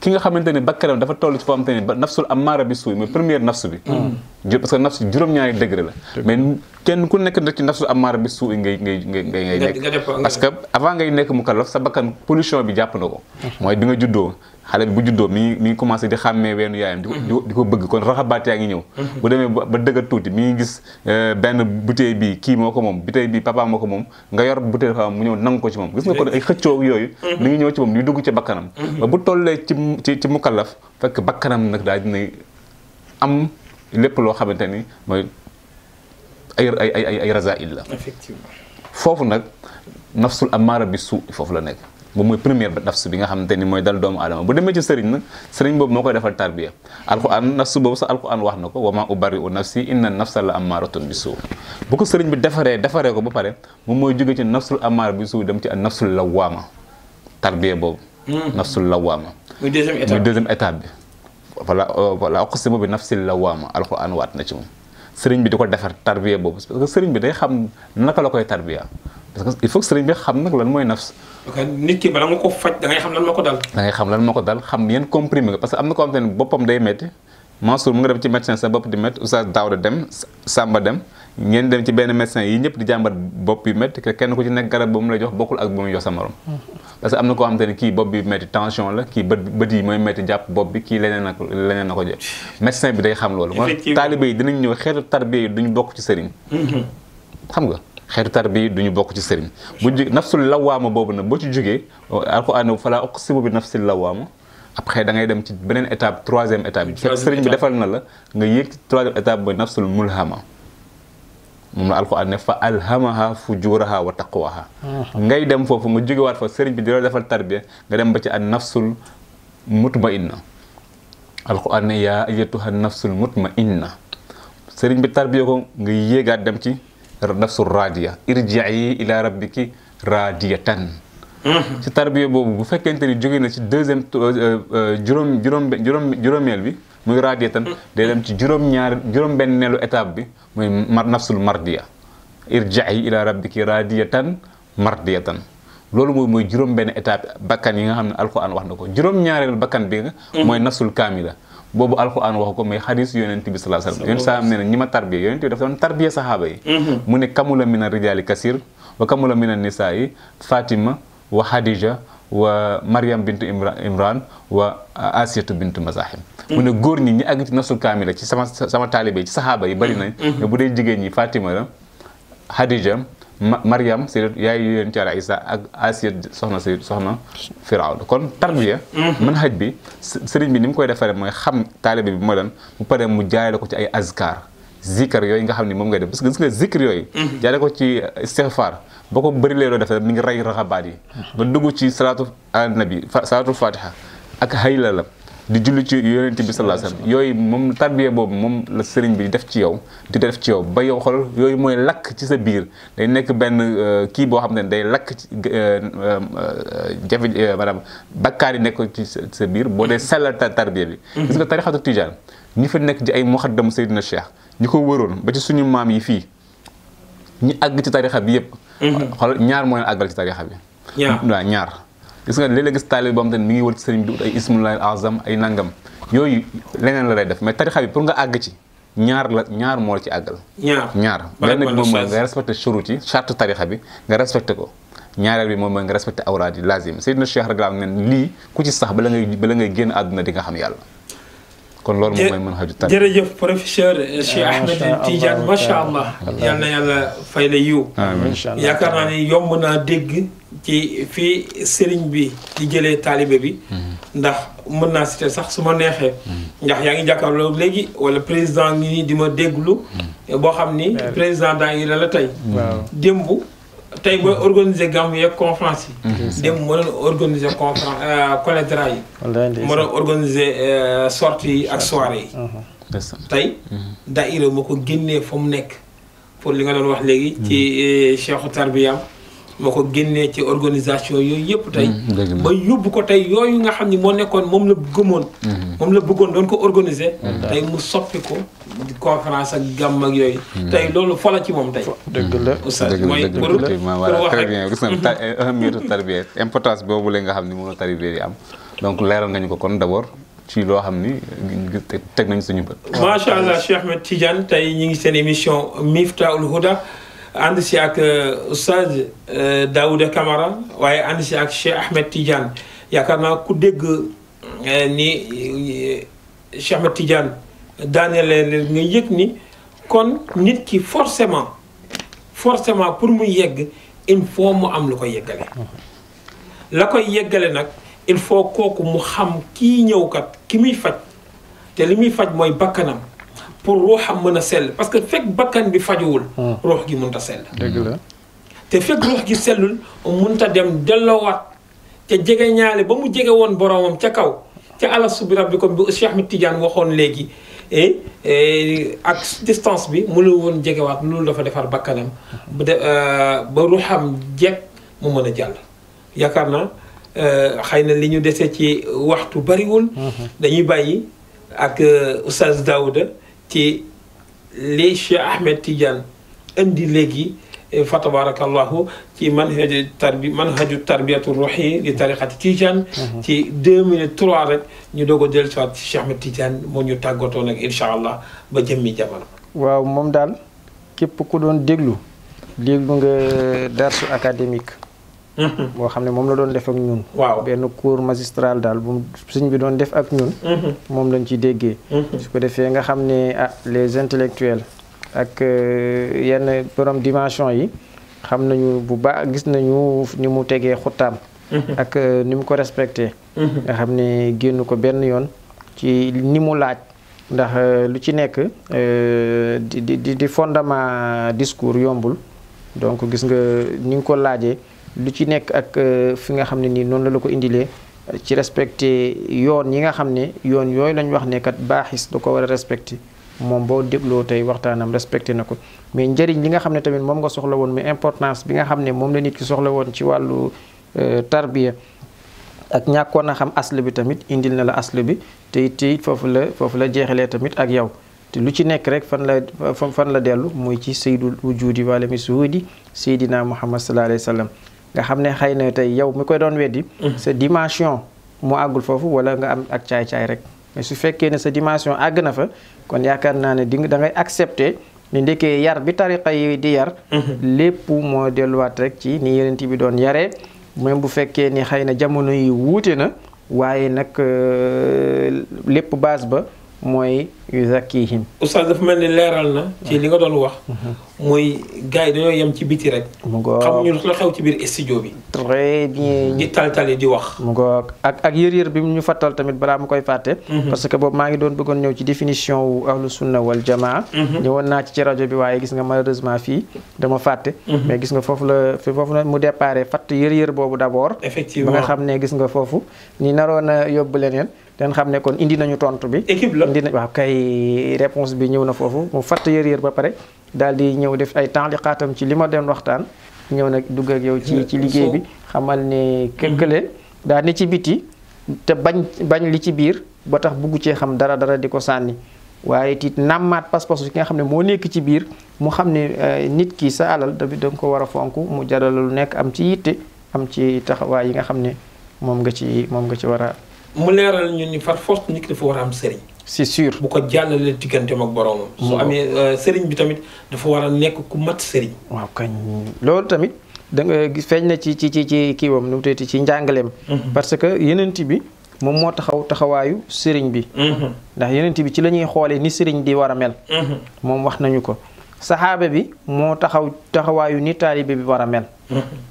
ki nga xamante ne bakkanam dafa toll ci foo xamante ne nafsul ammaara bi suu mooy première nafs bi parce que nafs juróom-ñaari degré la mais kenn ku nekk rek ci nafsul ammaara bi suu ngay nekk parce que avant ngay nekk mukallaf sa bakkan pollution bi jàpp na ko mooy bi nga juddoo xale bi bu juddoo mi ngi commencé di xàmmee weenu yaayam di ko bëgg kon raxabaat yaa ngi ñëw bu demee ba dëgg tuuti mi ngi gis benn bouteille bi kii moo ko moom bouteille bi papa moo ko moom nga yor bouteille dafa mu ñëw nangu ko ci moom gis nga kon ay xëccoo yooyu mi ngi ñëw ci moom di dugg ci bakkanam ba bu tollee ci mukallaf fekk bakkanam nag daal dina am lépp loo xamante ni mooy ay rasail la
effectivement
foofu nag nafsul ammaara bi suu foofu la nekk boobu mooy première nafs bi nga xamante ni mooy dal doomu aadama bu demee ci sëriñ nag sëriñ boobu moo koy defal tarbiya alquran nafs boobu sax alquran wax na ko wa maa ubarri'u nafsi inna nafsa la ammaaratun bi suu bu ko sëriñ bi defaree ko ba pare moom mooy jóge ci nafsul ammaara bi suu dem ci an nafsul lawaama tarbiya boobu nafsul lawaama
muy deuxième étape
bi wala uqsimu bi nafsil lawaama alquran waat na ci moom sëriñ bi di ko defar tarbiya boobu parce que sëriñ bi day xam naka la koy tarbiya parce que il faut que sëriñ bi xam nag lan mooy nafs
nit ki bala nga ko faj da ngay xam lan moo ko dal
xam yan comprimé nga parce que am na ko xamante ne boppam day metti Mansour mu nga dem ci médecin sa bopp di métti Oustaz Daouda dem Samba dem ngeen dem ci benn médecin yi ñëpp di jàmbat bopp yu métti kenn ku ci nekk garab ba mu lay jox bokkul ak ba muy jox sa morom parce que am na koo xamante ne kii bopp bi métti tension la kii bët yi mooy métti jàpp bopp bi kii leneen na ko jël médecin bi day xam loolu moo taalibe yi dinañ ñëw xeetu tarbiya yi duñu bokk ci sëriñ xam nga xeetu tarbiya yi duñu bokk ci sëriñ bu nafsul lawaama boobu nag boo ci jógee alquran falaa uqsimu bi nafsil lawaama après da ngay dem ci beneen étape troisième étape bi fekk sëriñ bi defal na la nga yéeg ci troisième étape mooy nafsul mulhama moom la alquran ne fa alhamaha fujuraha wa taqwaha ngay dem foofu nga jógewaat fa sëriñ bi di la defal tarbiya nga dem ba ci an nafsul mutmainna alquran ne yaa ayyatuha nafsul mutmainna sëriñ bi tarbiya ko nga yéegaat dem ci nafsul radiya irji'i ila rabbiki radiyatan ci tarbiya boobu bu fekkente ni jóge na ci deuxième juróomeel bi muy radiyatan day dem ci juróom-benneelu étape bi muy nafsul mardiya irji'i ila rabbiki radiyatan mardiyatan loolu mooy juróom benn étape bakkan yi nga xam ne alquran wax na ko juróom-ñaareelu bakkan bi nga mooy nafsul kaamila boobu alquran wax ko mais xadis yonent bi sallallahu alayhi wasallam yonent saa nee na ñi ma tarbiya yonent bi dafa doon tarbiya sahaaba yi mu ne kamula mina rijaali kasir wa kamula mina nisaa yi Fatima wa Khadija wa Maryam bint Imran wa Asiyatu bint Mazahim mu ne góor ñi àgg ci nafsul kaamila ci sama taalibe ci sahaaba yi bari nañ mais bu dee jigéen ñi Fatima la Khadija Maryam c'est yaay yonent Yàlla Isa ak Asiya soxna Firawna kon tarbiya manhaj bi sëriñ bi ni mu koy defaree mooy xam taalibe bi mooy lan bu paree mu jaarale ko ci ay azkar zikr yooyu nga xam ne moom ngay def parce que gis nga zikr yooyu jaarale ko ci istighfar boo ko bëri lee loo defee mi ngi rey raxabaat yi nga dugg ci salaatu ala nabi salaatul fatiha ak hayla la di julli ci yonent bi sallallahu alayhi wasallam yooyu moom tarbiya boobu moom la sëriñ bi def ci yow di def ci yow ba yow xool yooyu mooy lakk ci sa biir day nekk benn kii boo xam ne day lakk ci maanaam bakkaar yi nekk ci sa biir boo dee sellal tarbiya bi gis nga tarixatu tijaan ñi fa nekk di ay muxaddam Seydina Cheikh ñi ko wëroon ba ci suñu maam yi fii ñi àgg ci tarixa bi yëpp xool ñaar moo leen àggal ci tarixa bi waaw ñaar gis nga léeg-léeg gis taalib boo xam te ne mi ngi wër ci sëriñ bi di ut ay ismullahi azam ay nangam yooyu leneen la lay def mais tarixa bi pour nga àgg ci ñaar moo la ci àggal ñaar benn bi moom mooy nga respecté shurut yi charte tarixa bi nga respecté ko ñaareel bi moom mooy nga respecté awraad yi lazim Seydina Cheikh radiyallahu anhu ne lii ku ci sax bala ngay génn àdduna di nga xam yàlla kon loolu moom mooy manhaju tarbiya
jërëjëf professeur Cheikh Ahmed Tidiane macha allah yal na yàlla fay la yiw yaakaar naa ne yomb naa dégg ci fii sëriñ bi di jëlee taalibe bi ndax mën naa citer sax su ma neexee ndax yaa ngi jàkkaarloo léegi wala président ngi nii di ma dégglu boo xam ni président daa ngi la tey démb tey mooy organiser gàmmu yeeg conférence yi démb moo doon organiser conférence collectra yi moo doon organiser sortie yi ak soirée yi tey daïra moo ko génnee fa mu nekk pour li nga doon wax léegi ci cheikhu tarbiyam moo ko génnee ci organisation yooyu yëpp tey ba yóbbu ko tey yooyu nga xam ni moo nekkoon moom la gëmoon moom la bëggoon doon ko organiser tey mu soppi ko conférence ak gàmm ak yooyu tey loolu fola ci moom tey
dëgg la
oustaz mooy pour wax
très bien gis nga ahamiyatu tarbiya importance boobu la nga xam ni moom la tarbiya yi am donc leeral nga ñu ko kon d'abord ci loo xam ni teg nañ suñu bët
macha allah Cheikh Ahmed Tidiane tey ñi ngi seen émission Miftahoul Houda ànd si ak oustaz Daouda Camara waaye ànd si ak Cheikh Ahmed Tidiane yaakaar naa ku dégg ni Cheikh Ahmed Tidiane daaneel leen nga yëg ni kon nit ki forcément pour mu yegg il faut mu am lu koy yeggale la koy yeggale nag il faut kooku mu xam kii ñëw kat ki muy faj te li muy faj mooy bakkanam pour ruuxam mën a sell parce que fekk bakkan bi fajuwul ruux gi mënut a sell
dëgg la
te fekk ruux gi sellul mënut a dem delloowaat ca jege ñaale ba mu jege woon boromam ca kaw ca alastu bi rabbikum bi Cheikh Ahmed Tidiane waxoon léegi ak distance bi mu la woon jegewaat loolu dafa defar bakkanam ba ruuxam jekk mu mën a jàll yaakaar na xëy na li ñu dese ci waxtu bariwul dañuy bàyyi ak oustaz Daouda ci li Cheikh Ahmed Tidiane indi léegi fa tabarakallahu ci manhaju tarbiyatu ruhi li tariqati Tidiane ci 2 minutes 3 rek ñu doog a dellu soit ci Cheikh Ahmed Tidiane moo ñu tàggatoo nag incha allah ba jëmmi jamono.
waaw moom daal képp ku doon déglu nga darsu académique boo xam ne moom la doon def ak ñun
waaw benn
cours magistral daal bu sëñ bi doon def ak ñun moom lañ ci déggee su ko defee nga xam ne les intellectuels ak yenn borom dimension yi xam nañu bu baax gis nañu ni mu tegee xuttaam ak ni mu ko respecté nga xam ne génn ko benn yoon ci ni mu laaj ndax lu ci nekk di fondement discours yombul donc gis nga ni nga ko laajee lu ci nekk ak fi nga xam ne nii noonu la ko indilee ci respecté yoon yi nga xam ne yoon yooyu lañ wax ne kat baaxis da ko war a respecté moom boo dégloo tey waxtaanam respecté na ko mais njëriñ li nga xam ne tamit moom nga soxla woon mais importance bi nga xam ne moom la nit ki soxla woon ci wàllu tarbiya ak ñàkkoon a xam asl bi tamit indil na la asl bi te it foofu la jeexalee tamit ak yow te lu ci nekk rek fan la dellu muy ci sayyidul wujudi wala mi suudi sayyidina Muhammad sallallahu alayhi wa sallam nga xam ne xëy na tey yow mi koy doon weddi sa dimension moo àggul foofu wala nga am ak caay-caay rek mais su fekkee ne sa dimension àgg na fa kon yaakaar naa ne da ngay accepter ni ndekkee yar bi tariqa yi di yar lépp moo delluwaat rek ci ni yeneen bi doon yaree même bu fekkee ni xëy na jamono yi wuute na waaye nag lépp base ba mooy yuzakkihim.
oustaz dafa mel ni leeral na ci li nga doon wax mooy gars yi dañoo yem ci biti rek
mu ngoog
xamuñu la xew ci biir studio bi
très bien
di taltali di wax
mu ngoog ak yër bi ñu fattal tamit balaa mu koy fàtte parce que boobu maa ngi doon bëggoon ñëw ci définition wu ahlu sunna wal jamaa ñëwoon naa ci rajo bi waaye gis nga malheureusement fii dama fàtte mais gis nga foofu la mu déparé fatt yër boobu d'abord
effectivement
ba nga xam ne gis nga foofu ñi naroon a yóbbu leneen den xam ne kon indi nañu tontu bi
équipe la
indi na waaw kay réponse bi ñëw na foofu mu fatt yër ba pare daal di ñëw def ay taaliqaatam ci li ma doon waxtaan ñëw nag dugg ak yow ci liggéey bi xamal ne këkkale daa ne ci biti te bañ li ci biir ba tax bugg cee xam dara di ko sànni waaye tiit nàmmaat pas-pasu ki nga xam ne moo nekk ci biir mu xam ne nit ki sa alal da nga ko war a fonk mu jaral lu nekk am ci yitte am ci taxawaay yi nga xam ne moom nga ci war a
mu leeral ñun ni far force nit ki dafa war a am sëriñ
c'est sûr
bu ko jàllale digganteem ak boroomam su amee sëriñ bi tamit dafa war a nekk ku mat sëriñ
waaw kañ loolu tamit da nga gis feeñ na ci kiiwam nu mu tuddati ci njàngaleem parce que yenent bi moom moo taxawaayu sëriñ bi ndax yenent bi ci la ñuy xoolee ni sëriñ di war a mel moom wax nañu ko saxaaba bi moo taxawaayu ni taalibe bi war a mel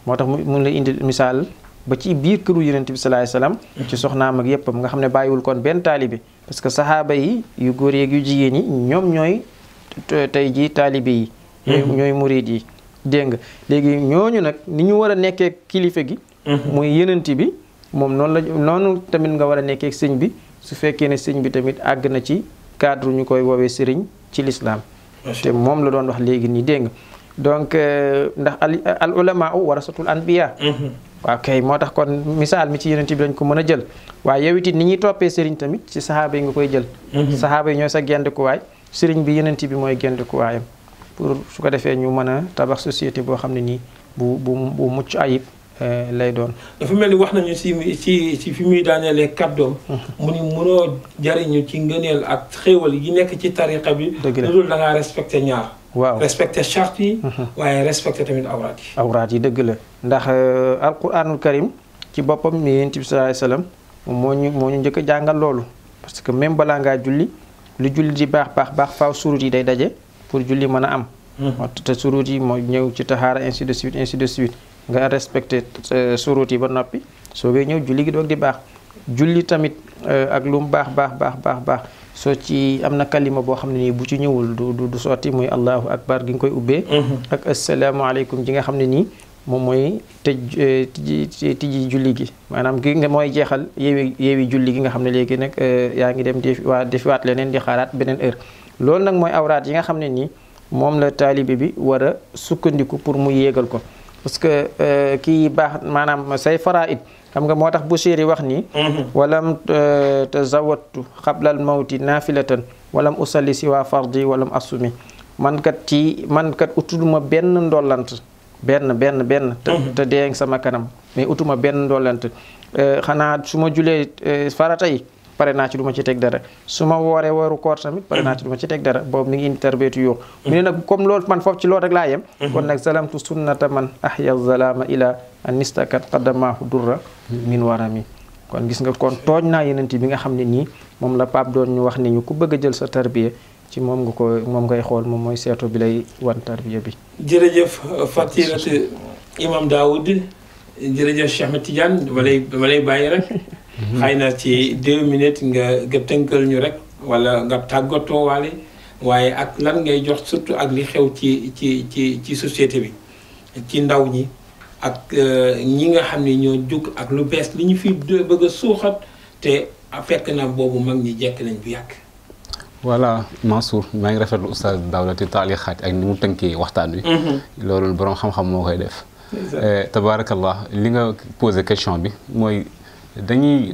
moo tax mun la indi misaal ba ci biir këru yonent bi sallallahu alayhi wasallam ci soxnaam ak yéppam nga xam ne bàyyiwul kon benn taalibe parce que saxaaba yi yu góor yeeg yu jigéen yi ñoom ñooy tey ji taalibe yi ñooy murid yi dégg nga léegi ñooñu nag ni ñu war a nekkee kilifa gi muy yonent bi moom noonu tamit nga war a nekkee sëñ bi su fekkee ne sëñ bi tamit àgg na ci cadre ñu koy woowee sëriñ ci l'islam te moom la doon wax léegi nii dégg nga donc ndax al ulama warasatul anbiya waaw kay moo tax kon misaal mi ci yeneen bi lañ ko mën a jël waaye yow it ni ñuy toppee sëriñ tamit ci saxaaba yi nga koy jël saxaaba yi ñooy sa gendikuwaay sëriñ bi yeneen bi mooy gendikuwaayam pour su ko defee ñu mën a tabax société boo xam ne nii bu mucc ayib lay doon
dafa mel ni wax nañu ci fi muy daaneelee kàddoom mu ni mënoo jariñu ci ngëneel ak xéewal yi nekk ci tariqa bi lu dul da ngaa respecté ñaar
waaw
respecté charte yi waaye respecté tamit awraat yi
dëgg la ndax alquranul karim ci boppam mi yonent bi sallallahu alayhi wasallam moo ñu njëkk a jàngal loolu parce que même balaa ngaa julli lu julli di baax faaw surut yi day daje pour julli mën a am te surut yi moo ñëw ci taxaara ainsi de suite nga respecté surut yi ba noppi soo ngay ñëw julli gi doog di baax julli tamit ak lu mu baax soo ci am na kalima boo xam ne nii bu ci ñëwul du sotti muy allahu akbar gi nga koy ubbee ak asalaamaaleykum ji nga xam ne nii moom mooy tijji julli gi maanaam gi nga mooy jeexal yeewi julli gi nga xam ne léegi nag yaa ngi dem defiwaat leneen di xaaraat beneen heure loolu nag mooy awraat yi nga xam ne nii moom la taalibe bi war a sukkandiku pour mu yéegal ko parce que kii baax maanaam say faraid xam nga moo tax Busiri wax nii walam tazawattu xablal mawti naafilatan walam usalli si waa fardi walam assumi man kat utuma benn ndollant benn te dee sama kanam mais utuma benn ndollant xanaa su ma julee farata yi pare naa ci du ma ci teg dara su ma wooree waru koor tamit pare naa ci du ma ci teg dara boobu mi ngi indi tarbeetu yoo mu ne nag comme loolu man foofu ci loolu rek laa yem kon nag zalamtu sunnata man ahya zalama ila an nistakat qadamahu durra min warami kon gis nga kon tooñ naa yenent bi nga xam ne nii moom la Pape doon ñu wax ne ñu ku bëgg a jël sa tarbiya ci moom ngay xool moom mooy seetu bi lay wan tarbiya bi
jërëjëf Fatilatu Imam Daoud jërëjëf Cheikh Ahmed Tidiane dama lay bàyyi rek xëy na ci 2 minutes nga tënkal ñu rek wala nga tàggatoo waale waaye ak lan ngay jox surtout ak li xew ci société bi ci ndaw ñi ak ñi nga xam ne ñoo jug ak lu bees li ñu fi bëgg a suuxat te fekk na boobu mag ñi jekk nañ bu yàgg.
voilà Mansour maa ngi rafetlu oustaz Daouda ci taalixaat ak ni mu tënkee waxtaan wi. loolu borom xam-xam moo koy def. tabaarakallah li nga posé question bi mooy.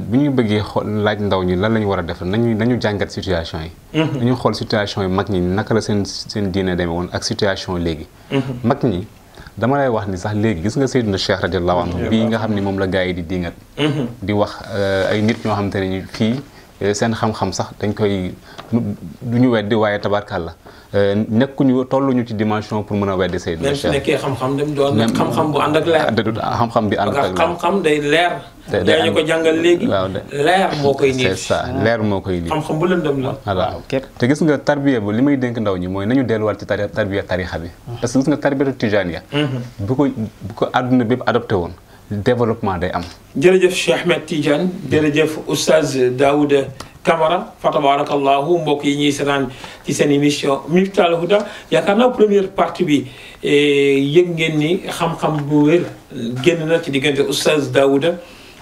bu ñu bëggee laaj ndaw ñi lan la ñu war a def nañu jàngat situation yi. nañu xool situation yi mag ñi naka la seen diine demee woon ak situation léegi. mag ñi dama lay wax ni sax léegi gis nga Seydina Cheikh radiyallahu anhu bii nga xam ni moom la gars yi di dingat di wax ay nit ñoo xamante ne ni fii seen xam-xam sax dañ koy du ñu weddi waaye tabarkàlla nekkuñu tolluñu ci dimension pour mën a weddi Seydina Cheikh.
même su nekkee xam-xam dem doon nag xam-xam bu ànd ak leer.
xam-xam bi ànd ak
xam-xam day leer. day ñu ko jàngal léegi. leer moo koy nii.
c'est ça leer moo koy nii.
xam-xam bu lëndëm la.
voilà te gis nga tarbiya ba li may dénk ndaw ñi mooy nañu delluwaat ci tarbiya tarixa bi. parce que gis nga tarbiyatu tijaaniya bu ko àdduna bépp adopté woon développement day am.
jërëjëf Cheikh Ahmed Tidiane jërëjëf Oustaz Daouda Camara fa tabarakallahu mbokk yi ñuy seetaan ci seen émission Miftahoul Houda yaakaar naa première partie bi yëg ngeen ni xam-xam bu wér génn na ci diggante Oustaz Daouda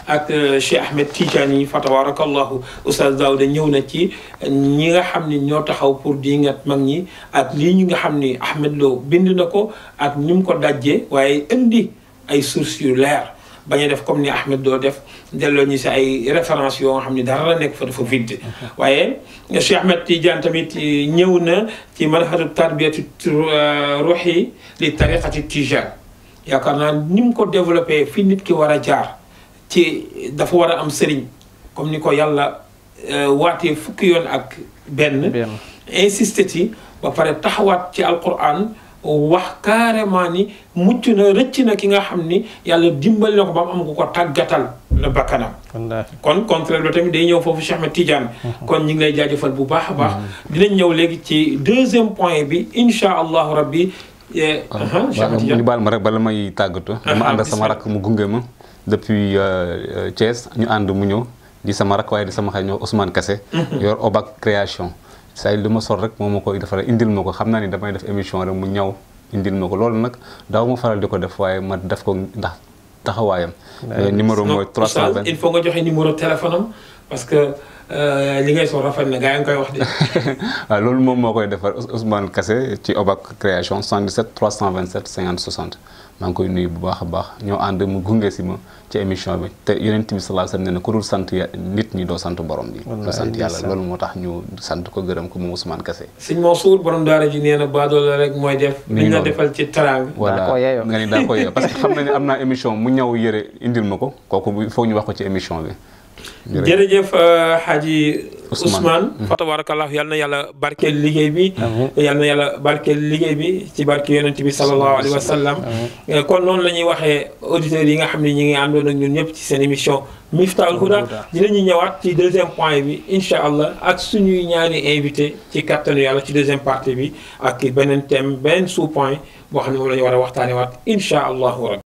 ak Cheikh Ahmed Tidiane yi fa tabarakallahu Oustaz Daouda ñëw na ci ñi nga xam ni ñoo taxaw pour di ngat mag ñi ak lii ñi nga xam ni Ahmed Lo bind na ko ak ni mu ko dajjee waaye indi ay sources yu leer bañ a def comme ni Ahmed doo def delloo ñu si ay références yoo nga xam ne dara la nekk fa dafa vide waaye Cheikh Ahmed Tidiane tamit ñëw na ci manhaju tarbiyatu ruuhi li tariqati Tijaan yaakaar naa ni mu ko développé fi nit ki war a jaar ci dafa war a am sëriñ comme ni ko yàlla waatee fukki yoon ak benn insisté ci ba pare taxawaat ci alquran wax carrément ni mucc na rëcc na ki nga xam ni yàlla dimbali na ko ba mu am ko tàggatal la bakkanam kon contraire ba tamit day ñëw foofu Cheikh Ahmed Tidiane kon ñu ngi lay jaajëfal bu baax a baax dinañ ñëw léegi ci deuxième point bi insha allahu rabbi
ñu baal ma rek bala may tàggatu dama ànd ak sama rakk mu gunge ma depuis Thiès ñu ànd mu ñëw di sama rakk waaye di sama xay ñëw Ousmane Kassé yor Obac création saa yi lu ma sol rek moom ma koy defal indil ma ko xam naa ni damay def émission rek mu ñëw indil ma ko loolu nag daaw ma faral di ko def waaye ma def ko ndax taxawaayam. numéro mooy 320
il faut nga joxe numéro téléphone am parce que li ngay sol rafet na gaa yi nga koy wax de.
waaw loolu moom moo koy defar Ousmane Kassé ci Obac création 77 327 50 60 maa ngi koy nuyu bu baax a baax ñoo ànd mu gunge si ma ci émission bi te Yonent bi sallallahu alayhi wasallam nee na ku dul sant nit ñi doo sant borom bi. doo sant yàlla loolu moo tax ñu sant ko gërëm ko moom Ousmane Kassé.
sëñ Mansour borom daara ji nee na baadoo la rek mooy def. li ñu la defal ci teraanga.
voilà nga ni daa ko yeeyoo parce que xam nañu am naa émission mu ñëw yëre indil ma ko kooku il faut ñu wax ko ci émission bi.
jërëjëf Hadji Ousmane fa tabarakallah yal na yàlla barkeel liggéey bi yal na yàlla barkeel liggéey bi ci barke yonent bi sallallahu alayhi wa sallam kon noonu la ñuy waxee auditeurs yi nga xam ne ñi ngi àndoon ak ñun ñëpp ci seen émission Miftahoul Houda dinañu ñëwaat ci deuxième point bi incha allah ak suñuy ñaari invité ci kattanu yàlla ci deuxième partie bi ak beneen thème beneen sous point boo xam ne moom la ñu war a waxtaane waat incha allahu rabbi